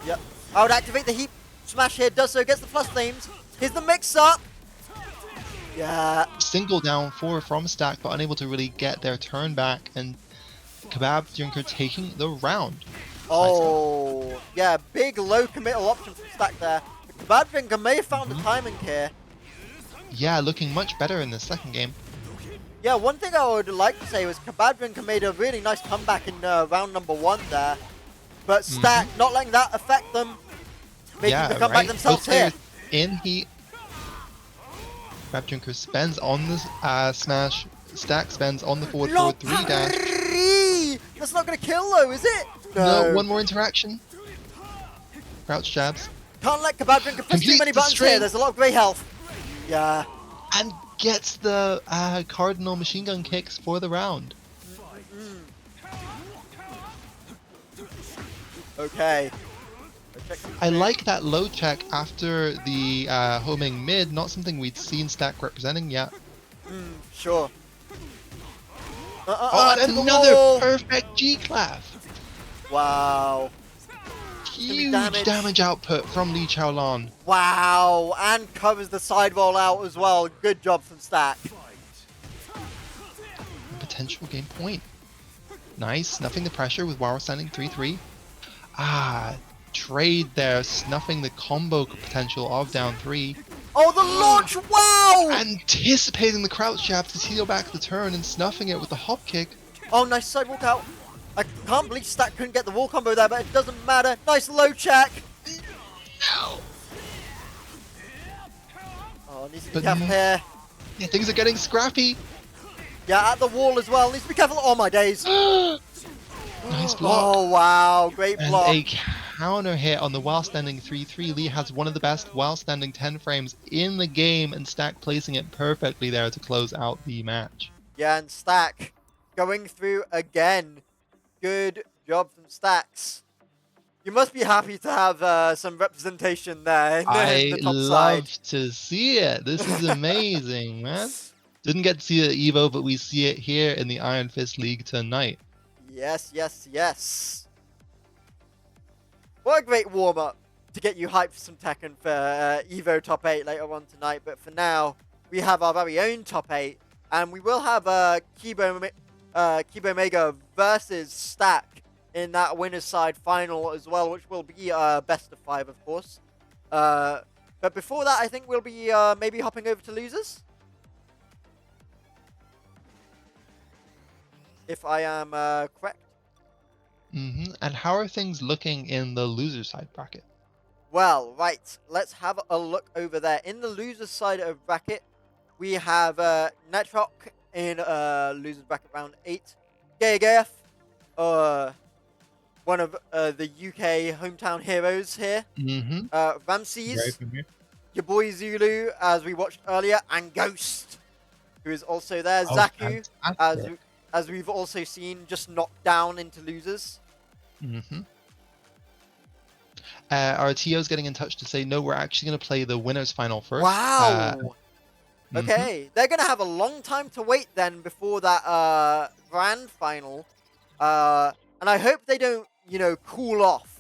Yep. I would activate the heat smash here. Does so. Gets the plus flames. Here's the mix up. Yeah. Single down 4 from Stack, but unable to really get their turn back. And Kebab Drinker taking the round. Oh, yeah. Big low committal option from Stack there. Kebab Drinker may have found the timing here. Yeah, looking much better in the second game. Yeah, one thing I would like to say was Kebab Drinker made a really nice comeback in round number 1 there. But Stack not letting that affect them. Making the comeback themselves here. In heat. Kebab Drinker spends on the smash. Stack spends on the forward 3 dash. That's not going to kill though, is it? No, one more interaction. Crouch jabs. Can't let Kebab Drinker push too Complete many the buttons here. string. There's a lot of grey health. Yeah. And gets the cardinal machine gun kicks for the round. Okay. I like that low check after the homing mid, not something we'd seen Stack representing yet. Sure. Oh, and another perfect G-Clap! Wow. Huge damage output from Lee Chaolan. Wow. And covers the side roll out as well. Good job from Stack. Potential game point. Nice, snuffing the pressure with while we're standing 3-3. Trade there, snuffing the combo potential of down 3. Oh, the launch! Wow! Anticipating the crouch jab to seal back the turn and snuffing it with the hop kick. Oh, nice sidewalk out. I can't believe Stack couldn't get the wall combo there, but it doesn't matter. Nice low check. No! Oh, needs to be But careful no. here. Yeah, things are getting scrappy. Yeah, at the wall as well. Needs to be careful. Oh, my days. Nice block. Oh, wow. Great And block. a counter hit on the while standing 3-3. Lee has one of the best while standing 10 frames in the game, and Stack placing it perfectly there to close out the match. Yeah, and Stack going through again. Good job from Stacks. You must be happy to have some representation there in I the top love side. to see it. This is amazing, man. Didn't get to see it at Evo, but we see it here in the Iron Fist League tonight. Yes, yes, yes. What a great warm-up to get you hyped for some Tekken for Evo top 8 later on tonight. But for now, we have our very own top 8. And we will have Kibo Mega versus Stack in that winner's side final as well, which will be best of 5, of course. But before that, I think we'll be maybe hopping over to losers. If I am correct. And how are things looking in the loser side bracket? Well, right. Let's have a look over there. In the losers side of bracket, we have Netrock in losers bracket round 8. Gayagaf, one of the UK hometown heroes here. Ramses, Very familiar. your boy Zulu, as we watched earlier, and Ghost, who is also there. Oh, Zaku, fantastic. as we've also seen, just knocked down into losers. Our TO's getting in touch to say, no, we're actually going to play the winners final first. Wow! Okay, they're going to have a long time to wait then before that grand final. And I hope they don't, cool off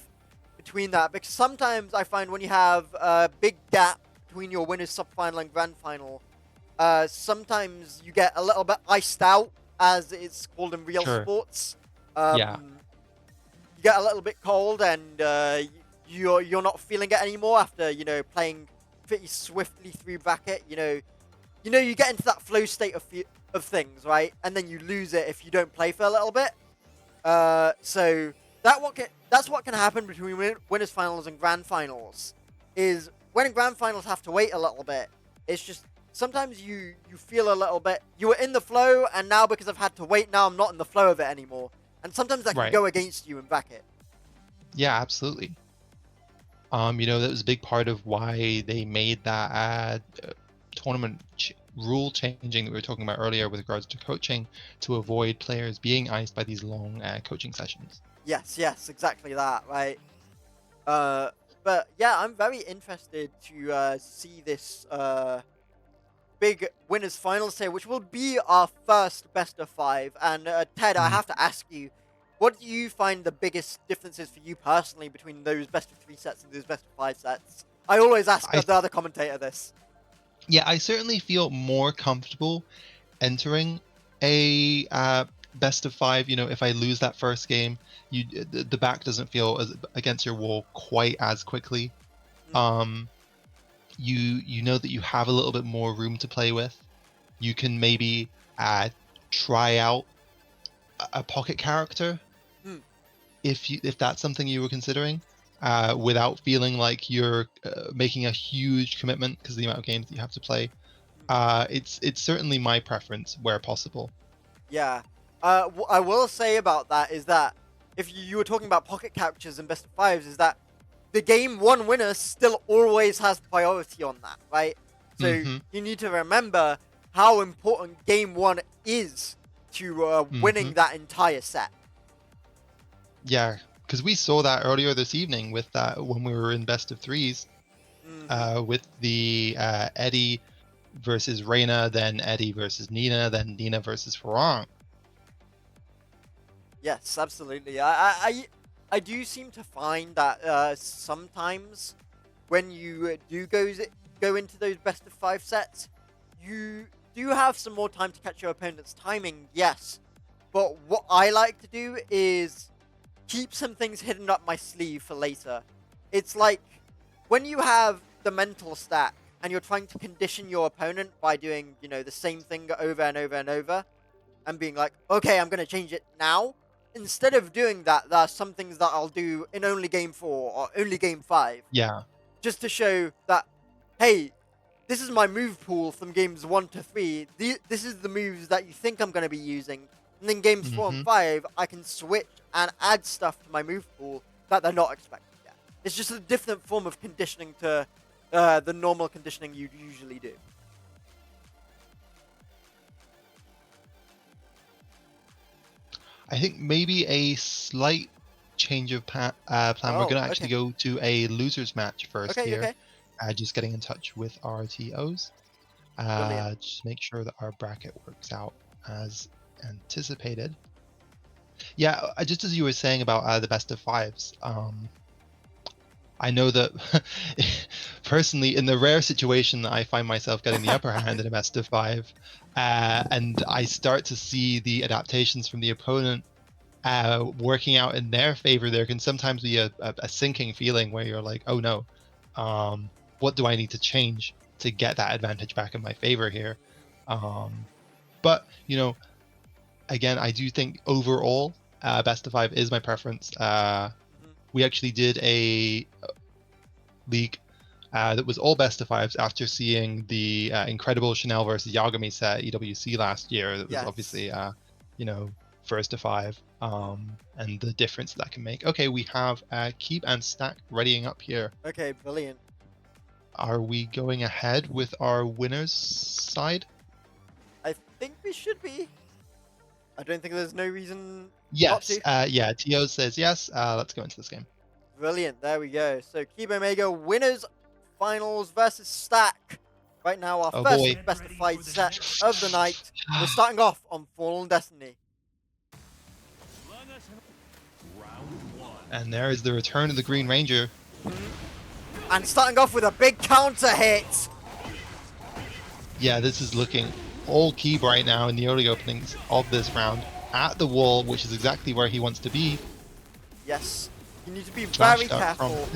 between that. Because sometimes I find when you have a big gap between your winners sub-final and grand final, sometimes you get a little bit iced out, as it's called in real sports. Yeah. You get a little bit cold and you're not feeling it anymore after, playing pretty swiftly through bracket. You get into that flow state of things, right? And then you lose it if you don't play for a little bit. So that's what can happen between winners finals and grand finals. Is when grand finals have to wait a little bit. It's just sometimes you feel a little bit. You were in the flow, and now because I've had to wait, now I'm not in the flow of it anymore. And sometimes that can go against you in bracket. Yeah, absolutely. That was a big part of why they made that tournament rule changing that we were talking about earlier with regards to coaching, to avoid players being iced by these long coaching sessions. Yes, exactly that, right? But yeah, I'm very interested to see this big winners finals here, which will be our first best of 5. And Ted, I have to ask you, what do you find the biggest differences for you personally between those best of 3 sets and those best of 5 sets? I always ask the other commentator this. Yeah, I certainly feel more comfortable entering a best of 5. If I lose that first game, the back doesn't feel against your wall quite as quickly. You know that you have a little bit more room to play with. You can maybe try out a pocket character if that's something you were considering, without feeling like you're making a huge commitment because of the amount of games that you have to play. It's certainly my preference where possible. Yeah. I will say about that is that if you were talking about pocket captures and best of 5s, is that the game 1 winner still always has priority on that, right? So you need to remember how important game 1 is to winning that entire set. Yeah, because we saw that earlier this evening with that when we were in best of 3s, with the Eddie versus Reina, then Eddie versus Nina, then Nina versus Farang. Yes, absolutely. I do seem to find that sometimes when you do go into those best of 5 sets, you do have some more time to catch your opponent's timing, yes. but what I like to do is keep some things hidden up my sleeve for later. It's like when you have the mental stack and you're trying to condition your opponent by doing, the same thing over and over and over and being like, okay, I'm going to change it now. Instead of doing that, there are some things that I'll do in only game 4 or only game 5. Yeah. Just to show that, hey, this is my move pool from games 1 to 3. This is the moves that you think I'm going to be using. And then games 4 and 5, I can switch and add stuff to my move pool that they're not expecting yet. It's just a different form of conditioning to the normal conditioning you'd usually do. I think maybe a slight change of plan. We're going to actually go to a losers match first here. Just getting in touch with our TOs. Just make sure that our bracket works out as anticipated. Yeah, just as you were saying about the best of 5s. I know that personally, in the rare situation that I find myself getting the upper hand in a best of 5, and I start to see the adaptations from the opponent working out in their favor, there can sometimes be a sinking feeling where you're like, oh no, what do I need to change to get that advantage back in my favor here? But, again, I do think overall, best of 5 is my preference. We actually did a league that was all best of 5s after seeing the incredible Chanel versus Yagami set at EWC last year. That was obviously, first to 5, and the difference that can make. Okay, we have Keep and Stack readying up here. Okay, brilliant. Are we going ahead with our winners side? I think we should be. I don't think there's no reason yes. not to. Yeah, Tio says yes. Let's go into this game. Brilliant. There we go. So Keep Omega winners finals versus Stack. Right now, our first best of 5 set of the night. We're starting off on Fallen Destiny. And there is the return of the Green Ranger. And starting off with a big counter hit. Yeah, this is looking all Keeb right now in the early openings of this round. At the wall, which is exactly where he wants to be. Yes. You need to be very careful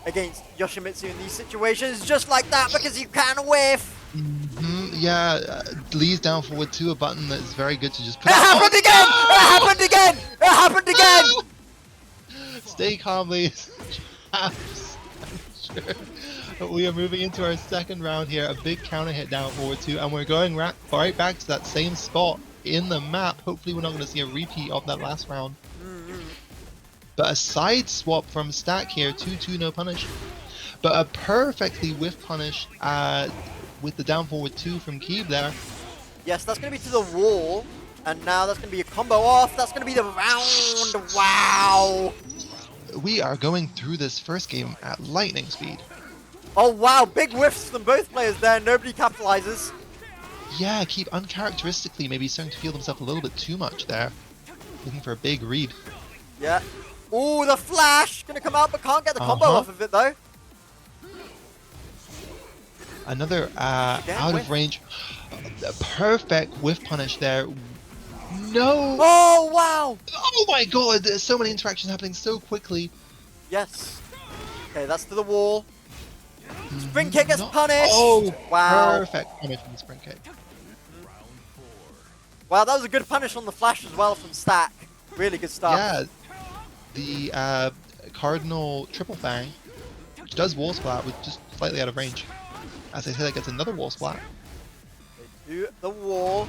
against Yoshimitsu in these situations, just like that, because you can whiff. Yeah, Lee's down forward to a button that is very good to just put. It happened again! It happened again! It happened again! Stay calm, Lee. We are moving into our second round here. A big counter hit down forward 2, and we're going right back to that same spot in the map. Hopefully we're not going to see a repeat of that last round. But a side swap from Stack here, 2-2 no punish. But a perfectly whiff punish with the down forward 2 from Keeb there. Yes, that's going to be to the wall. And now that's going to be a combo off. That's going to be the round. Wow. We are going through this first game at lightning speed. Oh wow, big whiffs from both players there. Nobody capitalizes. Yeah, Keep uncharacteristically maybe starting to feel himself a little bit too much there. Looking for a big read. Yeah. Ooh, the flash! Gonna come out, but can't get the combo off of it though. Another out of range. Perfect whiff punish there. No! Oh, wow! Oh my god, there's so many interactions happening so quickly. Yes. Okay, that's to the wall. Spring kick gets punished! Oh, wow. Perfect punish from the spring kick. Wow, that was a good punish on the flash as well from Stack. Really good stuff. Yeah, the Cardinal Triple Fang, which does wall splat, with just slightly out of range. As I said, it gets another wall splat. They do the wall.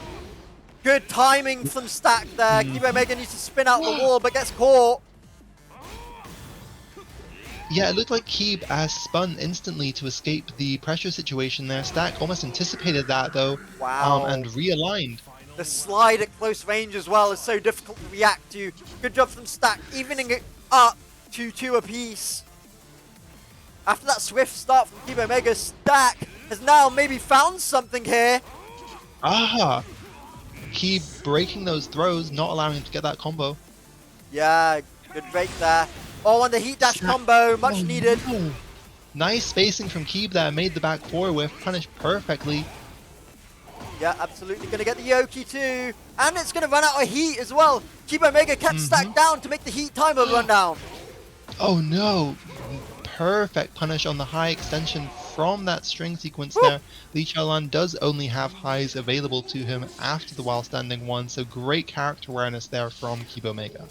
Good timing from Stack there. Keep Omega needs to spin out the wall, but gets caught. Yeah, it looked like Keeb spun instantly to escape the pressure situation there. Stack almost anticipated that though, and realigned. The slide at close range as well is so difficult to react to. Good job from Stack, evening it up to 2 apiece. After that swift start from Keeb Omega, Stack has now maybe found something here. Ah! Keeb breaking those throws, not allowing him to get that combo. Yeah, good break there. Oh, and the heat dash combo, much needed. No. Nice spacing from Keeb there, made the back 4 whiff, punished perfectly. Yeah, absolutely going to get the Yoki too. And it's going to run out of heat as well. Kibo Mega kept Stack down to make the heat timer run down. Oh no! Perfect punish on the high extension from that string sequence Woo. there. Lee Chaolan does only have highs available to him after the while standing one, so great character awareness there from Kibo Mega.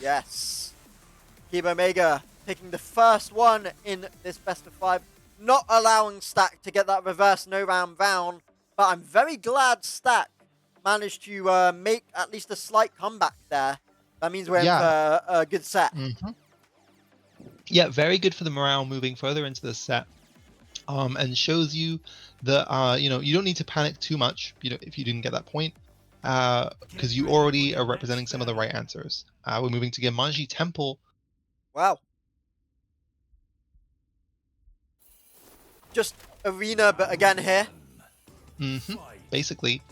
Yes. Kibo Mega picking the first one in this best of 5, not allowing Stack to get that reverse no round round. But I'm very glad Stack managed to make at least a slight comeback there. That means we're in for a good set. Yeah, very good for the morale moving further into the set. And shows you that you know, you don't need to panic too much, you know, if you didn't get that point, because you already are representing some of the right answers. We're moving to Gemaji Temple. Wow. Just arena, but again here. Basically,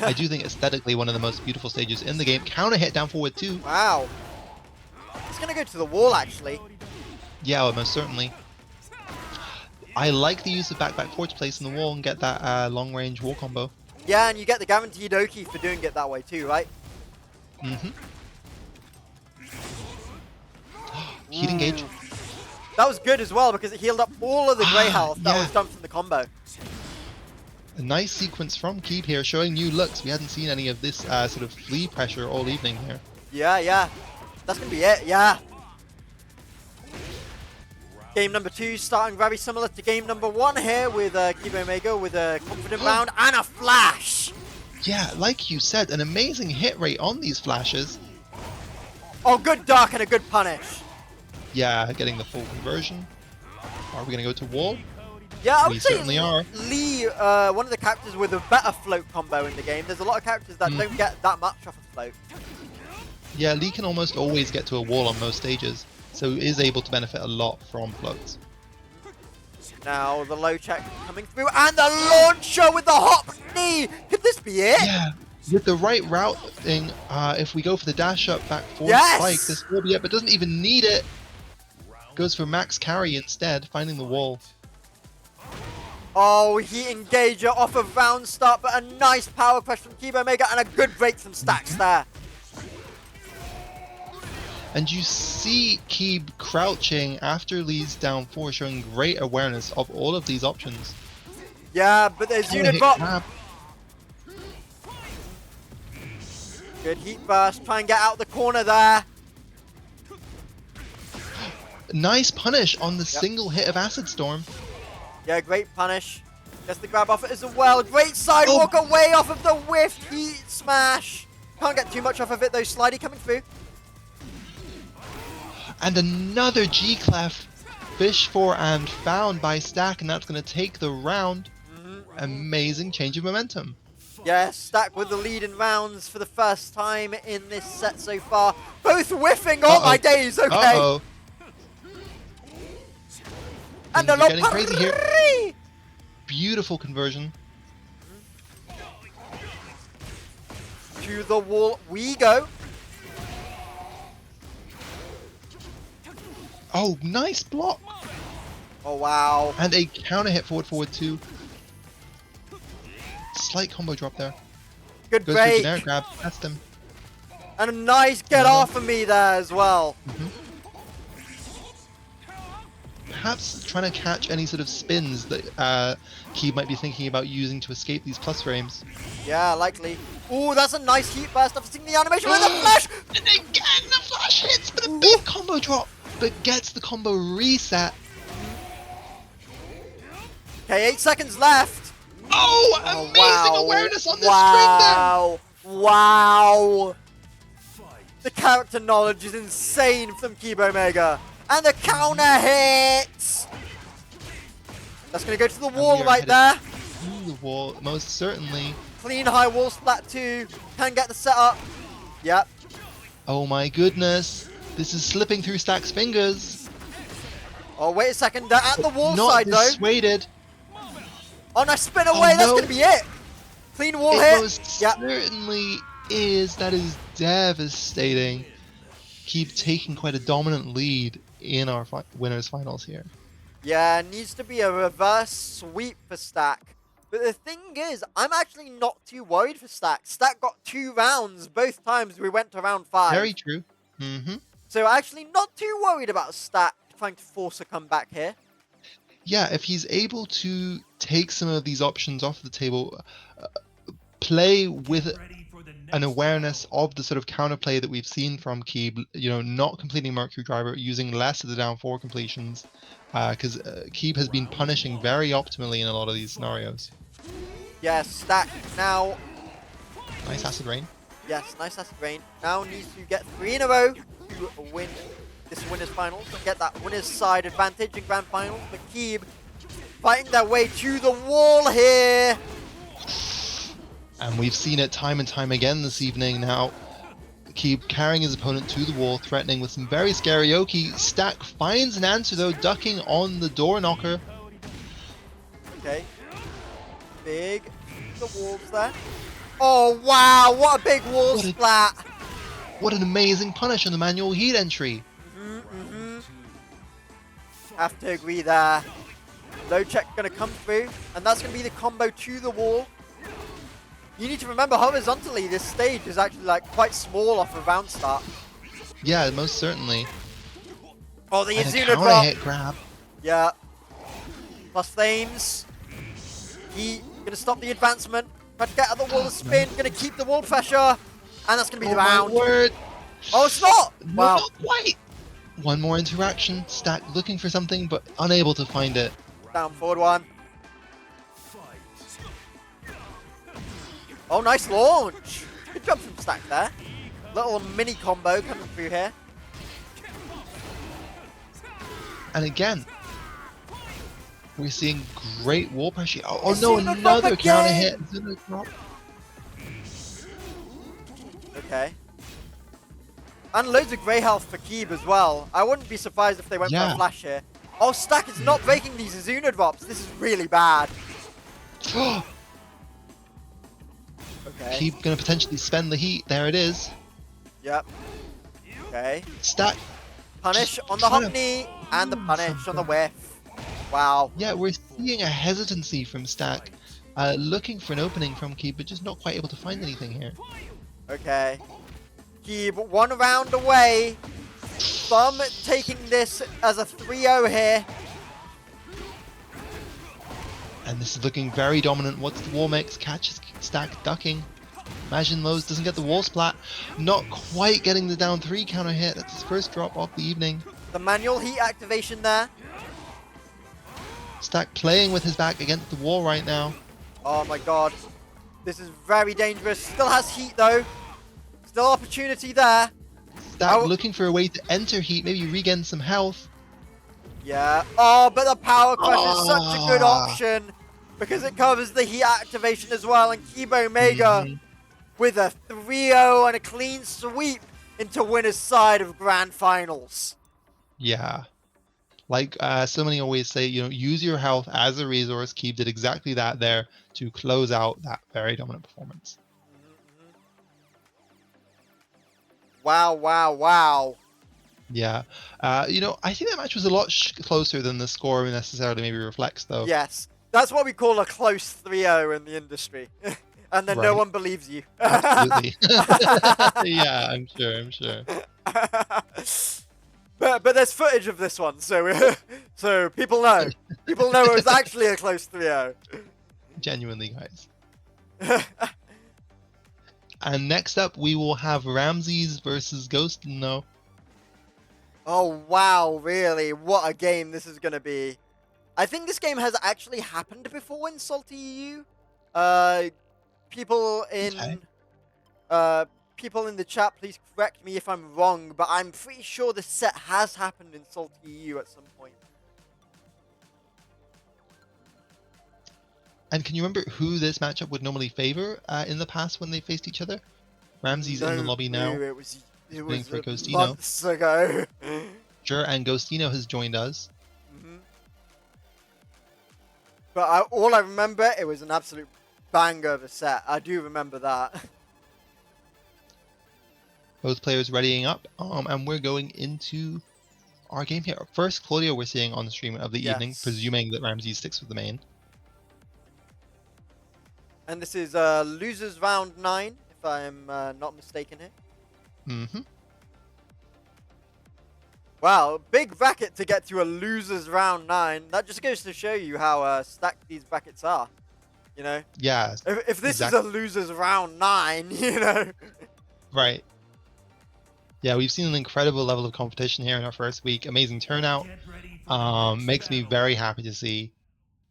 I do think aesthetically one of the most beautiful stages in the game. Counter hit down forward too. Wow. It's gonna go to the wall actually. Yeah, well, most certainly. I like the use of back forward to place in the wall and get that long range wall combo. Yeah, and you get the guaranteed Oki for doing it that way too, right? Heat engage. That was good as well because it healed up all of the grey health that was done from the combo. A nice sequence from Keeb here, showing new looks. We hadn't seen any of this sort of flea pressure all evening here. Yeah. That's gonna be it, yeah. Game number 2 starting very similar to game number 1 here with Kibo Mega with a confident round and a flash. Yeah, like you said, an amazing hit rate on these flashes. Oh, good dark and a good punish. Yeah, getting the full conversion. Are we going to go to wall? Yeah, I We would say certainly are. Lee, one of the characters with a better float combo in the game. There's a lot of characters that don't get that much off a float. Yeah, Lee can almost always get to a wall on most stages, so is able to benefit a lot from floats. Now the low check coming through and the launcher with the hop knee. Could this be it? Yeah, with the right routing, if we go for the dash up back forward Yes! spike, this will be it, but doesn't even need it. Goes for max carry instead, finding the wall. Oh, heat engager off of round start, but a nice power crush from Kibo Mega and a good break from Stacks there. And you see Keeb crouching after Lee's down 4, showing great awareness of all of these options. Yeah, but there's unit bot. Good heat burst, try and get out the corner there. Nice punish on the single hit of Acid Storm. Yeah, great punish. Gets the grab off it as well. Great sidewalk away off of the whiff heat smash. Can't get too much off of it though. Slidey coming through. And another G-Clef. Fish for and found by Stack, and that's going to take the round. Amazing change of momentum. Yeah, Stack with the lead in rounds for the first time in this set so far. Both whiffing. Oh my days. Okay. And a lot getting crazy here. Beautiful conversion. To the wall we go. Oh, nice block. Oh, wow. And a counter hit forward too. Slight combo drop there. Good Goes break. for generic grab, test him. And a nice get off of me there as well. Perhaps trying to catch any sort of spins that Keeb might be thinking about using to escape these plus frames. Yeah, likely. Ooh, that's a nice heat burst after seeing the animation with the flash! And again, the flash hits for the big combo drop, but gets the combo reset. Okay, 8 seconds left. Oh, amazing wow. awareness on the string there! Wow! The character knowledge is insane from Kibo Mega. And the counter hits! That's going to go to the wall right there. To the wall, most certainly. Clean high wall splat 2. Can get the setup. Yep. Oh my goodness. This is slipping through Stack's fingers. Oh, wait a second. They're at the wall Not side, though. dissuaded. Oh, nice spin away. That's going to be it. Clean wall hit. Most certainly is. That is devastating. Keep taking quite a dominant lead in our winners finals here. Yeah, needs to be a reverse sweep for Stack. But the thing is, I'm actually not too worried for Stack. Stack got 2 rounds both times we went to round 5. Very true. So actually not too worried about Stack trying to force a comeback here. Yeah, if he's able to take some of these options off the table, play with Ready for the next an awareness of the sort of counterplay that we've seen from Keeb, not completing Mercury Driver, using less of the down 4 completions, because Keeb has been punishing very optimally in a lot of these scenarios. Yes, Stack now. Nice Acid Rain. Yes, nice Acid Rain. Now needs to get 3 in a row to win this winners finals and get that winners side advantage in grand finals. But Keeb fighting their way to the wall here. And we've seen it time and time again this evening now. Keeb carrying his opponent to the wall, threatening with some very scary Oki. Stack finds an answer though, ducking on the door knocker. Okay. Big the walls there. Oh wow, what a big wall splat. What an amazing punish on the manual heat entry. Have to agree there. Low check gonna come through, and that's gonna be the combo to the wall. You need to remember horizontally this stage is actually like quite small off of round start. Yeah, most certainly. Oh, the And a Azuna counter drop. hit grab. Yeah. Plus Thames. He gonna stop the advancement. Try to get out the wall of spin. Gonna keep the wall pressure. And that's gonna be the round. My word. Oh, it's not! No, Wow. not quite. One more interaction. Stack looking for something, but unable to find it. Down forward 1. Oh, nice launch. Good job from Stack there. Little mini combo coming through here. And again, we're seeing great wall pressure. Oh It's no, Azuna drop another counter hit. again. Azuna drop. Okay. And loads of grey health for Keeb as well. I wouldn't be surprised if they went for Yeah. a flash here. Oh, Stack is not breaking these Azuna drops. This is really bad. Okay. Keep gonna potentially spend the heat. There it is. Yep. Okay. Stack. Punish Just on the trying hop to knee and the punish on the something. whiff. Wow. Yeah, we're seeing a hesitancy from Stack, looking for an opening from Keep, but just not quite able to find anything here. Okay. Keeb 1 round away from taking this as a 3-0 here. And this is looking very dominant. What's the wall mix? Catches Stack ducking. Imagine Lowe's doesn't get the wall splat. Not quite getting the down 3 counter hit. That's his first drop off the evening. The manual heat activation there. Stack playing with his back against the wall right now. Oh my god. This is very dangerous. Still has heat though. Still opportunity there. Stack looking for a way to enter heat, maybe regain some health. Yeah. Oh, but the power crush is such a good Ah. option because it covers the heat activation as well. And Keeb Omega with a 3-0 and a clean sweep into winner's side of grand finals. Yeah. Like so many always say, use your health as a resource. Keep did exactly that there to close out that very dominant performance. Wow, wow, wow. Yeah. I think that match was a lot closer than the score necessarily maybe reflects, though. Yes. That's what we call a close 3-0 in the industry. And then no Right. one believes you. Absolutely. Yeah, I'm sure. But there's footage of this one, so so people know. People know it was actually a close 3-0. Genuinely, guys. And next up, we will have Ramses versus Ghost. No. Oh wow, really? What a game this is gonna be. I think this game has actually happened before in Salty EU. People in people in the chat, please correct me if I'm wrong, but I'm pretty sure this set has happened in Salty EU at some point. And can you remember who this matchup would normally favor in the past when they faced each other? Ramses in the lobby now. It was for Ghostino. months ago. Sure, and Ghostino has joined us. But all I remember, it was an absolute banger of a set. I do remember that. Both players readying up, and we're going into our game here. First, Claudio we're seeing on the stream of the evening, presuming that Ramses sticks with the main. And this is losers round 9, if I'm not mistaken here. Mm-hmm. Wow, big bracket to get to a losers round 9. That just goes to show you how stacked these brackets are. You know, Yeah. if this exactly. is a losers round 9, you know. Right. Yeah, we've seen an incredible level of competition here in our first week. Amazing turnout. Makes me very happy to see,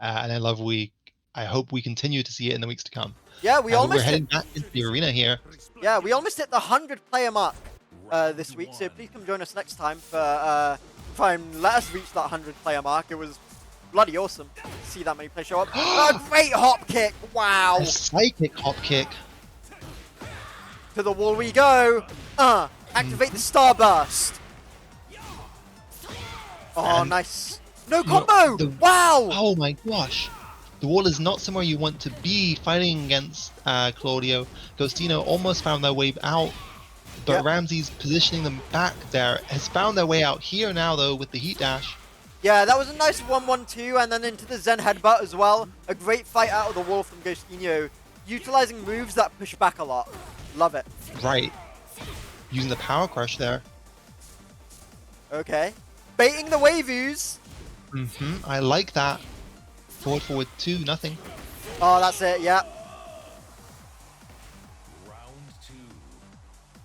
and I hope we continue to see it in the weeks to come. Yeah, we But we're almost heading back into the arena here. Yeah, we almost hit the 100-player mark this week, so please come join us next time for try and let us reach that 100-player mark. It was bloody awesome to see that many players show up. A great hop kick! Wow! A psychic hop kick. To the wall we go! Activate the Starburst! Oh, And nice. No you know, combo! Wow! Oh my gosh. The wall is not somewhere you want to be fighting against Claudio. Ghostino almost found their way out, but Yep. Ramsey's positioning them back there. Has found their way out here now, though, with the heat dash. Yeah, that was a nice 1-1-2, and then into the Zen headbutt as well. A great fight out of the wall from Ghostino, utilizing moves that push back a lot. Love it. Right. Using the power crush there. Okay. Baiting the wavus. I like that. Forward, 2, nothing. Oh, that's it, yeah. Round 2.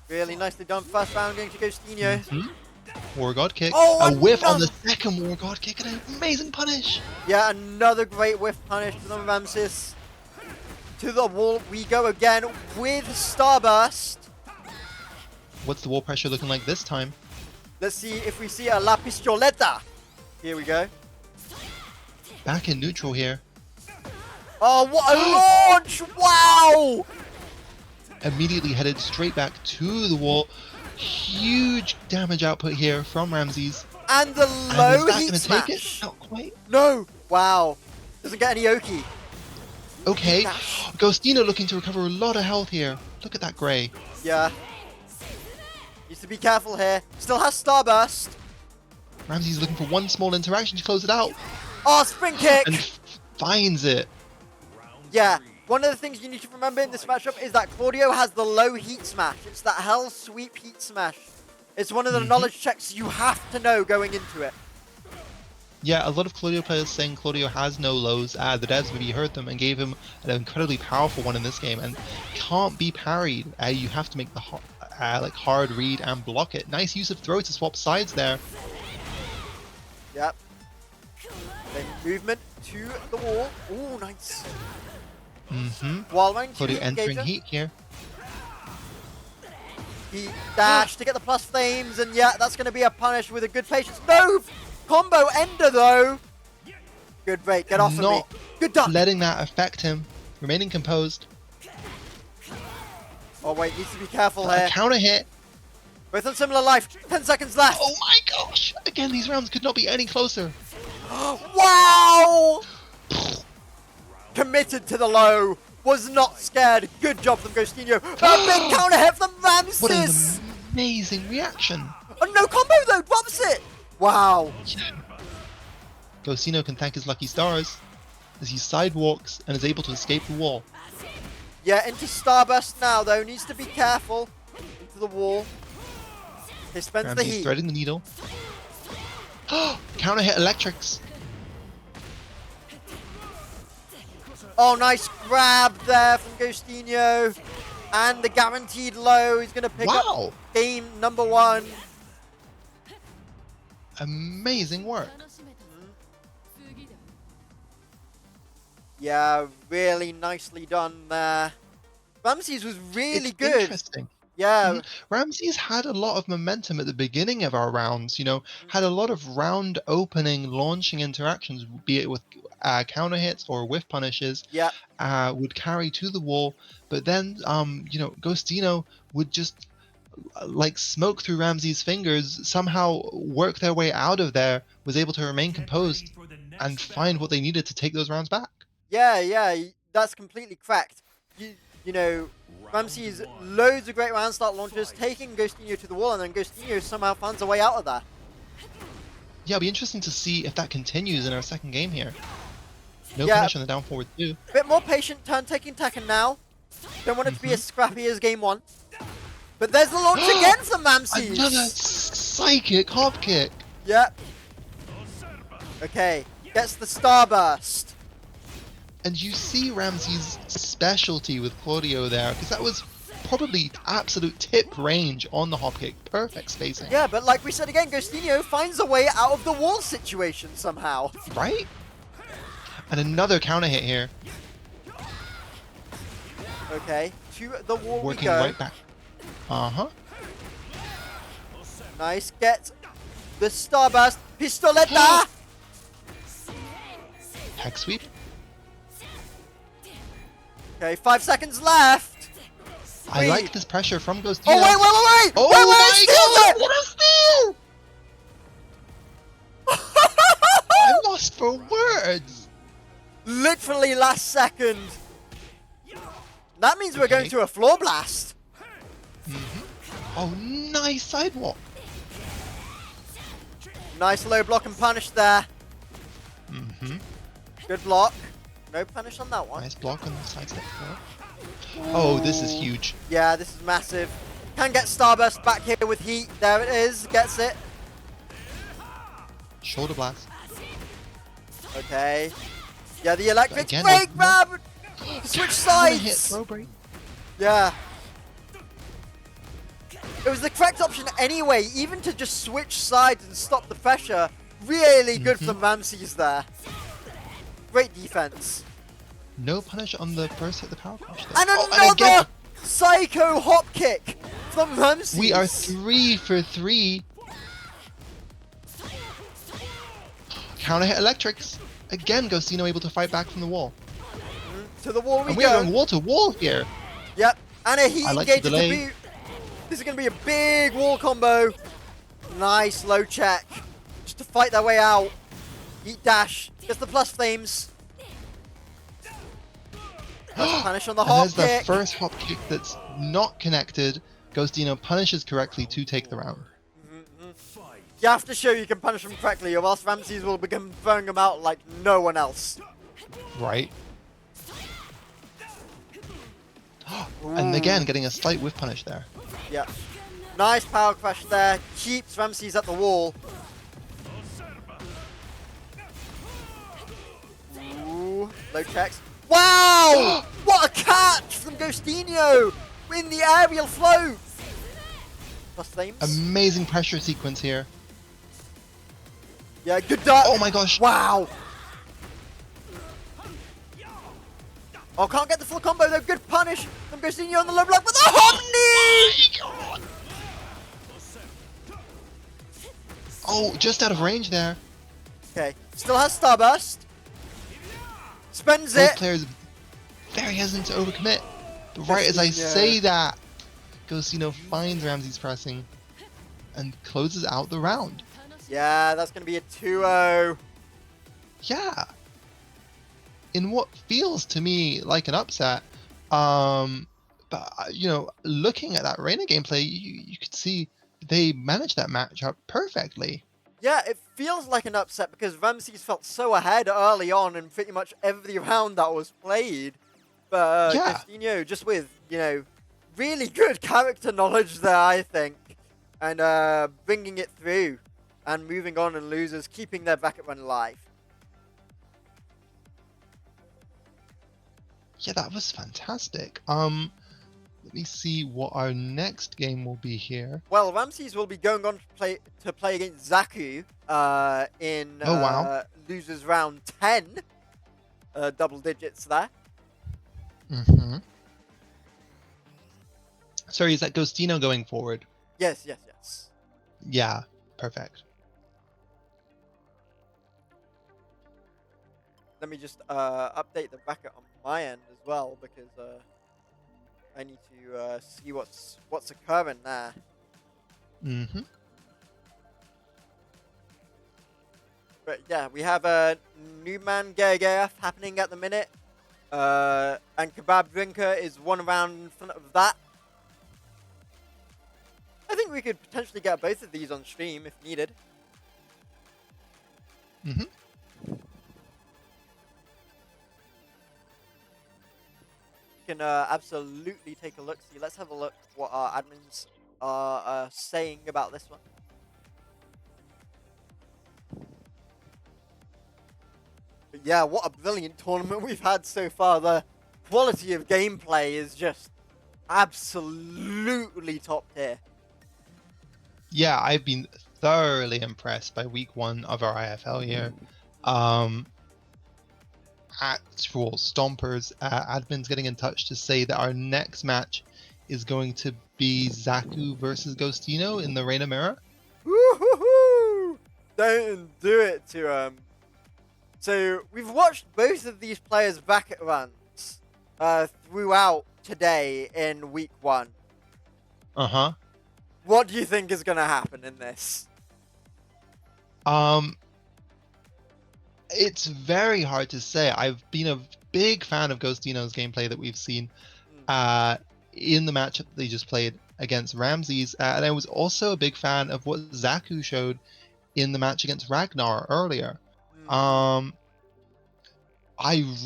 Really nicely done. First round going to Ghostino. War God kick. Oh, a whiff on the another- second War God kick and an amazing punish. Yeah, another great whiff punish to the Ramses. To the wall we go again with Starburst. What's the wall pressure looking like this time? Let's see if we see a La Pistoleta. Here we go. Back in neutral here. Oh, what a launch! Wow! Immediately headed straight back to the wall. Huge damage output here from Ramses. And the And low is that heat going to smash. take it? Not quite. No! Wow. Doesn't get any Oki. Okay. Dash. Ghostino looking to recover a lot of health here. Look at that gray. Yeah. Needs to be careful here. Still has Starburst. Ramses looking for one small interaction to close it out. Oh, spring kick! And finds it. Yeah, one of the things you need to remember in this matchup is that Claudio has the low heat smash. It's that hell sweep heat smash. It's one of the knowledge checks you have to know going into it. Yeah, a lot of Claudio players saying Claudio has no lows. The devs maybe heard them and gave him an incredibly powerful one in this game and can't be parried. You have to make the hard read and block it. Nice use of throw to swap sides there. Yep. Then movement to the wall. Ooh, nice. While running to Claudio the entering engager. heat here. He dashed to get the plus flames, and yeah, that's going to be a punish with a good patience. No! Combo ender, though! Good break, get off of me. Not Good duck! letting that affect him. Remaining composed. Oh, wait, needs to be careful A here. counter hit. Both on similar life. 10 seconds left. Oh my gosh! Again, these rounds could not be any closer. Wow! Committed to the low. Was not scared. Good job from Ghostino. A big counter hit from What an Ramses. amazing reaction. Oh, no combo though. Drops it. Wow. Ghostino can thank his lucky stars as he sidewalks and is able to escape the wall. Yeah, into Starburst now though. Needs to be careful. Into the wall. He spends the Ramsey's heat. threading the needle. Counter hit electrics. Oh, nice grab there from Ghostino. And the guaranteed low. He's going to pick Wow. up game number 1. Amazing work. Yeah, really nicely done there. Ramses was really It's good. Interesting. Yeah, Ramses had a lot of momentum at the beginning of our rounds, had a lot of round opening, launching interactions, be it with counter hits or whiff punishes, yeah, would carry to the wall, but then, Ghostino would just like smoke through Ramses' fingers, somehow work their way out of there, was able to remain composed and find what they needed to take those rounds back. yeah, that's completely correct. You know, Ramses loads of great round start launches, taking Ghostino to the wall, and then Ghostino somehow finds a way out of that. Yeah, it'll be interesting to see if that continues in our second game here. No Yeah. punish on the down forward too. Bit more patient turn taking Tekken now. Don't want it to be as scrappy as game 1. But there's the launch again from Ramses. Another psychic hop kick. Yep. Okay. Gets the Starburst. And you see Ramsey's specialty with Claudio there, because that was probably absolute tip range on the hop kick. Perfect spacing. Yeah, but like we said again, Ghostinho finds a way out of the wall situation somehow. Right? And another counter hit here. Okay. To the wall Working we go. right back. Uh-huh. Nice. Get the Starburst. Pistoletta! Hex sweep. Okay, 5 seconds left. I like this pressure from Ghostinho. Oh, wait! Oh my god! What a steal! I'm lost for words. Literally last second. That means we're going to a floor blast. Oh, nice sidewalk. Nice low block and punish there. Good block. No punish on that one. Nice block on the side step. Oh, this is huge. Yeah, this is massive. Can get Starburst back here with heat. There it is. Gets it. Shoulder blast. Okay. Yeah, the electric Again, break no. grab. Switch Hit sides. throw break. Yeah. It was the correct option anyway, even to just switch sides and stop the pressure. Really good from Ramses there. Great defense. No punish on the first hit, the power crush. And Oh, another again, psycho hop kick from Ramses. we are 3 for 3. Counter hit electrics. Again, Ghostinho able to fight back from the wall. To the wall we And we go. are going wall to wall here. Yep. And a heat I like the engage to delay. boot. This is going to be a big wall combo. Nice low check. Just to fight their way out. Heat dash. Gets the plus flames. Nice punish on the And hop there's the kick. first hop kick that's not connected. Ghostinho punishes correctly to take the round. You have to show you can punish them correctly, or else Ramses will begin throwing them out like no one else. Right. And again, getting a slight whiff punish there. Yeah. Nice power crash there. Keeps Ramses at the wall. Ooh, low checks. Wow! What a catch from Ghostinho in the aerial float. Plus flames. Amazing pressure sequence here. Yeah, good duck. Oh my gosh. Wow. Oh, can't get the full combo though. Good punish from Ghostinho on the low block with the hop knee. Oh, just out of range there. Okay, still has Starburst. Spends Both it. players very hesitant to overcommit. But right as I say that, Ghostinho finds Ramses pressing and closes out the round. Yeah, that's going to be a 2-0. Yeah. In what feels to me like an upset. But, you know, looking at that Reina gameplay, you could see they managed that matchup perfectly. Yeah, it feels like an upset because Ramses felt so ahead early on in pretty much every round that was played. But Yeah. Ghostinho, just with, you know, really good character knowledge there, I think. And bringing it through and moving on, and losers keeping their bracket run alive. Yeah, that was fantastic. Let me see what our next game will be here. Well, Ramses will be going on to play against Zaku in Oh, wow. losers round 10. Double digits there. Mm-hmm. Sorry, is that Ghostinho going forward? Yes, yes, yes. Yeah, perfect. Let me just update the bracket on my end as well, because I need to see what's occurring there. Mm-hmm. But yeah, we have a new man Gergiev happening at the minute, and Kebab Drinker is one round in front of that. I think we could potentially get both of these on stream if needed. Mm-hmm. can absolutely take a look. See, let's have a look what our admins are saying about this one. But yeah, what a brilliant tournament we've had so far. The quality of gameplay is just absolutely top tier. Yeah, I've been thoroughly impressed by week 1 of our IFL year. Actual stompers, admins getting in touch to say that our next match is going to be Zaku versus Ghostino in the Reina Mirror. Woo-hoo-hoo! Don't do it to So we've watched both of these players back at runs throughout today in week 1. Uh-huh. What do you think is going to happen in this? It's very hard to say. I've been a big fan of Ghostino's gameplay that we've seen in the matchup that they just played against Ramses, and I was also a big fan of what Zaku showed in the match against Ragnar earlier. I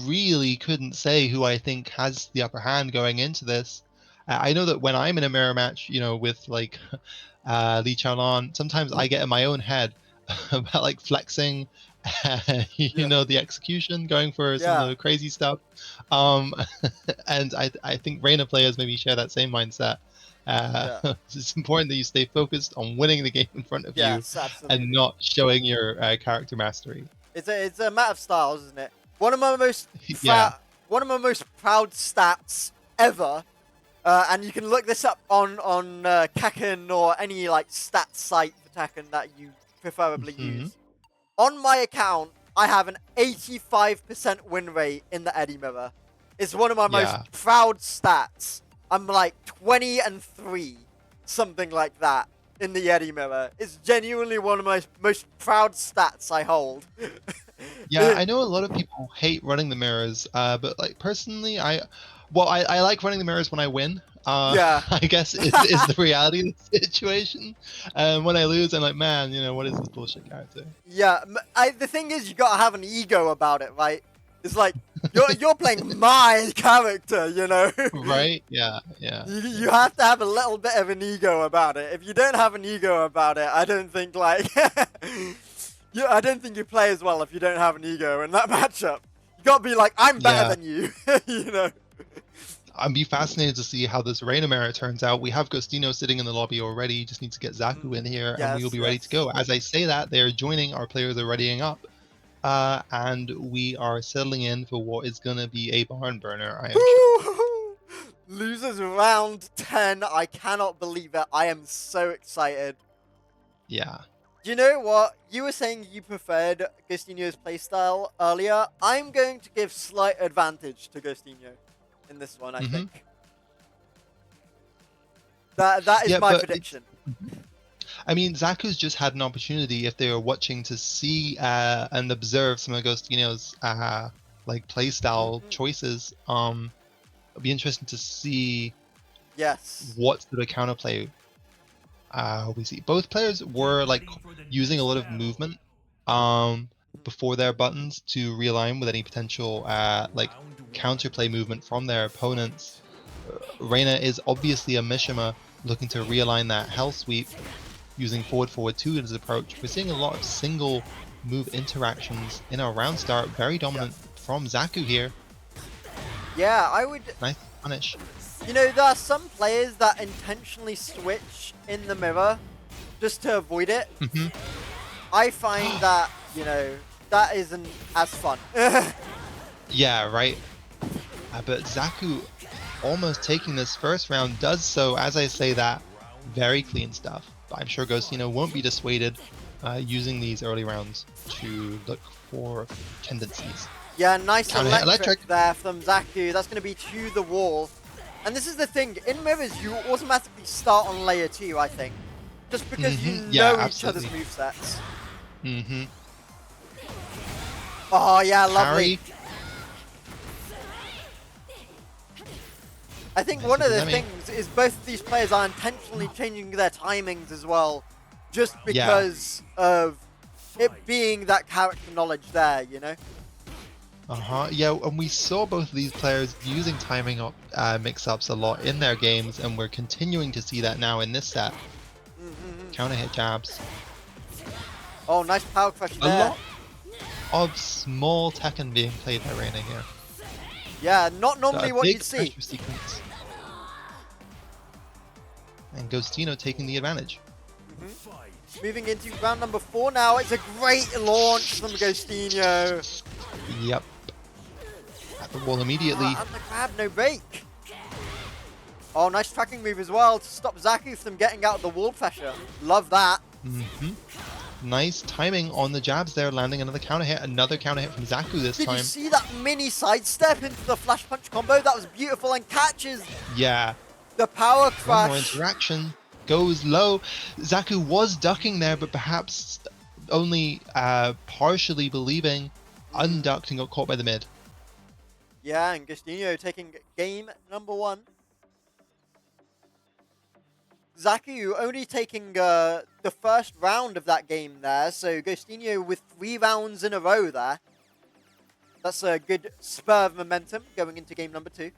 really couldn't say who I think has the upper hand going into this. I know that when I'm in a mirror match, you know, with like Lee Chaolan, sometimes I get in my own head about like flexing, you know, the execution, going for some of the crazy stuff. And I think Reina players maybe share that same mindset. It's important that you stay focused on winning the game in front of you and not showing your character mastery. It's a matter of styles, isn't it? One of my most proud stats ever, and you can look this up on Tekken or any like stats site for Tekken that you preferably use. On my account, I have an 85% win rate in the Eddie Mirror. It's one of my most proud stats. I'm like 20-3, something like that, in the Eddie Mirror. It's genuinely one of my most proud stats I hold. Yeah, I know a lot of people hate running the mirrors, but like personally, I like running the mirrors when I win. I guess is the reality of the situation. When I lose, I'm like, man, you know, what is this bullshit character? Yeah, the thing is, you gotta have an ego about it, right? It's like you're playing my character, you know. Right? Yeah. You have to have a little bit of an ego about it. If you don't have an ego about it, I don't think like I don't think you play as well if you don't have an ego in that matchup. You gotta be like, I'm better than you, you know. I'd be fascinated to see how this Reina Mirror turns out. We have Ghostino sitting in the lobby already. Just need to get Zaku in here, and we will be ready to go. As I say that, they are joining. Our players are readying up, and we are settling in for what is gonna be a barn burner. I am sure. Losers round 10. I cannot believe it. I am so excited. Yeah. Do you know what? You were saying you preferred Ghostino's playstyle earlier. I'm going to give slight advantage to Ghostino in this one, I think. That is my prediction. I mean, Zaku's just had an opportunity, if they were watching, to see and observe some of Ghostino's like playstyle choices. It'll be interesting to see what sort of counterplay we see. Both players were like using a lot of movement before their buttons to realign with any potential like counterplay movement from their opponents. Reina is obviously a Mishima looking to realign that hell sweep using forward 2 as his approach. We're seeing a lot of single move interactions in our round start, very dominant from Zaku here. Yeah, I would... Nice punish. You know, there are some players that intentionally switch in the mirror just to avoid it. I find that, you know, that isn't as fun. Yeah, right. But Zaku almost taking this first round does so, as I say that, very clean stuff. I'm sure Ghostino won't be dissuaded using these early rounds to look for tendencies. Yeah, nice electric there from Zaku. That's going to be to the wall. And this is the thing, in mirrors you automatically start on layer 2, I think. Just because you know each other's movesets. Oh yeah, lovely. I think one of the things is both of these players are intentionally changing their timings as well. Just because of it being that character knowledge there, you know? Yeah, and we saw both of these players using timing up mix-ups a lot in their games, and we're continuing to see that now in this set. Counter hit jabs. Oh, nice power crush A there. lot of small Tekken being played by Reina here. Yeah, not So normally a what big you'd see. pressure sequence. And Ghostino taking the advantage. Moving into round number 4 now. It's a great launch from Ghostino. Yep. At the wall immediately. And the grab, no break. Oh, nice tracking move as well to stop Zaku from getting out of the wall pressure. Love that. Nice timing on the jabs there, landing another counter hit. Another counter hit from Zaku this Did time. you see that mini sidestep into the flash punch combo? That was beautiful and catches Yeah. the power One more crush. interaction. Goes low. Zaku was ducking there, but perhaps only partially believing. Unducked and got caught by the mid. Yeah, and Ghostino taking game number 1. Zaku only taking the first round of that game there, so Ghostino with 3 rounds in a row there. That's a good spur of momentum going into game number 2.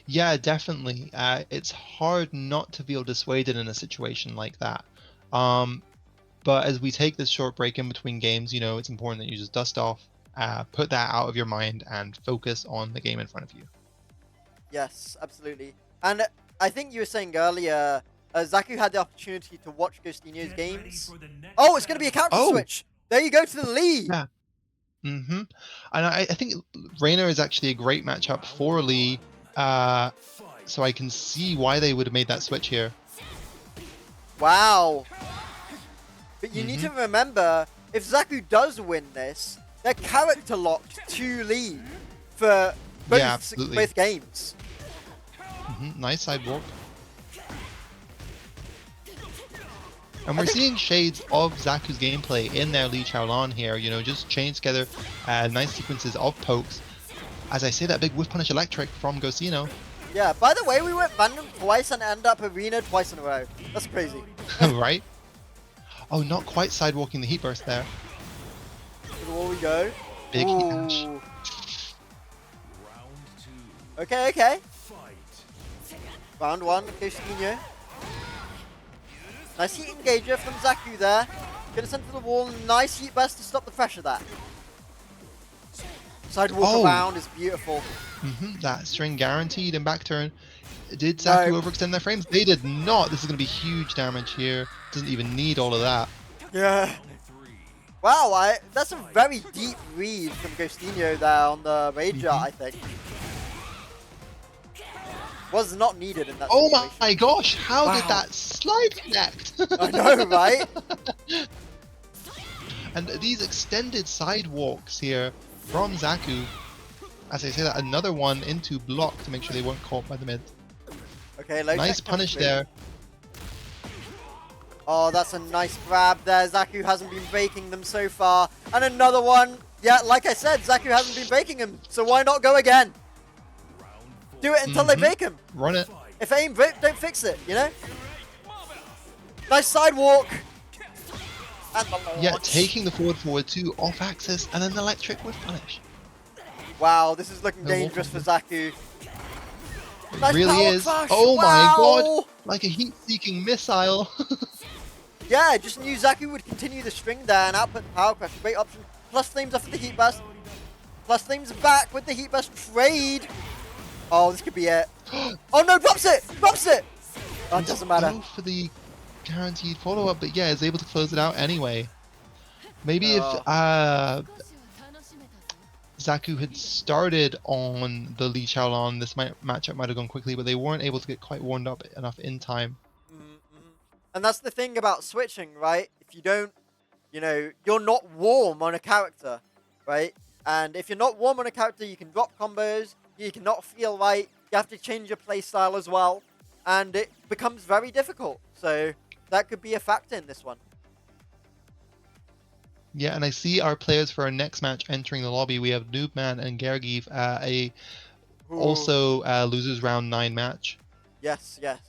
Yeah, definitely. It's hard not to feel dissuaded in a situation like that. But as we take this short break in between games, you know, it's important that you just dust off, put that out of your mind, and focus on the game in front of you. Yes, absolutely. And I think you were saying earlier, Zaku had the opportunity to watch Ghostino's games. Oh, it's going to be a character switch. There you go to the lead. Yeah. And I think Reina is actually a great matchup for Lee, so I can see why they would have made that switch here. Wow. But you need to remember, if Zaku does win this, they're character locked to Lee for both games. Nice sidewalk. And we're seeing shades of Zaku's gameplay in their Lee Chaolan here, you know, just chained together nice sequences of pokes. As I say, that big whiff punish electric from Ghostino. Yeah, by the way, we went random twice and end up arena twice in a row. That's crazy. Right? Oh, not quite sidewalking the heat burst there. To the wall we go. Big heat punish. Okay, okay. Round 1, Ghostino. Nice heat engager from Zaku there. Gonna send to the wall. Nice heat burst to stop the pressure there. Sidewalk around is beautiful. That string guaranteed in back turn. Did Zaku overextend their frames? They did not. This is going to be huge damage here. Doesn't even need all of that. Yeah. Wow, that's a very deep read from Ghostino there on the Rager, I think. Was not needed in that situation. Oh my gosh, how did that slide connect? I know, right? And these extended sidewalks here from Zaku, as I say that, another one into block to make sure they weren't caught by the mid. Okay, nice punish there. Oh, that's a nice grab there. Zaku hasn't been breaking them so far. And another one. Yeah, like I said, Zaku hasn't been breaking them, so why not go again? Do it until they break him. Run it. If it ain't brick, don't fix it, you know? Nice sidewalk. And the launch. Yeah, taking the forward 2 off axis and an electric whiff punish. Wow, this is looking dangerous for Zaku. Nice really is. crush. Oh my god! Like a heat-seeking missile. Yeah, I just knew Zaku would continue the string there and output the power crush. Great option. Plus flames off of the heat burst. Plus flames back with the heat burst trade. Oh, this could be it. Oh no, drops it! Drops it! Oh, it doesn't matter. Go for the guaranteed follow-up, but yeah, is able to close it out anyway. Maybe if Zaku had started on the Lee Chaolan, this matchup might have gone quickly, but they weren't able to get quite warmed up enough in time. And that's the thing about switching, right? If you don't, you know, you're not warm on a character, right? And if you're not warm on a character, you can drop combos, you cannot feel right, you have to change your playstyle as well, and it becomes very difficult. So that could be a factor in this one. Yeah, and I see our players for our next match entering the lobby. We have Noobman and Gergiev, also losers round 9 match. Yes, yes.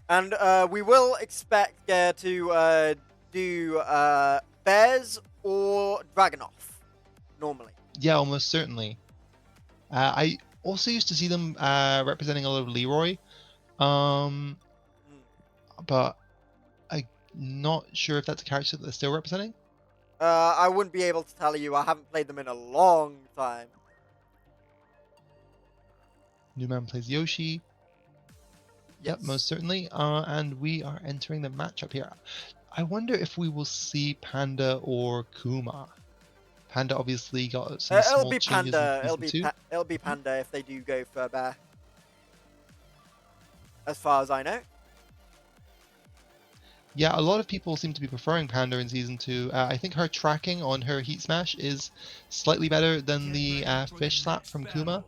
And we will expect Ger to do Bears or Dragunov, normally. Yeah, almost certainly. I also used to see them representing a lot of Leroy, Mm. but I'm not sure if that's a character that they're still representing. I wouldn't be able to tell you. I haven't played them in a long time. Newman plays Yoshi. Yep, Yes. most certainly. And we are entering the matchup here. I wonder if we will see Panda or Kuma. Panda obviously got some It'll small be changes in Panda. season 2. It'll be Panda if they do go for Bear. As far as I know. Yeah, a lot of people seem to be preferring Panda in Season 2. I think her tracking on her Heat Smash is slightly better than the Fish Slap from Kuma.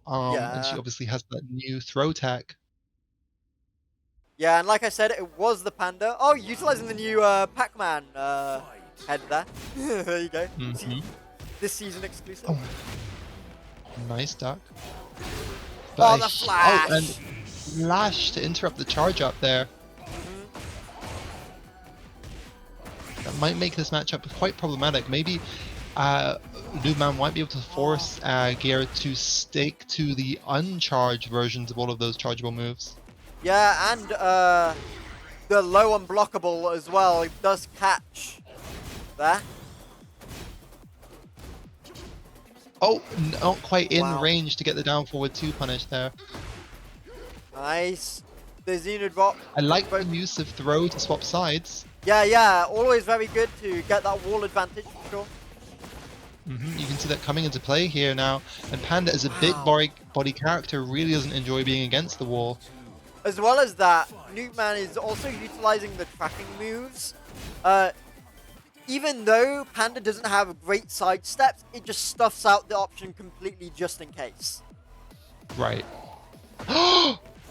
And she Yeah. obviously has that new throw tech. Yeah, and like I said, it was the Panda. Oh, utilizing the new Pac-Man head there. There you go. Mm-hmm. This season exclusive. Oh, nice duck. Oh, a the Oh, flash! and flash to interrupt the charge up there. That might make this matchup quite problematic. Maybe Newman might be able to force Gear to stick to the uncharged versions of all of those chargeable moves. Yeah, and the low unblockable as well. It does catch there. Oh, not quite in Wow. range to get the down forward 2 punish there. Nice. The Xeno drop. I like the use of throw to swap sides. Yeah. Always very good to get that wall advantage for sure. You can see that coming into play here now. And Panda, as a big body character, really doesn't enjoy being against the wall. As well as that, Nukeman is also utilizing the tracking moves. Even though Panda doesn't have great side steps, it just stuffs out the option completely just in case. Right.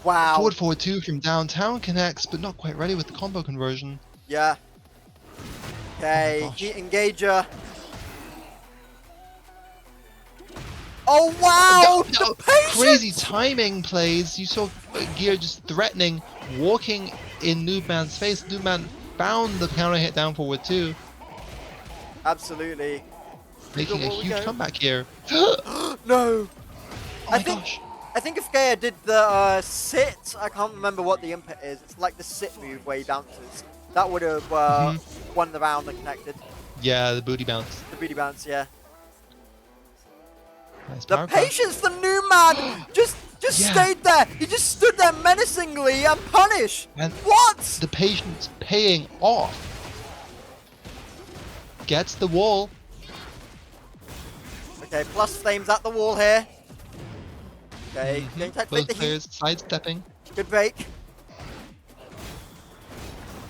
Wow. Forward 2 from downtown connects, but not quite ready with the combo conversion. Yeah. Okay, Heat Engager. Oh wow! No, The patience! crazy timing plays. You saw Gear just threatening, walking in Noobman's face. Noobman found the counter hit down forward 2. Absolutely. Making a huge comeback here. No! Oh my gosh. I think if Gaia did the sit, I can't remember what the input is. It's like the sit move where he bounces. That would have won the round and connected. Yeah, the booty bounce. The booty bounce, yeah. Nice The power crash. patience for Newman just stayed there. He just stood there menacingly and punished. And What? the patience paying off. Gets the wall. Okay, plus flames at the wall here. Okay, going to Both activate the heat. players sidestepping. Good break.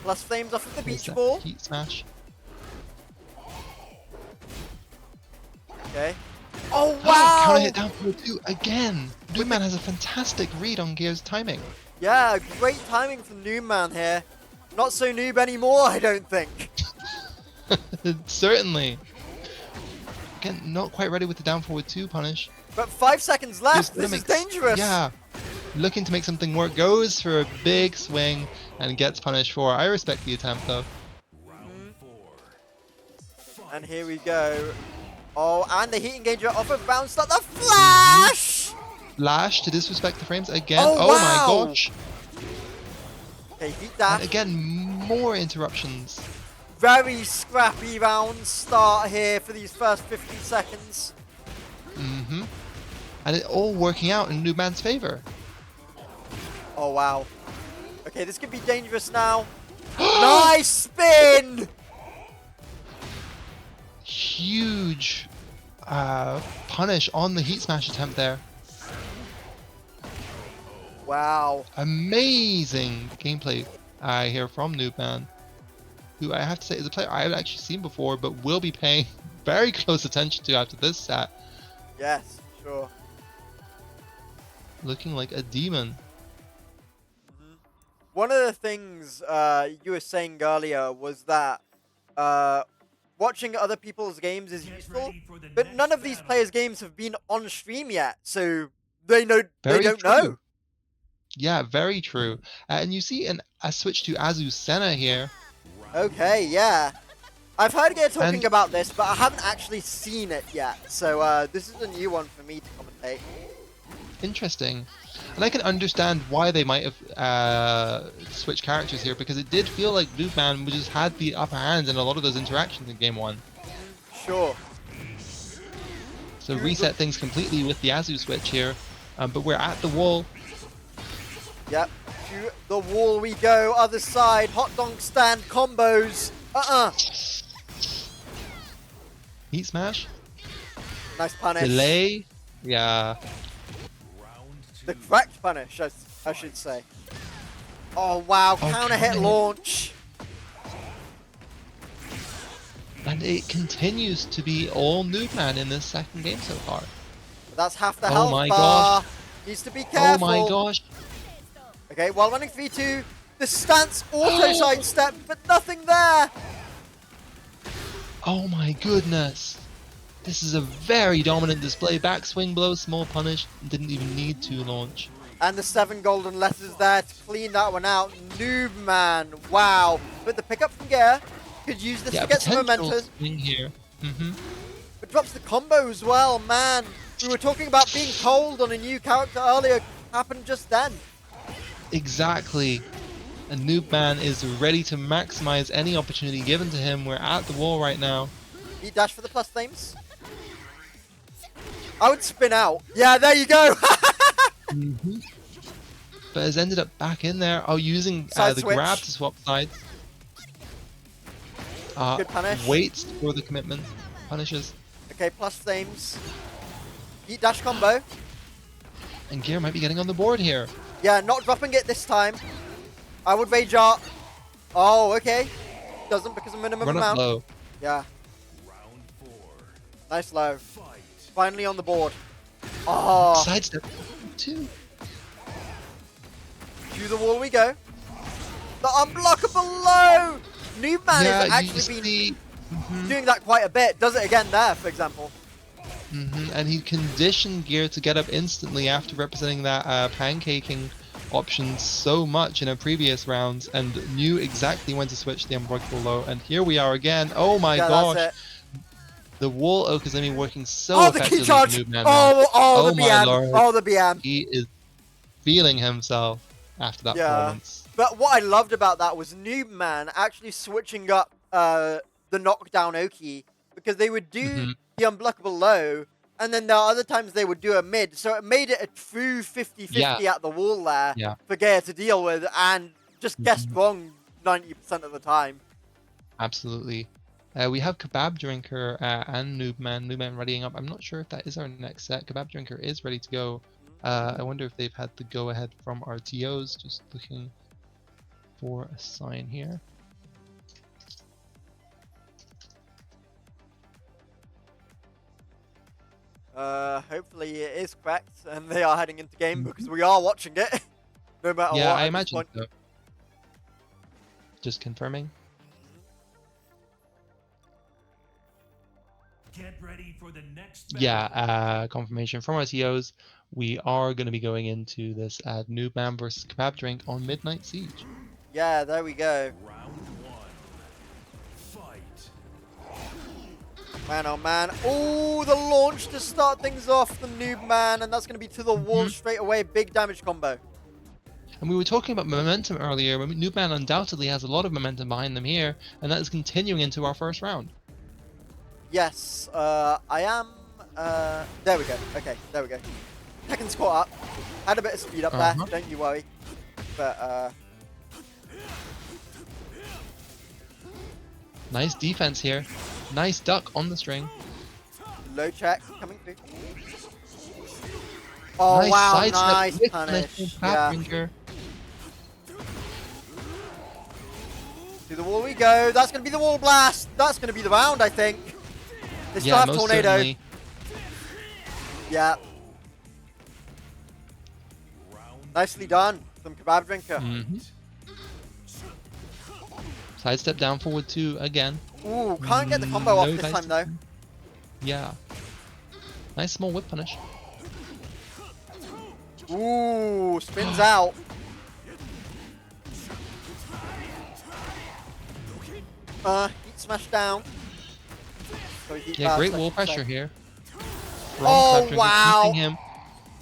Plus flames off of the There's beach that ball. Heat smash. Okay. Oh wow! Counter hit down forward 2 again. Newman has a fantastic read on Gear's timing. Yeah, great timing from Newman here. Not so noob anymore, I don't think. Certainly. Again, not quite ready with the down forward 2 punish. But 5 seconds left. Just This is dangerous. Yeah. Looking to make something work. Goes for a big swing and gets punished for. I respect the attempt though. And here we go. Oh, and the heat engager off of bounce start. The flash! Flash to disrespect the frames again. Oh, wow. My gosh. Okay, heat dash. And again, more interruptions. Very scrappy round start here for these first 15 seconds. And it all working out in Newman's favor. Oh, wow. Okay, this could be dangerous now. Nice spin! Huge punish on the heat smash attempt there. Wow. Amazing gameplay here from Noobman, who I have to say is a player I haven't actually seen before, but will be paying very close attention to after this set. Yes, sure. Looking like a demon. One of the things you were saying earlier was that watching other people's games is useful, but none of these players' games have been on stream yet, so they don't know. Yeah, very true. And you see a switch to Azucena here. Okay, yeah. I've heard Gear talking And- about this, but I haven't actually seen it yet. So this is a new one for me to commentate. Interesting. And I can understand why they might have switched characters here, because it did feel like Noobman just had the upper hand in a lot of those interactions in game 1. Sure. So reset things completely with the Azu switch here, but we're at the wall. Yep. To the wall we go. Other side. Hot dog stand combos. Heat smash. Nice punish. Delay. Yeah. The correct punish, I should say. Oh wow, counter hit Okay. launch. And it continues to be all Noobman in this second game so far. That's half the Oh health my bar. gosh. Needs to be Oh careful. my gosh. Okay, while running 3-2, the stance auto sidestep, but nothing there. Oh my goodness. This is a very dominant display. Backswing blow, small punish. Didn't even need to launch. And the 7 golden letters there to clean that one out. Noob man, wow. But the pickup from Gear could use this to get some potential momentum. swing here. But drops the combo as well, man. We were talking about being cold on a new character earlier. Happened just then. Exactly. And Noobman is ready to maximize any opportunity given to him. We're at the wall right now. He dash for the plus flames. I would spin out. Yeah, there you go. But has ended up back in there. Oh, using Side the switch. grab to swap sides. Good punish. Waits for the commitment. Punishes. Okay, plus flames. Heat dash combo. And Gear might be getting on the board here. Yeah, not dropping it this time. I would rage art. Oh, okay. Doesn't because of minimum Run up amount. low. Yeah, Round 4. nice low. Fight. Finally on the board. Oh, Sidestep. 2. to the wall we go. The unblockable low. Noob man has actually been doing that quite a bit. Does it again there, for example. And he conditioned Gear to get up instantly after representing that pancaking option so much in a previous round, and knew exactly when to switch the unbreakable low. And here we are again. Oh my Yeah, gosh. that's it. The wall Okazumi working so Oh, the effectively key charge. for Noobman. Oh, the my BM. lord. Oh, the BM. He is feeling himself after that Yeah. performance. But what I loved about that was Noob Man actually switching up the knockdown Oki, because they would do the unblockable low, and then there are other times they would do a mid, so it made it a true 50-50 at the wall there for Gear to deal with, and just guessed wrong 90% of the time. Absolutely. We have Kebab Drinker and Noobman. Noobman readying up. I'm not sure if that is our next set. Kebab Drinker is ready to go. I wonder if they've had the go-ahead from our TOs. Just looking for a sign here. Hopefully it is correct, and they are heading into game, because we are watching it. No matter what. Yeah, I at this imagine point. so. Just confirming. Get ready for the next Yeah, confirmation from our TOs. We are going to be going into this Noobman versus Kebab Drink on Midnight Siege. Yeah, there we go. Round 1. Fight. Man, oh man. Oh, the launch to start things off, the Noob Man, and that's going to be to the wall straight away. Big damage combo. And we were talking about momentum earlier. Noobman undoubtedly has a lot of momentum behind them here, and that is continuing into our first round. Yes, I am. There we go. Okay, there we go. Tekken's caught up. Had a bit of speed up there, don't you worry. But, nice defense here. Nice duck on the string. low check coming through. Oh, Nice wow, sidestep nice with punish. Kebab Yeah. Drinker. To the wall we go. That's going to be the wall blast. That's going to be the round, I think. They still Yeah, have most tornado. certainly. Yeah. Nicely done from Kebab Drinker. Sidestep down forward 2 again. Ooh, can't get the combo off No this time sidestep. though. Yeah. Nice small whip punish. Ooh, spins out. heat smash down. So Yeah, great wall pressure here. From Oh, Kebab wow. keeping him.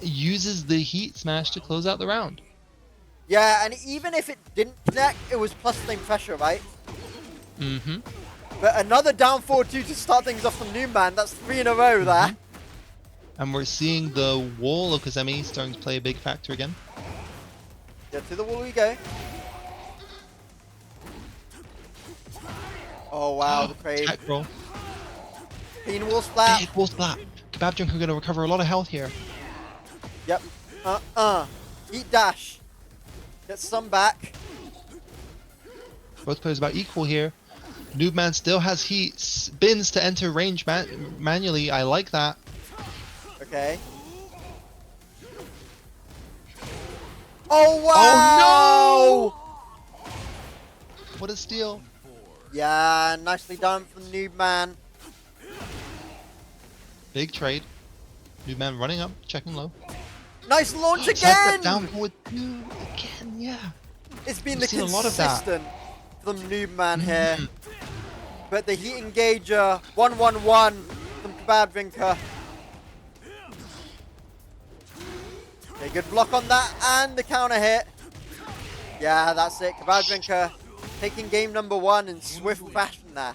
Uses the heat smash to close out the round. Yeah, and even if it didn't connect, it was plus flame pressure, right? Mm-hmm. But another down 4-2 to start things off from Newman. That's 3 in a row there. And we're seeing the wall of Kazemi starting to play a big factor again. Yeah, to the wall we go. Oh, wow, the crave. Tech roll. Clean wall splat. Big wall splat. Kebab Drinker going to recover a lot of health here. Yep. Heat dash. Get some back. Both players about equal here. Noobman still has heat. Spins to enter range manually. I like that. Okay. Oh, wow! Oh, no! What a steal. Yeah, nicely done from Noobman. Big trade. Noobman running up, checking low. Nice launch Sidestep again! down forward two again, yeah. It's been We've the seen a lot of that. consistent from Noobman here. But the heat engager, 1-1-1 from Kebab Drinker. Okay, good block on that, and the counter hit. Yeah, that's it. Kebab Drinker taking game number 1 in swift fashion there.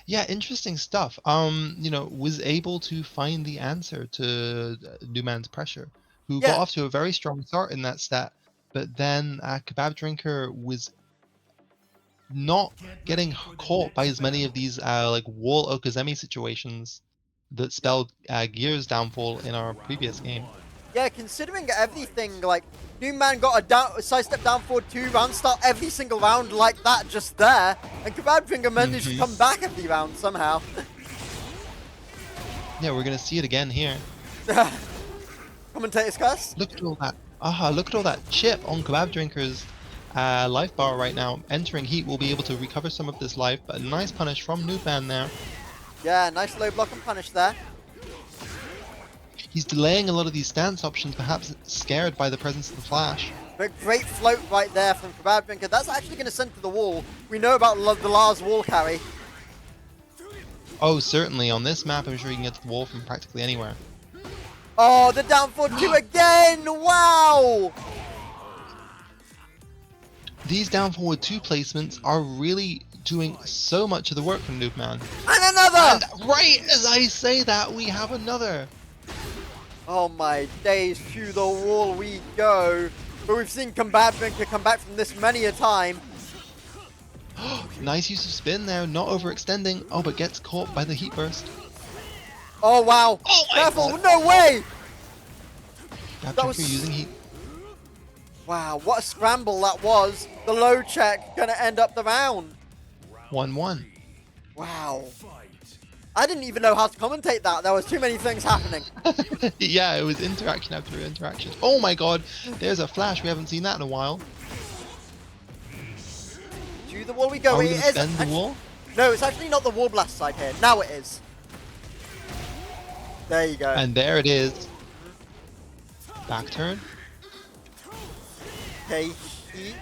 Yeah, interesting stuff. Was able to find the answer to Newman's pressure, who got Yeah. off to a very strong start in that stat, but then Kebab Drinker was not getting caught by as many of these like wall Okazemi situations that spelled Gear's downfall in our previous game. Yeah, considering everything, like, Newman got a sidestep down 4-2 round start every single round like that just there, and Kebab Drinker managed to come back every round somehow. Yeah, we're gonna see it again here. Commentator's curse? Look at all that. Look at all that chip on Kebab Drinker's life bar right now. Entering heat will be able to recover some of this life, but a nice punish from Noobman there. Yeah, nice low block and punish there. He's delaying a lot of these stance options, perhaps scared by the presence of the flash. But great float right there from Kebab Drinker. That's actually going to send to the wall. We know about the Lars wall carry. Oh, certainly. On this map, I'm sure you can get to the wall from practically anywhere. Oh, the down 4-2 again! Wow! These down forward 2 placements are really doing so much of the work from Noobman. And another! And right as I say that, we have another. Oh my days, to the wall we go. But we've seen Kebab Drinker come back from this many a time. Nice use of spin there, not overextending. Oh, but gets caught by the heat burst. Oh wow! Oh my Careful! God. No way! That was- using heat. Wow, what a scramble that was. The low check gonna end up the round. 1-1. Wow. I didn't even know how to commentate that. There was too many things happening. Yeah, it was interaction after interaction. Oh my god, there's a flash. We haven't seen that in a while. To the wall we go. Are we It going to is spend the actu- wall? No, it's actually not the wall blast side here. Now it is. There you go. And there it is. Back turn. Okay, heat.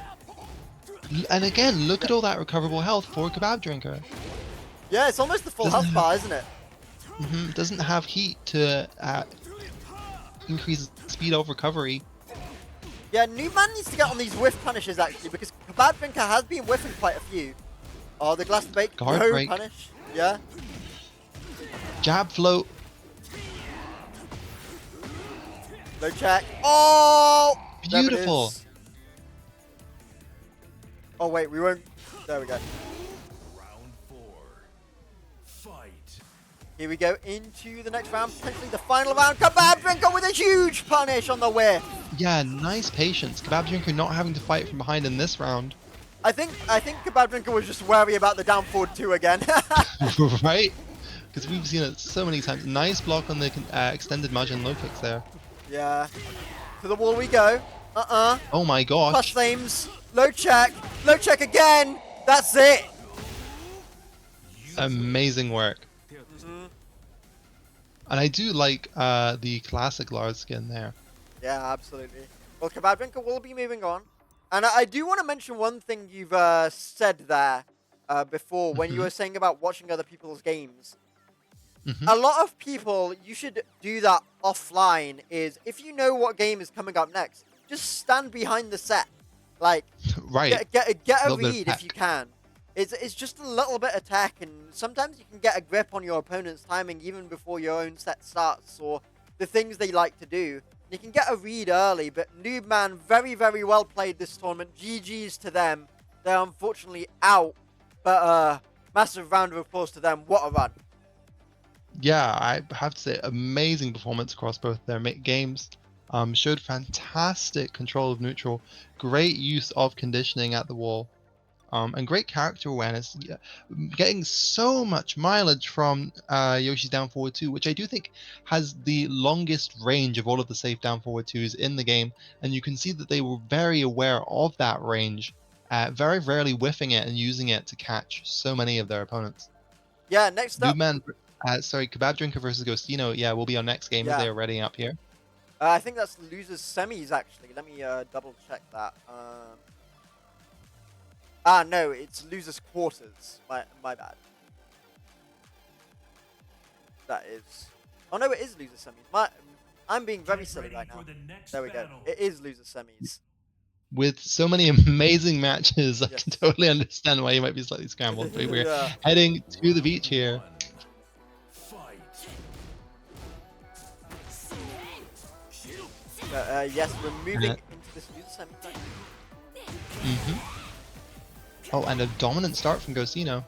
And again, look at all that recoverable health for Kebab Drinker. Yeah, it's almost the full Doesn't health bar, isn't it? Doesn't have heat to increase speed of recovery. Yeah, Newman needs to get on these whiff punishes actually, because Kebab Drinker has been whiffing quite a few. Oh, the glass bake Guard no break. punish. Yeah. Jab float. No check. Oh! There it Beautiful. is. Oh wait, we won't. There we go. Round 4. Fight. Here we go into the next round, potentially the final round. Kebab Drinker with a huge punish on the whiff. Yeah, nice patience. Kebab Drinker not having to fight from behind in this round. I think Kebab Drinker was just wary about the down forward 2 again. Right? Because we've seen it so many times. Nice block on the extended Majin low kicks there. Yeah. To the wall we go. Oh my Plus gosh. flames. Low check. Low check again. That's it. Amazing work. And I do like the classic Lars skin there. Yeah, absolutely. Well, Kebab Drinker will be moving on. And I do want to mention one thing you've said there. before when you were saying about watching other people's games. Mhm. A lot of people, you should do that offline. Is if you know what game is coming up next, just stand behind the set, like Right. get a Little bit of read if you tech. can. It's just a little bit of tech, and sometimes you can get a grip on your opponent's timing even before your own set starts, or the things they like to do. You can get a read early, but Noobman very, very well played this tournament. GG's to them. They're unfortunately out, but massive round of applause to them. What a run. Yeah, I have to say, amazing performance across both their games. Showed fantastic control of neutral, great use of conditioning at the wall, and great character awareness. Yeah, getting so much mileage from Yoshi's down forward 2, which I do think has the longest range of all of the safe down forward 2s in the game. And you can see that they were very aware of that range, very rarely whiffing it and using it to catch so many of their opponents. Yeah, next up. Noobman, sorry, Kebab Drinker versus Ghostino. Yeah, will be our next game as Yeah. they are readying up here. I think that's losers semis, actually. Let me double check that. No, it's losers quarters. My bad. That is. Oh no, it is losers semis. I'm being very silly right now. There we go. It is losers semis. With so many amazing matches, I Yes. can totally understand why you might be slightly scrambled. But we're Yeah. heading to the beach here. Fight. Yes, we're moving into this loser semi. Oh, and a dominant start from Ghostino,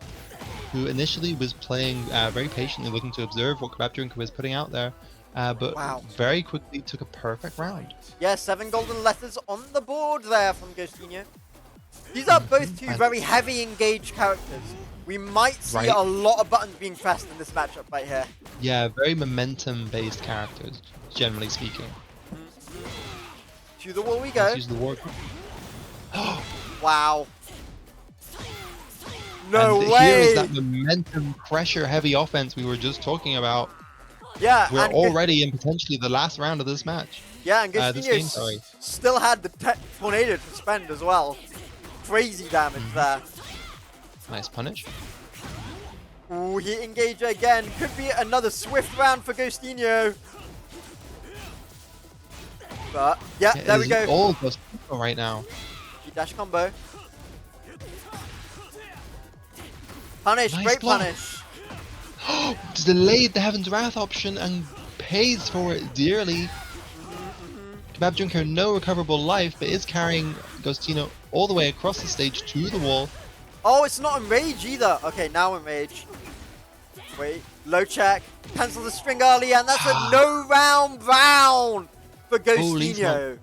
who initially was playing very patiently, looking to observe what Kebab Drinker was putting out there, but Wow. very quickly took a perfect round. Yeah, 7 golden letters on the board there from Ghostino. These are both two very heavy engaged characters. We might see Right. a lot of buttons being pressed in this matchup right here. Yeah, very momentum-based characters, generally speaking. To the wall we Let's go. use the war. Wow. No and way. Here is that momentum, pressure-heavy offense we were just talking about. Yeah, We're and already in potentially the last round of this match. yeah, and this game, Ghostino sorry. still had the tornado to spend as well. Crazy damage there. Nice punish. Ooh, he engaged again. Could be another swift round for Ghostino. But yeah, Yeah, there we it go. is all Ghostino right now. Dash combo. Punish, Nice great block. punish. Delayed the Heaven's Wrath option and pays for it dearly. Kebab Drinker, no recoverable life, but is carrying Ghostino all the way across the stage to the wall. Oh, it's not enrage either. Okay, now enrage. Wait, low check. Cancel the string early, and that's a no round round for Holy Ghostino. smoke.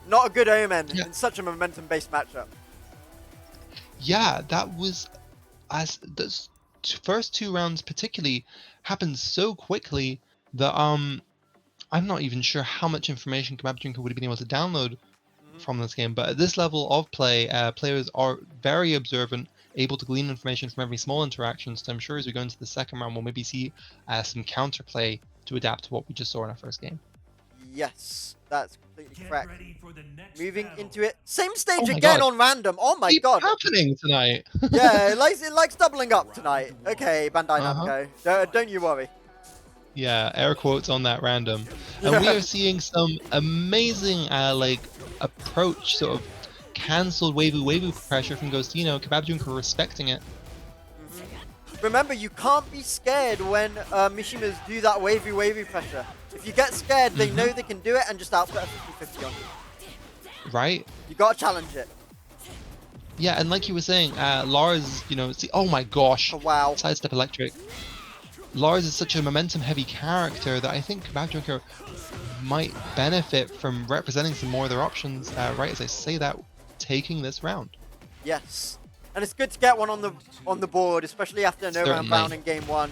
Not a good omen Yeah. in such a momentum-based matchup. Yeah, that was as the first two rounds particularly happened so quickly that I'm not even sure how much information Kebab Drinker would have been able to download from this game. But at this level of play, players are very observant, able to glean information from every small interaction. So I'm sure as we go into the second round, we'll maybe see some counterplay to adapt to what we just saw in our first game. Yes, that's completely Get correct. ready for the next Moving battle. into it. Same stage Oh my again God. on random. Oh my Keep god. happening tonight. Yeah, it likes doubling up tonight. Okay, Bandai Uh-huh. Namco. Don't you worry. Yeah, air quotes on that random. And we are seeing some amazing approach, sort of cancelled wavy pressure from Ghostino. Kebab Drinker respecting it. Remember, you can't be scared when Mishimas do that wavy pressure. If you get scared, they know they can do it and just output a 50-50 on you. Right? You gotta challenge it. Yeah, and like you were saying, Lars, oh my gosh. Oh, wow. Sidestep electric. Lars is such a momentum-heavy character that I think Kebab Drinker might benefit from representing some more of their options, right as I say that, taking this round. Yes. And it's good to get one on the board, especially after a no round Certainly. round in game one.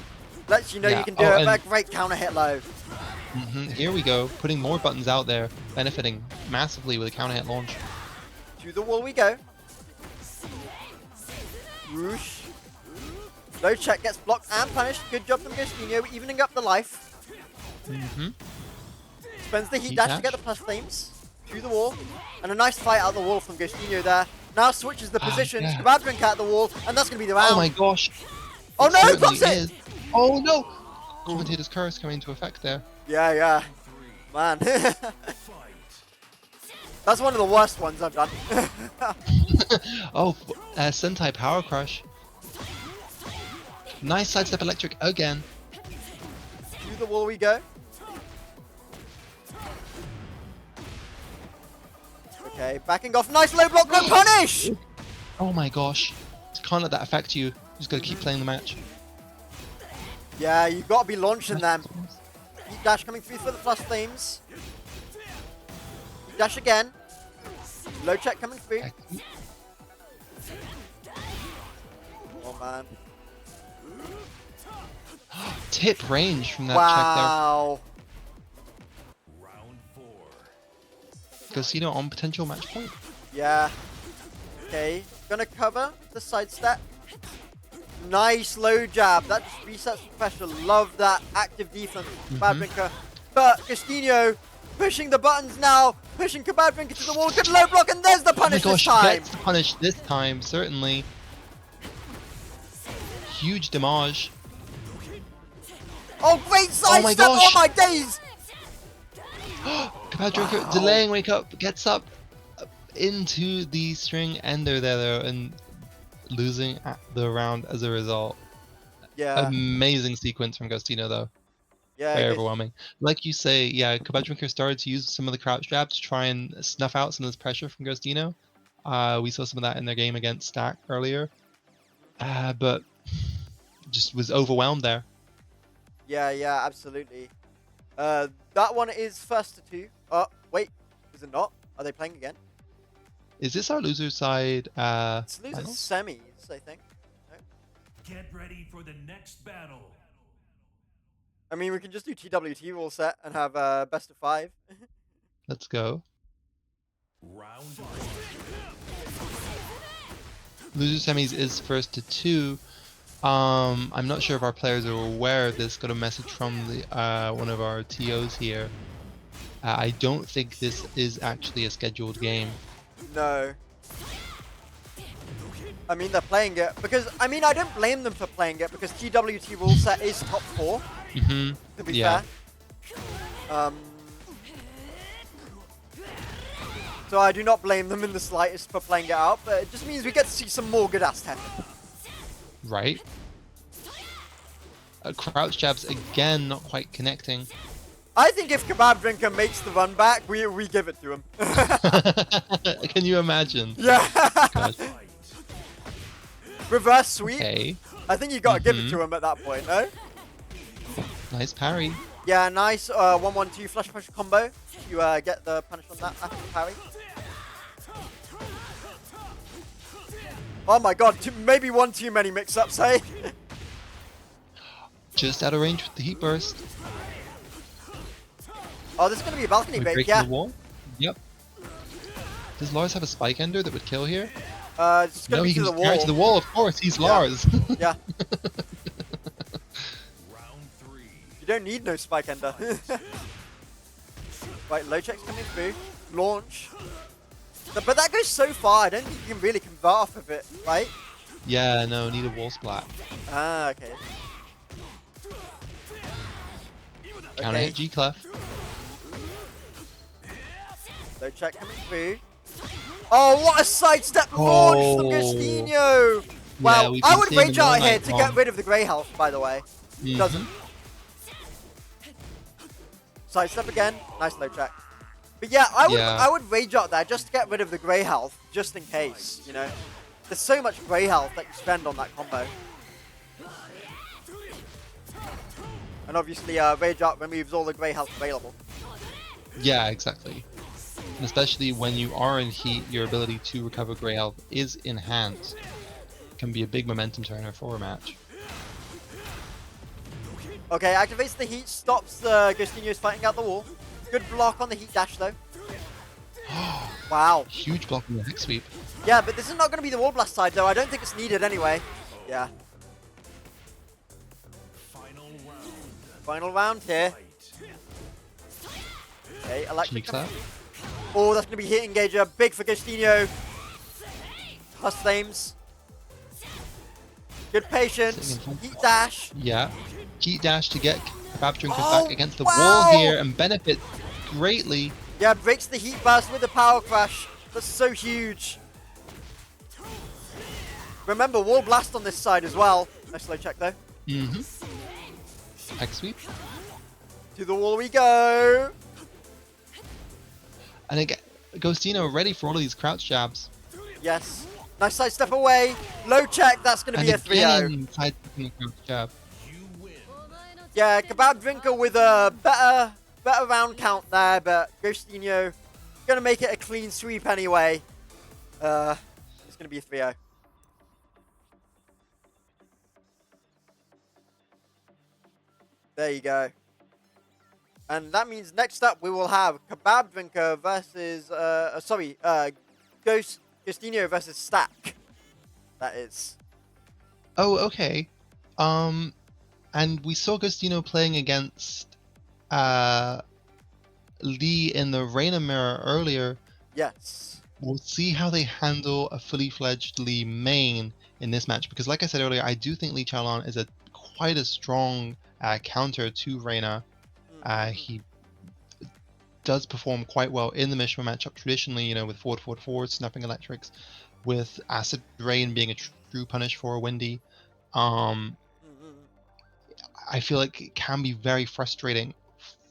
Lets you know Yeah. you can do Oh, it, and- but great counter hit low. Here we go, putting more buttons out there, benefiting massively with a counter hit launch. To the wall we go. Whoosh. Low check gets blocked and punished. Good job from Ghostino, evening up the life. Spends the heat Heat dash to dash. get the plus flames. to the wall. And a nice fight out the wall from Ghostinho there. Now switches the positions. yeah. Kebab Drink at the wall, and that's going to be the round. Oh my gosh. Oh It no, he certainly blocks it! is. Oh no! Commentator's curse coming into effect there. Yeah, yeah. Man. That's one of the worst ones I've done. Oh, Sentai Power Crush. Nice sidestep electric again. To the wall we go. Okay, backing off. Nice low block, no punish! Oh my gosh. Can't let that affect you. Just gotta keep playing the match. Yeah, you've got to be launching them. Heat dash coming through for the flash flames. Heat dash again. Low check coming through. Oh man. Tip range from that Wow. Round 4. check there. Casino on potential match point. Yeah. Okay, gonna cover the sidestep. Nice low jab. That just resets the pressure. Love that active defense from Kebab Drinker. But Ghostinho pushing the buttons now. Pushing Kebab Drinker to the wall. Good low block, and there's the Oh my punish gosh, this time. gets the punish this time, certainly. Huge damage. Oh, great Oh my sidestep. Oh gosh. my days. Kebab Drinker delaying wake up, gets up into the string ender there though, and losing at the round as a result. Yeah. Amazing sequence from Ghostino though. Yeah. Very Ghost- overwhelming. Like you say, yeah, Kebab Drinker started to use some of the crouch jabs to try and snuff out some of this pressure from Ghostino. We saw some of that in their game against Stack earlier. But just was overwhelmed there. Yeah, yeah, absolutely. That one is first to 2. Wait, is it not? Are they playing again? Is this our loser side? It's losers finals? semis, I think. Get ready for the next battle. I mean, we can just do TWT rule set and have best of 5. Let's go. Round 1. Loser semis is first to 2. I'm not sure if our players are aware of this. Got a message from the one of our TOs here. I don't think this is actually a scheduled game. No. I mean, they're playing it because, I mean, I don't blame them for playing it because TWT rule set is top 4, to be Yeah. fair. So I do not blame them in the slightest for playing it out, but it just means we get to see some more good-ass Tekken. Right. Crouch jabs again, not quite connecting. I think if Kebab Drinker makes the run back, we give it to him. Can you imagine? Yeah. Gosh. Reverse sweep. Okay. I think you gotta give it to him at that point, no? Nice parry. Yeah, nice 1-1-2 flash push combo to get the punish on that after the parry. Oh my god, maybe one too many mix-ups, hey? Just out of range with the heat burst. Oh, this is gonna be a balcony We bait, breaking yeah. the wall. Yep. Does Lars have a spike ender that would kill here? It's gonna No, be he to can the just carry it wall. to the wall. Of course, he's Lars. Yeah, Round 3. you don't need no spike ender. Right, low check's coming through. Launch. But that goes so far, I don't think you can really convert off of it, right? Yeah, no, need a wall splat. Ah, okay. Counter hit G clef. Low check coming through. Oh, what a sidestep launch from Oh. Ghostinho! Wow, we've I been would seeing rage him all out here night to long. get rid of the grey health, by the way. Doesn't. Sidestep again. Nice low check. But yeah, Yeah. I would rage out there just to get rid of the grey health, just in case, you know. There's so much grey health that you spend on that combo. And obviously, rage out removes all the grey health available. Yeah, exactly. And especially when you are in heat, your ability to recover grey health is enhanced. Can be a big momentum turner for a match. Okay, activates the heat, stops the Ghostinho's fighting out the wall. Good block on the heat dash though. Wow. Huge block in the hex sweep. Yeah, but this is not going to be the wall blast side though. I don't think it's needed anyway. Yeah. Final round. Final round here. Fight. Okay, electric. Cheeks up. Oh, that's going to be hit engager. Big for Gostinho. Plus flames. Good patience. Heat dash. Yeah. Heat dash to get Kebab Drinkers Oh, back against the wow. wall here and benefit greatly. Yeah, breaks the heat burst with the power crash. That's so huge. Remember, wall blast on this side as well. Nice slow check though. X sweep. To the wall we go. And again, Ghostino ready for all of these crouch jabs. Yes. Nice side step away. Low check. That's going to be a 3-0. Again, side stepping crouch jab. You win. Yeah, Kebab Drinker with a better round count there, but Ghostinho going to make it a clean sweep anyway. It's going to be a 3-0. There you go. And that means next up we will have Kebab Drinker versus, Ghostinho versus Stack. That is. Oh, okay. And we saw Ghostino playing against Lee in the Reina Mirror earlier. Yes. We'll see how they handle a fully fledged Lee main in this match, because like I said earlier, I do think Lee Chaolan is quite a strong counter to Reina. He does perform quite well in the Mishima matchup traditionally, you know, with forward, forward, forward, snapping electrics, with Acid Rain being a true punish for Windy. I feel like it can be very frustrating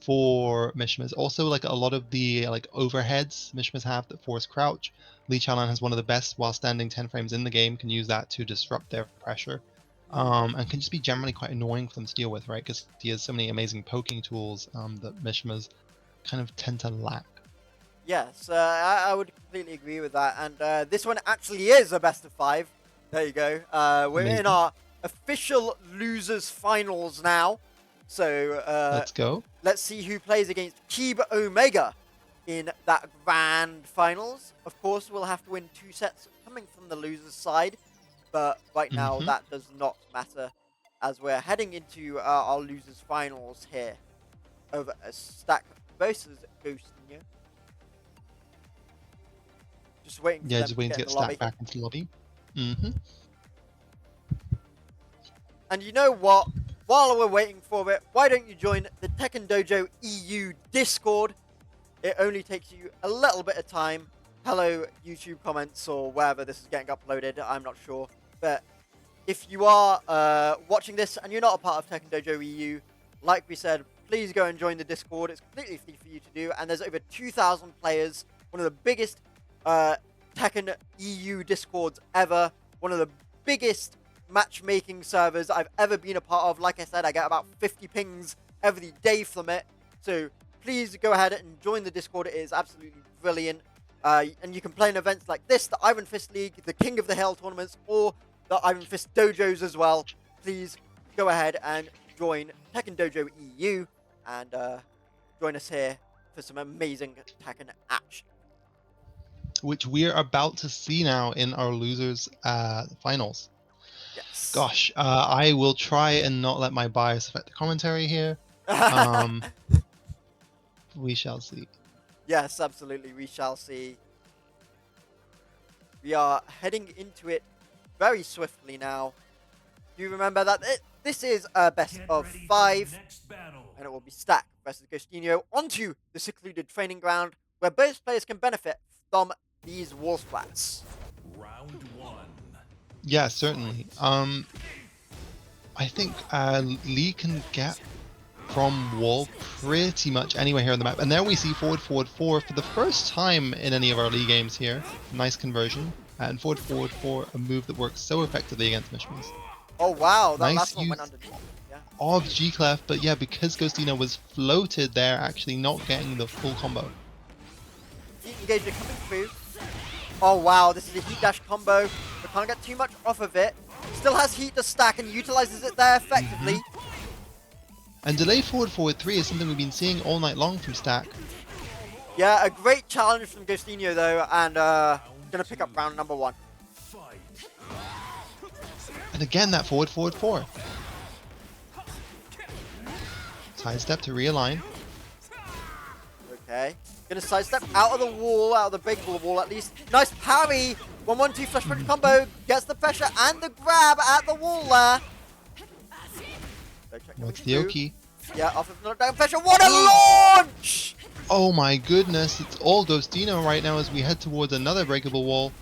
for Mishimas. Also, like a lot of the like overheads Mishimas have that force crouch, Lee Chaolan has one of the best while standing 10 frames in the game, can use that to disrupt their pressure. And can just be generally quite annoying for them to deal with, right? Because he has so many amazing poking tools that Mishimas kind of tend to lack. Yes, I would completely agree with that. And this one actually is a best of 5. There you go. We're Amazing. in our official losers finals now. So Let's go. let's see who plays against Keeb Omega in that grand finals. Of course, we'll have to win 2 sets coming from the losers side. But right now, that does not matter, as we're heading into our losers finals here over a Stack versus Ghostinho. Just waiting for them Just waiting to get in the lobby. Stack back into the lobby. And you know what? While we're waiting for it, why don't you join the Tekken Dojo EU Discord? It only takes you a little bit of time. Hello, YouTube comments or wherever this is getting uploaded, I'm not sure. But if you are watching this and you're not a part of Tekken Dojo EU, like we said, please go and join the Discord. It's completely free for you to do. And there's over 2,000 players. One of the biggest Tekken EU Discords ever. One of the biggest matchmaking servers I've ever been a part of. Like I said, I get about 50 pings every day from it. So please go ahead and join the Discord. It is absolutely brilliant. And you can play in events like this, the Iron Fist League, the King of the Hell tournaments, or the Iron Fist Dojos as well. Please go ahead and join Tekken Dojo EU and join us here for some amazing Tekken action. Which we're about to see now in our losers finals. Yes. Gosh, I will try and not let my bias affect the commentary here. We shall see. Yes, absolutely. We shall see. We are heading into it very swiftly now. Do you remember that this is a best Get of ready for the 5, next battle. and it will be Stack versus Ghostinho onto the secluded training ground, where both players can benefit from these wall splats. Round 1. Yeah, certainly. I think Lee can get from wall pretty much anywhere here on the map. And there we see forward, forward, forward for the first time in any of our Lee games here. Nice conversion. And forward, forward, forward, a move that works so effectively against Mishimas. Oh wow, that Nice last one use went underneath. Yeah. Of G-Clef, but yeah, because Ghostinho was floated there, actually not getting the full combo. Heat engager coming through. Oh wow, this is a heat dash combo. We can't get too much off of it. Still has heat to stack and utilizes it there effectively. And delay forward, forward 3 is something we've been seeing all night long from Stack. Yeah, a great challenge from Ghostinho though, and gonna pick up round number 1. Fight. And again, that forward, forward 4. Side step to realign. Okay. Gonna sidestep out of the wall, out of the big wall at least. Nice parry. 1-1-2 flash punch combo. Gets the pressure and the grab at the wall there. What's the Oki? Yeah, off of knockdown pressure. What a launch! Oh my goodness, it's all Ghostino right now as we head towards another breakable wall.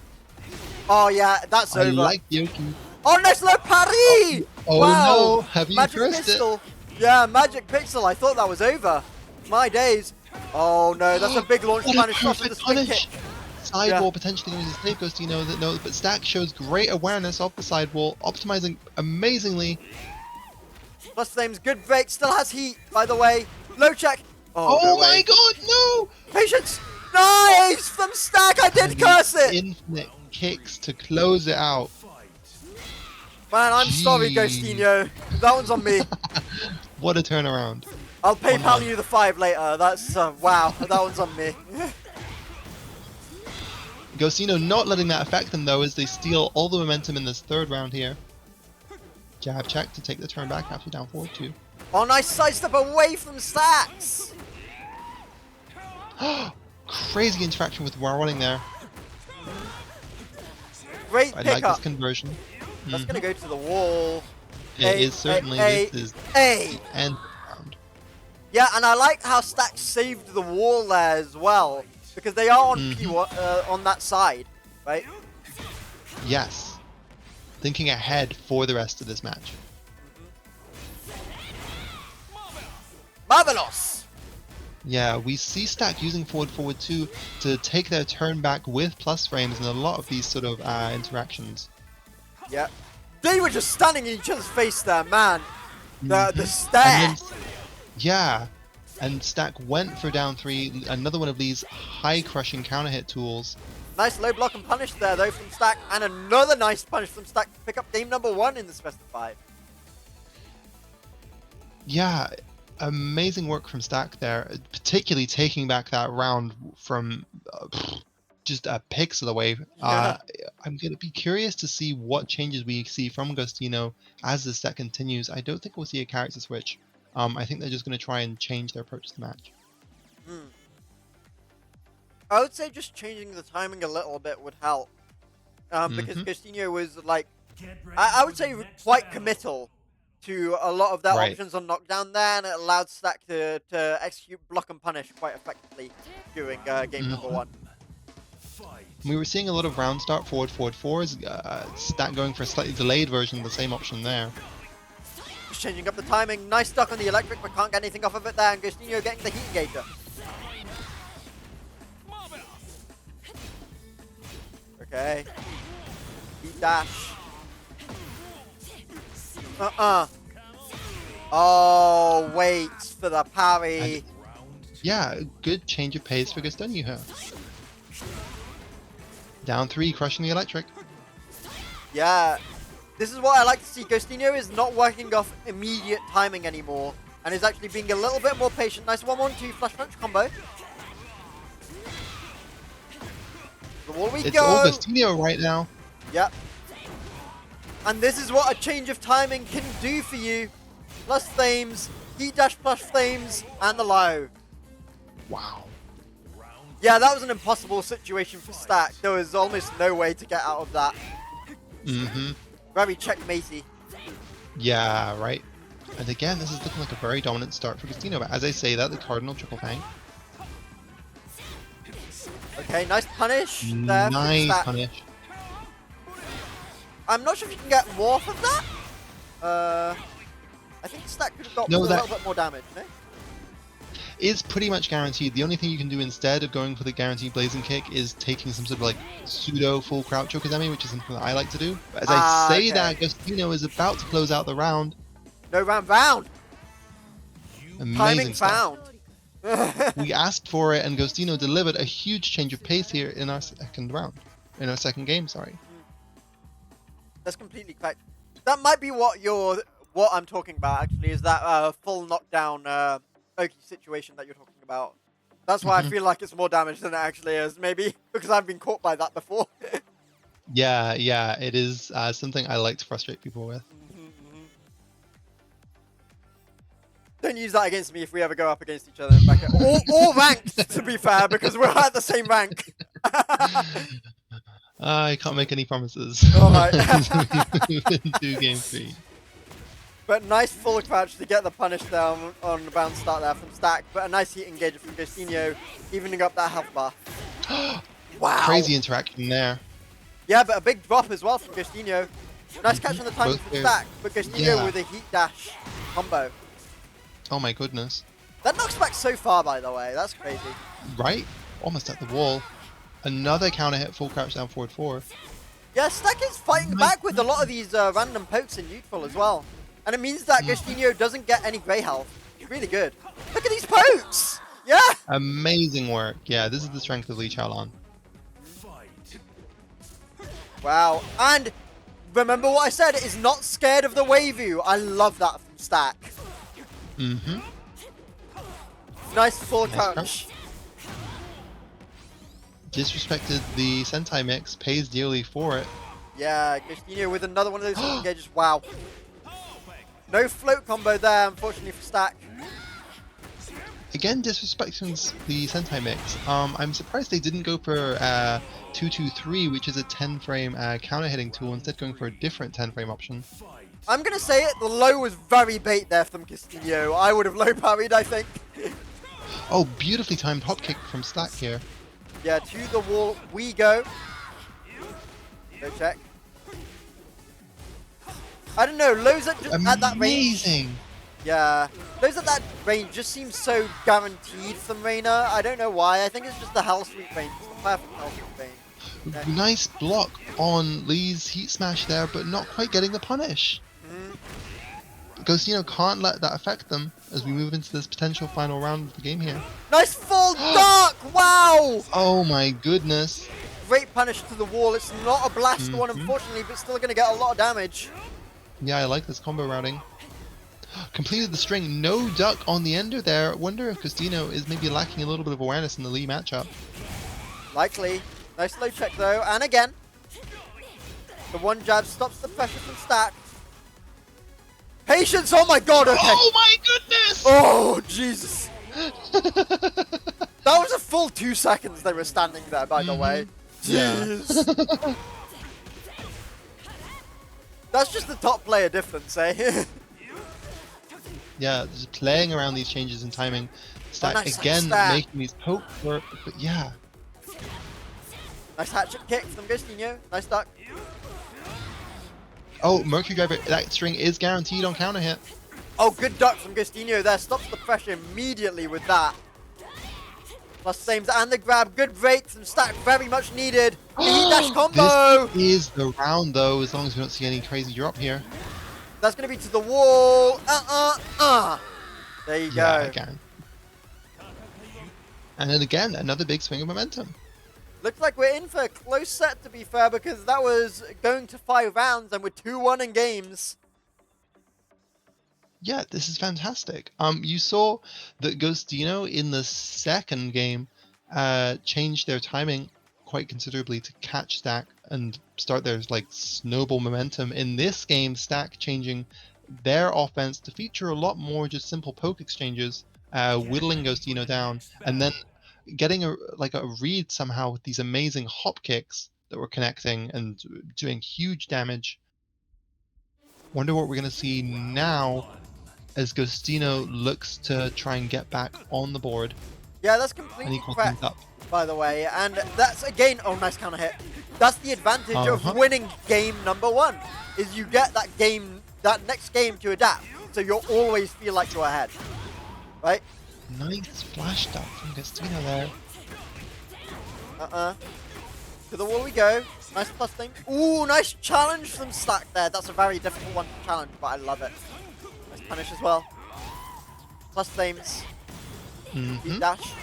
Oh yeah, that's I over. like the Oki. Oh, nice low parry! Oh Wow. no, have you Magic cursed it? pistol. Yeah, magic pixel. I thought that was over. My days. Oh no, that's a big launch What a punish off of the perfect spin punish! kick. Sidewall potentially going to save Ghostino, that no, but Stack shows great awareness of the sidewall, optimizing amazingly. Plus Flames, good break, still has heat, by the way. Low check. Oh, no my way. god, no! Patience. Nice from Stack. I did And curse it. Infinite kicks to close it out. Man, I'm sorry, Jeez. Ghostino. That one's on me. What a turnaround. I'll PayPal 1-1. you the 5 later. That's, wow. That one's on me. Ghostino not letting that affect them though as they steal all the momentum in this third round here. Jab check to take the turn back after down forward 2. Oh, nice sidestep away from Stacks. Crazy interaction with running there. Great I like this pickup. conversion. That's going to go to the wall. It is certainly, Hey, this is hey. the end of the round. Yeah, and I like how Stacks saved the wall there as well. Because they are on P1, on that side, right? Yes. Thinking ahead for the rest of this match. Marvelous! Yeah, we see Stack using forward 2 to take their turn back with plus frames in a lot of these sort of interactions. Yeah. They were just standing in each other's face there, man. The And stare. then, yeah, and Stack went for down 3, another one of these high crushing counter hit tools. Nice low block and punish there, though, from Stack. And another nice punish from Stack to pick up game number 1 in this best of 5. Yeah, amazing work from Stack there, particularly taking back that round from just a pixel away. Yeah. I'm going to be curious to see what changes we see from Ghostino as the set continues. I don't think we'll see a character switch. I think they're just going to try and change their approach to the match. I would say just changing the timing a little bit would help. Because Ghostino was, like, I would say quite committal to a lot of their options on knockdown there, and it allowed Stack to execute block and punish quite effectively during game number 1. We were seeing a lot of round start forward 4s, Stack going for a slightly delayed version of the same option there. Just changing up the timing. Nice duck on the electric, but can't get anything off of it there, and Ghostino getting the heat engager. Okay. Heat dash. Oh, waits for the parry. And, yeah, good change of pace for Ghostino here. Down 3, crushing the electric. Yeah. This is what I like to see. Ghostino is not working off immediate timing anymore, and is actually being a little bit more patient. Nice 1-1-2 flash punch combo. The wall we It's go. all Ghostino right now. Yep. And this is what a change of timing can do for you. Plus flames, heat dash plus flames, and the low. Wow. Yeah, that was an impossible situation for Stack. There was almost no way to get out of that. Very checkmatey. Yeah, right. And again, this is looking like a very dominant start for Ghostino. But as I say that, the Cardinal triple fang. Okay, nice punish there. Nice Stack. punish. I'm not sure if you can get more from that. I think Stack could have got a little bit more damage, no? Is pretty much guaranteed. The only thing you can do instead of going for the guaranteed blazing kick is taking some sort of like pseudo full crouch Okazami, which is something that I like to do. But as I say that, Ghostino is about to close out the round. No round bound. Amazing Timing stuff. found. We asked for it, and Ghostino delivered a huge change of pace here in our second round, in our second game. Sorry. That's completely correct. That might be what I'm talking about. Actually, is that full knockdown Oki situation that you're talking about. That's why I feel like it's more damage than it actually is. Maybe because I've been caught by that before. Yeah, it is something I like to frustrate people with. Don't use that against me if we ever go up against each other in bracket. Or ranked, to be fair, because we're at the same rank. I can't make any promises. All right. Into game 3. But nice full crouch to get the punish down on the bounce start there from Stack. But a nice heat engage from Ghostinho, evening up that health bar. Wow. Crazy interaction there. Yeah, but a big drop as well from Ghostinho. Nice catch on the timing from Stack, but Ghostinho with a heat dash combo. Oh my goodness. That knocks back so far, by the way. That's crazy. Right? Almost at the wall. Another counter hit, full crouch down forward 4. Yeah, Stack is fighting back with a lot of these random pokes in neutral as well. And it means that Ghostinho doesn't get any grey health. It's really good. Look at these pokes! Yeah! Amazing work. Yeah, this is the strength of Lee Chaolan. Wow. And remember what I said, is not scared of the wave view. I love that from Stack. Mm-hmm. Nice full crouch. Disrespected the Sentai mix, pays dearly for it. Yeah, Ghostinho with another one of those heat engages. Wow. No float combo there, unfortunately, for Stack. Again, disrespecting the Sentai mix. I'm surprised they didn't go for 223, which is a 10-frame counter hitting tool, instead going for a different 10-frame option. I'm going to say it, the low was very bait there from Ghostinho. I would have low parried, I think. Oh, beautifully timed hop kick from Stack here. Yeah, to the wall we go. Go check. I don't know, lows at that range. Amazing! Yeah, lows at that range just seems so guaranteed from Reina. I don't know why. I think it's just the Hell Sweep range. It's the perfect Hell Sweep range. Okay. Nice block on Lee's heat smash there, but not quite getting the punish. Ghostinho can't let that affect them as we move into this potential final round of the game here. Nice full dark! Wow! Oh my goodness. Great punish to the wall. It's not a blast one, unfortunately, but still going to get a lot of damage. Yeah, I like this combo routing. Completed the string, no duck on the ender there. Wonder if Ghostinho is maybe lacking a little bit of awareness in the Lee matchup. Likely. Nice low check though, and again. The one jab stops the pressure from Stack. Patience! Oh my god, okay. Oh my goodness! Oh, Jesus. That was a full 2 seconds they were standing there, by the way. Jeez. That's just the top player difference, eh? Yeah, just playing around these changes in timing. Stack nice again Stack. making these poke work, but yeah. Nice hatchet kick from Ghostinho. Nice duck. Oh, Mercury Driver, that string is guaranteed on counter hit. Oh, good duck from Ghostinho there. Stops the pressure immediately with that. Plus flames and the grab. Good break from Stack. Very much needed. Heat dash combo. This is the round though, as long as we don't see any crazy drop here. That's going to be to the wall. There you go. Yeah, again. And then again, another big swing of momentum. Looks like we're in for a close set, to be fair, because that was going to 5 rounds and we're 2-1 in games. Yeah, this is fantastic. You saw that Ghostinho in the second game changed their timing quite considerably to catch Stack and start their like snowball momentum. In this game, Stack changing their offense to feature a lot more just simple poke exchanges, whittling Ghostinho down, and then getting a read somehow with these amazing hop kicks that were connecting and doing huge damage. Wonder what we're going to see now as Ghostinho looks to try and get back on the board. Yeah, that's And he completely calls correct, things up. by the way. And that's, again, oh, nice counter hit. That's the advantage of winning game number 1, is you get that next game to adapt. So you'll always feel like you're ahead. Right? Nice flash duck from Ghostinho there. To the wall we go. Nice plus thing. Ooh, nice challenge from Stack there. That's a very difficult one to challenge, but I love it. Nice punish as well. Plus flames. Deep dash.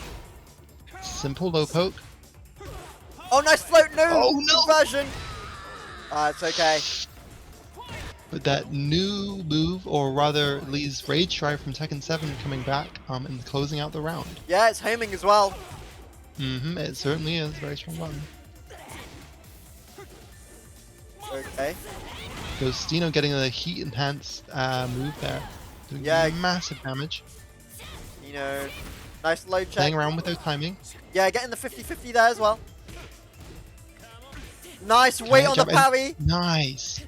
Simple low poke. Oh, nice float. No, Oh, no. conversion. It's okay. But that new move, or rather Lee's Rage Drive from Tekken 7 coming back and closing out the round. Yeah, it's homing as well. It certainly is. Very strong one. Okay. Ghostinho getting a heat enhanced move there. Doing Yeah. massive damage. You know, nice low check. Playing around with their timing. Yeah, getting the 50-50 there as well. Nice weight on the Jump in. parry. Nice.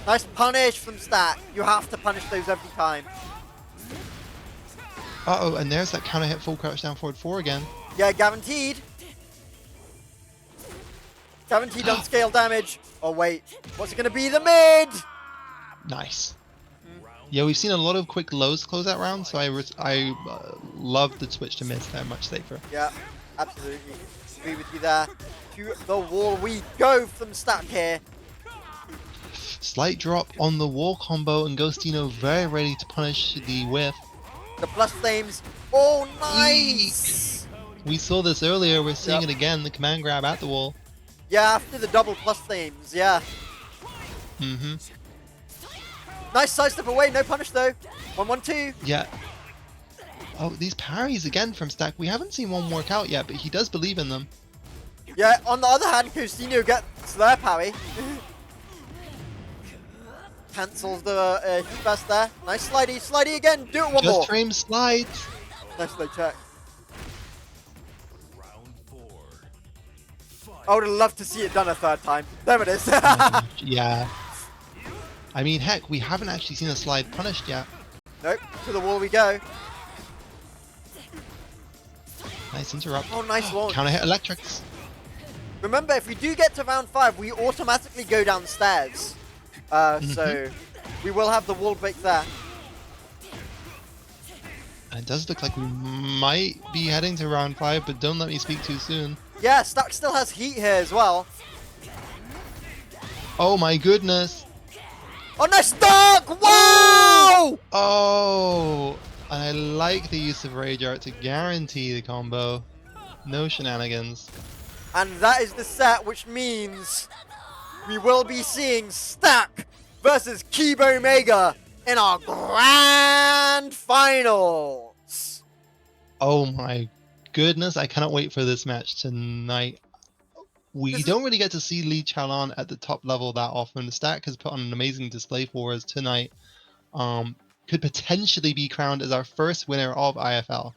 Nice punish from Stack. You have to punish those every time. Uh-oh, and there's that counter hit full crouch down forward 4 again. Yeah, guaranteed. Guaranteed on scale damage. Oh, wait. What's it going to be? The mid! Nice. Yeah, we've seen a lot of quick lows close that round, so I love the switch to miss. They're much safer. Yeah, absolutely. Agree with you there. To the wall we go from Stack here. Slight drop on the wall combo, and Ghostino very ready to punish the whiff. The plus flames. Oh, nice! We saw this earlier, we're seeing Yep. it again, the command grab at the wall. Yeah, after the double plus flames, yeah. Mm-hmm. Nice sidestep away, no punish though. 1-1-2. Yeah. Oh, these parries again from Stack. We haven't seen one work out yet, but he does believe in them. Yeah, on the other hand, Coutinho gets their parry. Cancels the heat burst there. Nice slidey, slidey again. Do it one Just more. frame slides. Nice low check. Round 4. Fight. I would have loved to see it done a third time. There it is. Yeah. I mean, heck, we haven't actually seen a slide punished yet. Nope, to the wall we go. Nice interrupt. Oh, nice launch. Counter hit electrics. Remember, if we do get to round 5, we automatically go downstairs. So we will have the wall break there. And it does look like we might be heading to round 5, but don't let me speak too soon. Yeah, Stack still has heat here as well. Oh my goodness. Oh, nice Stack! Wow! Oh, and I like the use of Rage Art to guarantee the combo. No shenanigans. And that is the set, which means we will be seeing Stack versus Kibo Mega in our grand finals. Oh my goodness, I cannot wait for this match tonight. We don't really get to see Lee Chaolan at the top level that often. Stack has put on an amazing display for us tonight. Could potentially be crowned as our first winner of IFL.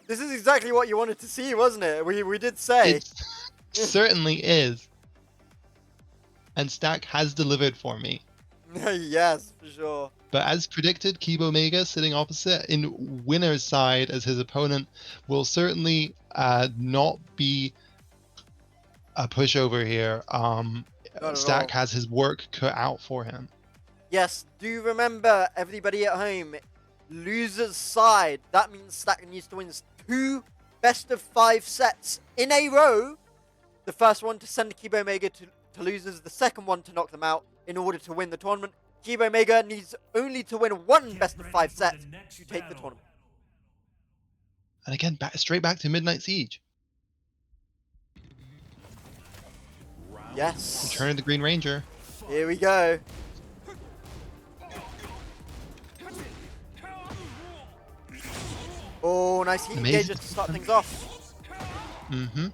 This is exactly what you wanted to see, wasn't it? We did say. It certainly is. And Stack has delivered for me. Yes, for sure. But as predicted, Kibo Mega sitting opposite in winner's side as his opponent will certainly not be a pushover here. Stack has his work cut out for him. Yes, do remember, everybody at home, loser's side. That means Stack needs to win 2 best-of-5 sets in a row. The first one to send Kibo Mega to losers, the second one to knock them out in order to win the tournament. Kibo Mega needs only to win 1 best-of-5 set to take the tournament. And again, straight back to Midnight Siege. Yes. Return of the Green Ranger. Here we go. Oh, nice heat Amazing. engager to start things off. Mm-hmm.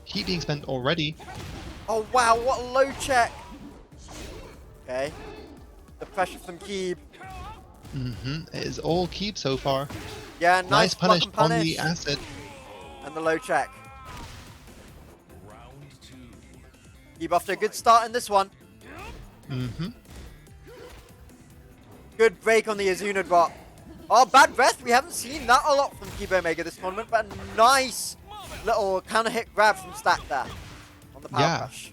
Heat being spent already. Oh, wow, what a low check. Okay. The pressure from Keeb. Mm-hmm. It is all keep so far. Yeah, nice block punish and on punish. the acid. And the low check. Round 2. Keeb off to a good start in this one. Mm-hmm. Good break on the Azuna drop. Oh, bad breath. We haven't seen that a lot from Kibo Mega this tournament, but a nice little counter hit grab from Stack there on the power crush.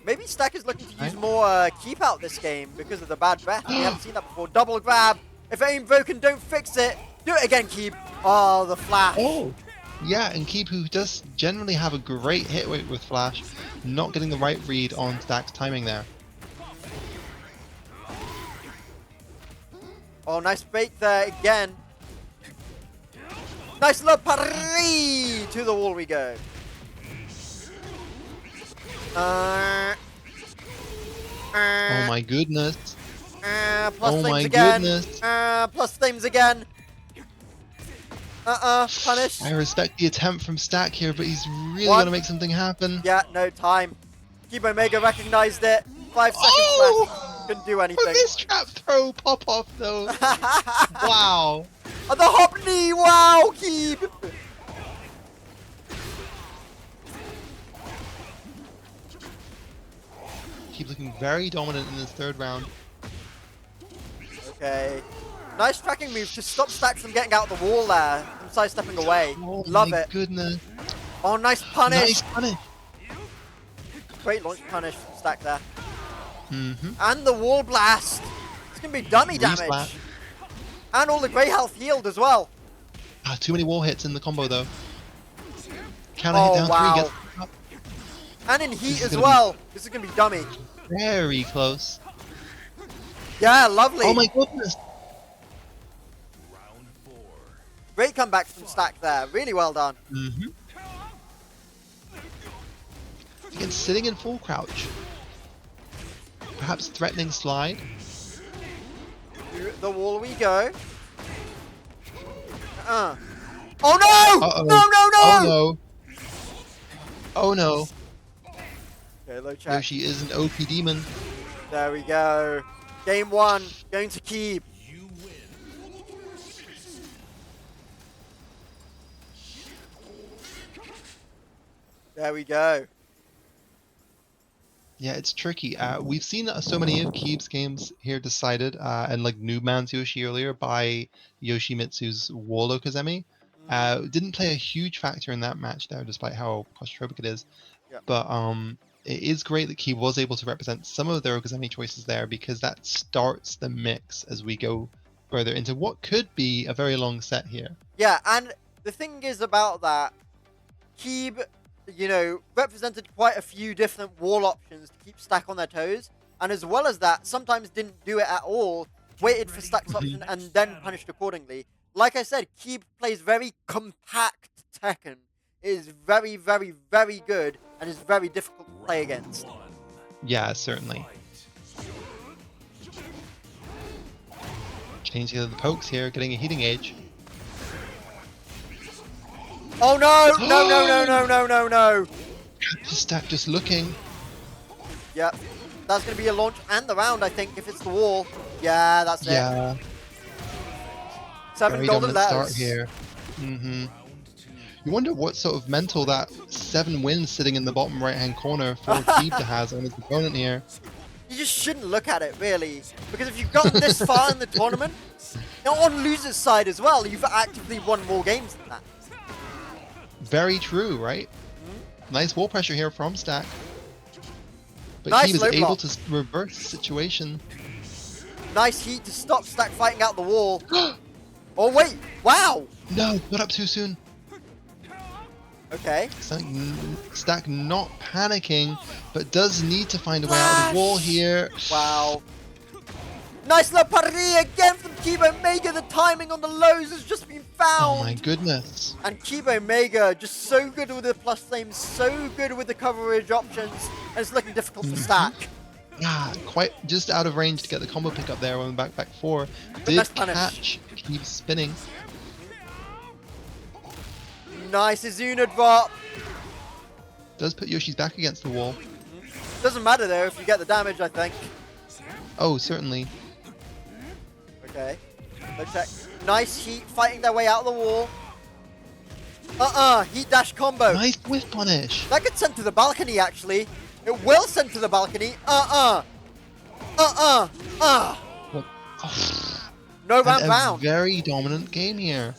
Maybe Stack is looking to use more keep out this game because of the bad breath. We haven't seen that before. Double grab. If it ain't broken, don't fix it. Do it again, Keep. Oh, the flash. Oh, yeah, and Keep, who does generally have a great hit rate with Flash, not getting the right read on Stack's timing there. Oh, nice break there again. Nice little parry. To the wall we go. Oh my goodness. Plus Oh flames my again. goodness. Plus flames again. Punish. I respect the attempt from Stack here, but he's really What? going to make something happen. Yeah, no time. Keep Omega recognized it. 5 seconds Oh! left. Couldn't do For anything. this trap throw pop off though. Wow. On the hop knee. Wow, Keep. Keep looking very dominant in this third round. Okay. Nice tracking move to stop Stack from getting out the wall there. From sidestepping away. Oh Love my it. goodness. Oh, nice punish. Nice punish. Great launch punish from Stack there. Mm-hmm. And the wall blast. It's going to be dummy damage. Re-splat. And all the grey health healed as well. Ah, too many wall hits in the combo though. Counter Oh, hit down wow. 3 gets up. And in heat is as gonna well. This is going to be dummy. Very close. Yeah, lovely. Oh my goodness. Round 4. Great comeback from Stack there. Really well done. Mm-hmm. Again, sitting in full crouch. Perhaps threatening slide. To the wall we go. Oh no! Uh-oh. No, no, no! Oh no. Oh no. Okay, low check. Yoshi is an OP demon. There we go. Game 1, going to Keep. You win. There we go. Yeah, it's tricky. We've seen so many of Keeb's games here decided, and like Noob Man's Yoshi earlier by Yoshimitsu's Waldo Kazemi. Didn't play a huge factor in that match there, despite how claustrophobic it is. Yeah. But it is great that Keeb was able to represent some of their Okazemi choices there, because that starts the mix as we go further into what could be a very long set here. Yeah, and the thing is about that, Keeb, you know, represented quite a few different wall options to keep Stack on their toes. And as well as that, sometimes didn't do it at all, waited for Stack's option and then punished accordingly. Like I said, Keeb plays very compact Tekken. It is very, very, very good and is very difficult to play against. Yeah, certainly. Changing the pokes here, getting a heating age. Oh no! No, no, no, no, no, no, no! Just Stack just looking. Yep. That's going to be a launch and the round, I think, if it's the wall. Yeah, that's it. Yeah. 7 Very golden dominant letters. start here. You wonder what sort of mental that 7 wins sitting in the bottom right hand corner for Keeb to has on his opponent here. You just shouldn't look at it, really. Because if you've gotten this far in the tournament, you're on loser's side as well. You've actively won more games than that. Very true, right? Nice wall pressure here from Stack. But Nice Keeb is low able block. to reverse the situation. Nice heat to stop Stack fighting out the wall. Oh, wait. Wow. No, got up too soon. Okay. Stack not panicking, but does need to find a way out of the wall here. Wow. Nice La Parrilla again from Keep Omega. The timing on the lows has just been found. Oh my goodness. And Keep Omega just so good with the plus flames, so good with the coverage options, and it's looking difficult to stack. Yeah, quite just out of range to get the combo pick up there on the back 4. Did nice punish. catch, keep spinning. Nice Izuna drop. Does put Yoshi's back against the wall. Doesn't matter though if you get the damage, I think. Oh, certainly. Okay. Let's check. Nice heat fighting their way out of the wall. Heat dash combo. Nice whiff punish. That gets sent to the balcony actually. It will send to the balcony. No round And a bound. very dominant game here.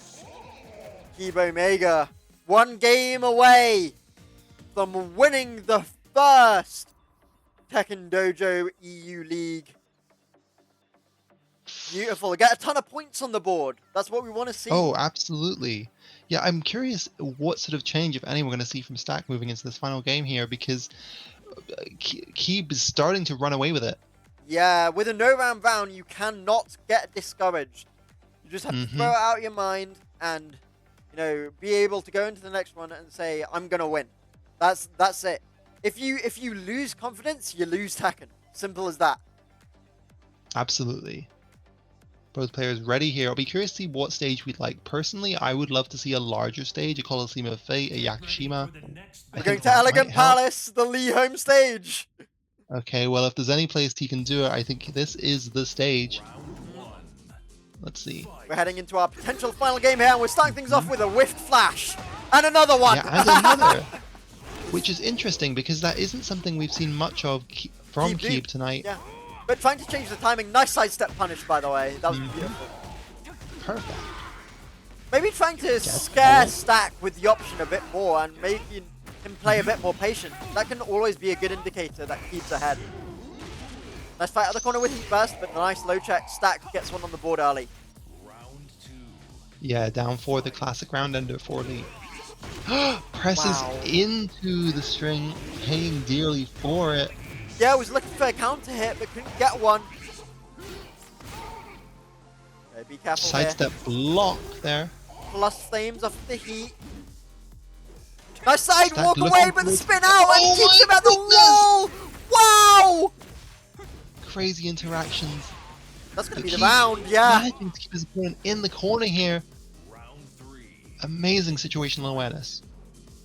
Keep Omega 1 game away from winning the first Tekken Dojo EU League. Beautiful. Get a ton of points on the board. That's what we want to see. Oh, absolutely. Yeah, I'm curious what sort of change, if any, we're going to see from Stack moving into this final game here, because Keeb is starting to run away with it. Yeah, with a no round bound, you cannot get discouraged. You just have to throw it out of your mind and, you know, be able to go into the next one and say, I'm gonna win. That's it. If you lose confidence, you lose Tekken. Simple as that. Absolutely. both players ready here. I'll be curious to see what stage we'd like. Personally, I would love to see a larger stage, a Colosseum of Fate, a Yakushima. We're going to Elegant Palace, the Lee home stage. Okay, well, if there's any place he can do it, I think this is the stage. Let's see. We're heading into our potential final game here, and we're starting things off with a Whiffed Flash. And another one! Yeah, and another! Which is interesting, because that isn't something we've seen much of from Keeb tonight. Yeah. But trying to change the timing. Nice sidestep punish, by the way. That was beautiful. Perfect. Maybe trying to scare Stack with the option a bit more and making him play a bit more patient. That can always be a good indicator that keeps ahead. Nice fight out the corner with Heat Burst, but nice low check. Stack gets one on the board early. Yeah, down for the classic round under 4 lead. Presses into the string, paying dearly for it. Yeah, I was looking for a counter hit, but couldn't get one. Okay, be careful Sidestep block there. Plus flames off the Heat. Nice sidewalk away, but the spin out and keeps him at the wall! Wow! Crazy interactions. That's going to be the round, yeah. Managing to keep his opponent in the corner here. Amazing situational awareness.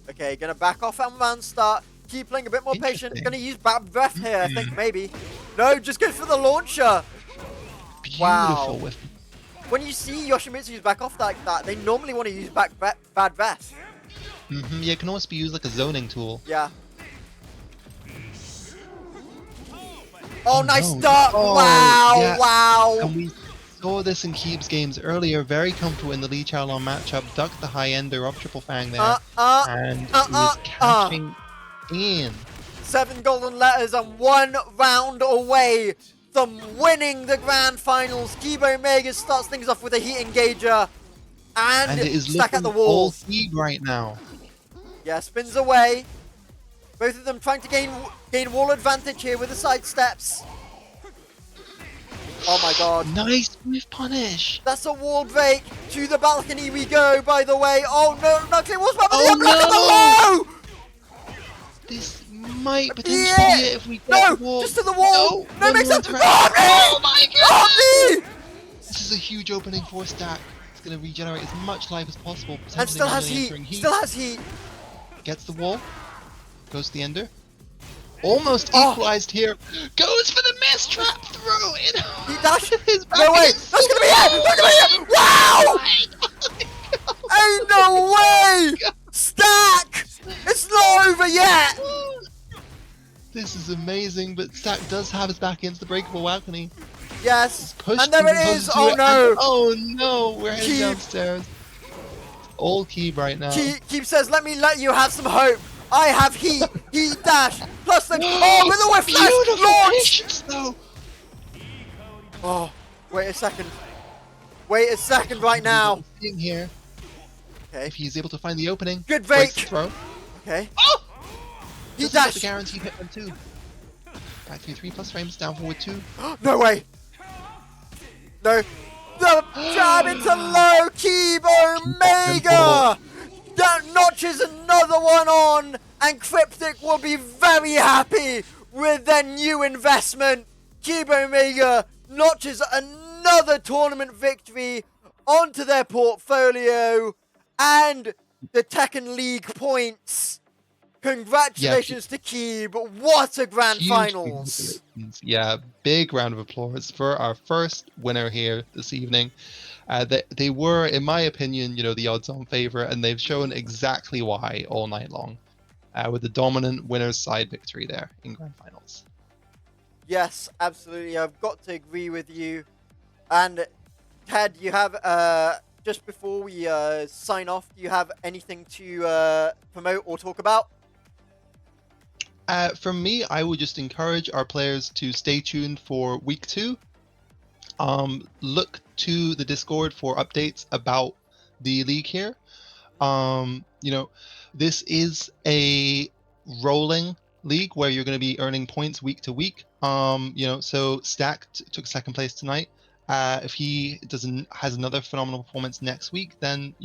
Okay, going to back off on round start. Keep playing a bit more patient. Going to use Bad Breath here, I think, maybe. No, just go for the launcher. Beautiful whiff. When you see Yoshimitsu's back off like that, they normally want to use Bad Breath. Yeah, it can almost be used like a zoning tool. Yeah. Oh, nice duck! Wow, yeah. wow! And we saw this in Keeb's games earlier. Very comfortable in the Lee Chaolong matchup. Ducked the high ender up Triple Fang there. And was catching in. 7 golden letters and 1 round away from winning the grand finals. Keeb Omega starts things off with a heat engager. And it is Stack at the all wall. Keeb right now. Yeah, spins away. Both of them trying to gain wall advantage here with the side steps. Oh my god. Nice move punish. That's a wall break. To the balcony we go, by the way. Oh no, Knuckly was by Oh the wall! This might potentially be it if we get the wall. Just to the wall! No, makes sense! Oh my god! Omni! This is a huge opening for Stack. It's going to regenerate as much life as possible. And still has heat. Still has heat. Gets the wall. Goes to the ender. Almost equalized here. Goes for the miss trap throw. He dashed. No way. That's going to be it. That's going to be it. Wow! Ain't no way. Stack. It's not over yet. This is amazing, but Stack does have his back against the breakable balcony. Yes. And there it is. Oh no. Oh no. We're heading downstairs. All Keeb right now. Keeb says, let you have some hope. I have heat. Heat dash. Plus the with the whiff flash launch. Oh, wait a second. Wait a second right now. Here. Okay. If he's able to find the opening. Good break. Throw. Okay. Oh! Heat dash. The guaranteed hit one too. Back 3 plus frames. Down forward 2. No way. No. The jab into low. Keeb Omega. That notches another one on, and Cryptic will be very happy with their new investment. Keeb Omega notches another tournament victory onto their portfolio, and the Tekken League points. Congratulations to Keeb. What a grand finals. Yeah, big round of applause for our first winner here this evening. They were, in my opinion, the odds-on favorite, and they've shown exactly why all night long, with the dominant winner's side victory there in grand finals. Yes, absolutely. I've got to agree with you. And Ted, you have just before we sign off, do you have anything to promote or talk about? From me, I would just encourage our players to stay tuned for week 2. Look to the Discord for updates about the league here. This is a rolling league where you're going to be earning points week to week. So Stack took 2nd place tonight. If he has another phenomenal performance next week, then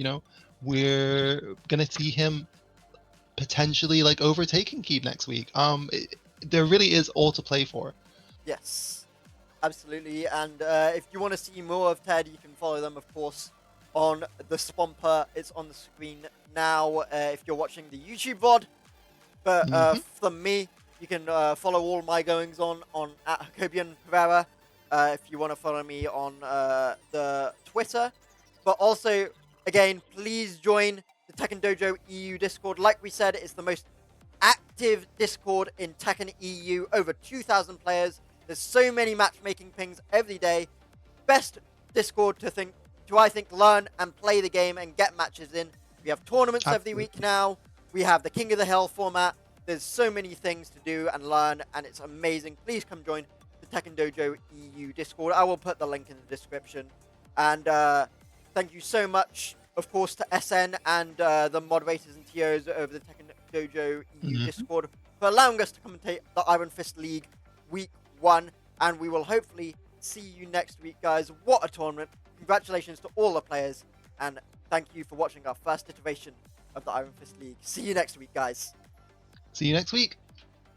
we're going to see him potentially overtaking Keeb next week. There really is all to play for. Yes. Absolutely. And if you want to see more of Ted, you can follow them, of course, on the Spomper. It's on the screen now if you're watching the YouTube VOD. But from me, you can follow all my goings on at Jacobian Pereira if you want to follow me on the Twitter. But also, again, please join the Tekken Dojo EU Discord. Like we said, it's the most active Discord in Tekken EU. Over 2,000 players. There's so many matchmaking pings every day. Best Discord to I think learn and play the game and get matches in. We have tournaments every week now. We have the King of the Hill format. There's so many things to do and learn, and it's amazing. Please come join the Tekken Dojo EU Discord. I will put the link in the description. And thank you so much, of course, to SN and the moderators and TOs over the Tekken Dojo EU Discord for allowing us to commentate the Iron Fist League Week 1. And we will hopefully see you next week, guys. What a tournament. Congratulations to all the players. And thank you for watching our first iteration of the Iron Fist League. See you next week, guys. See you next week.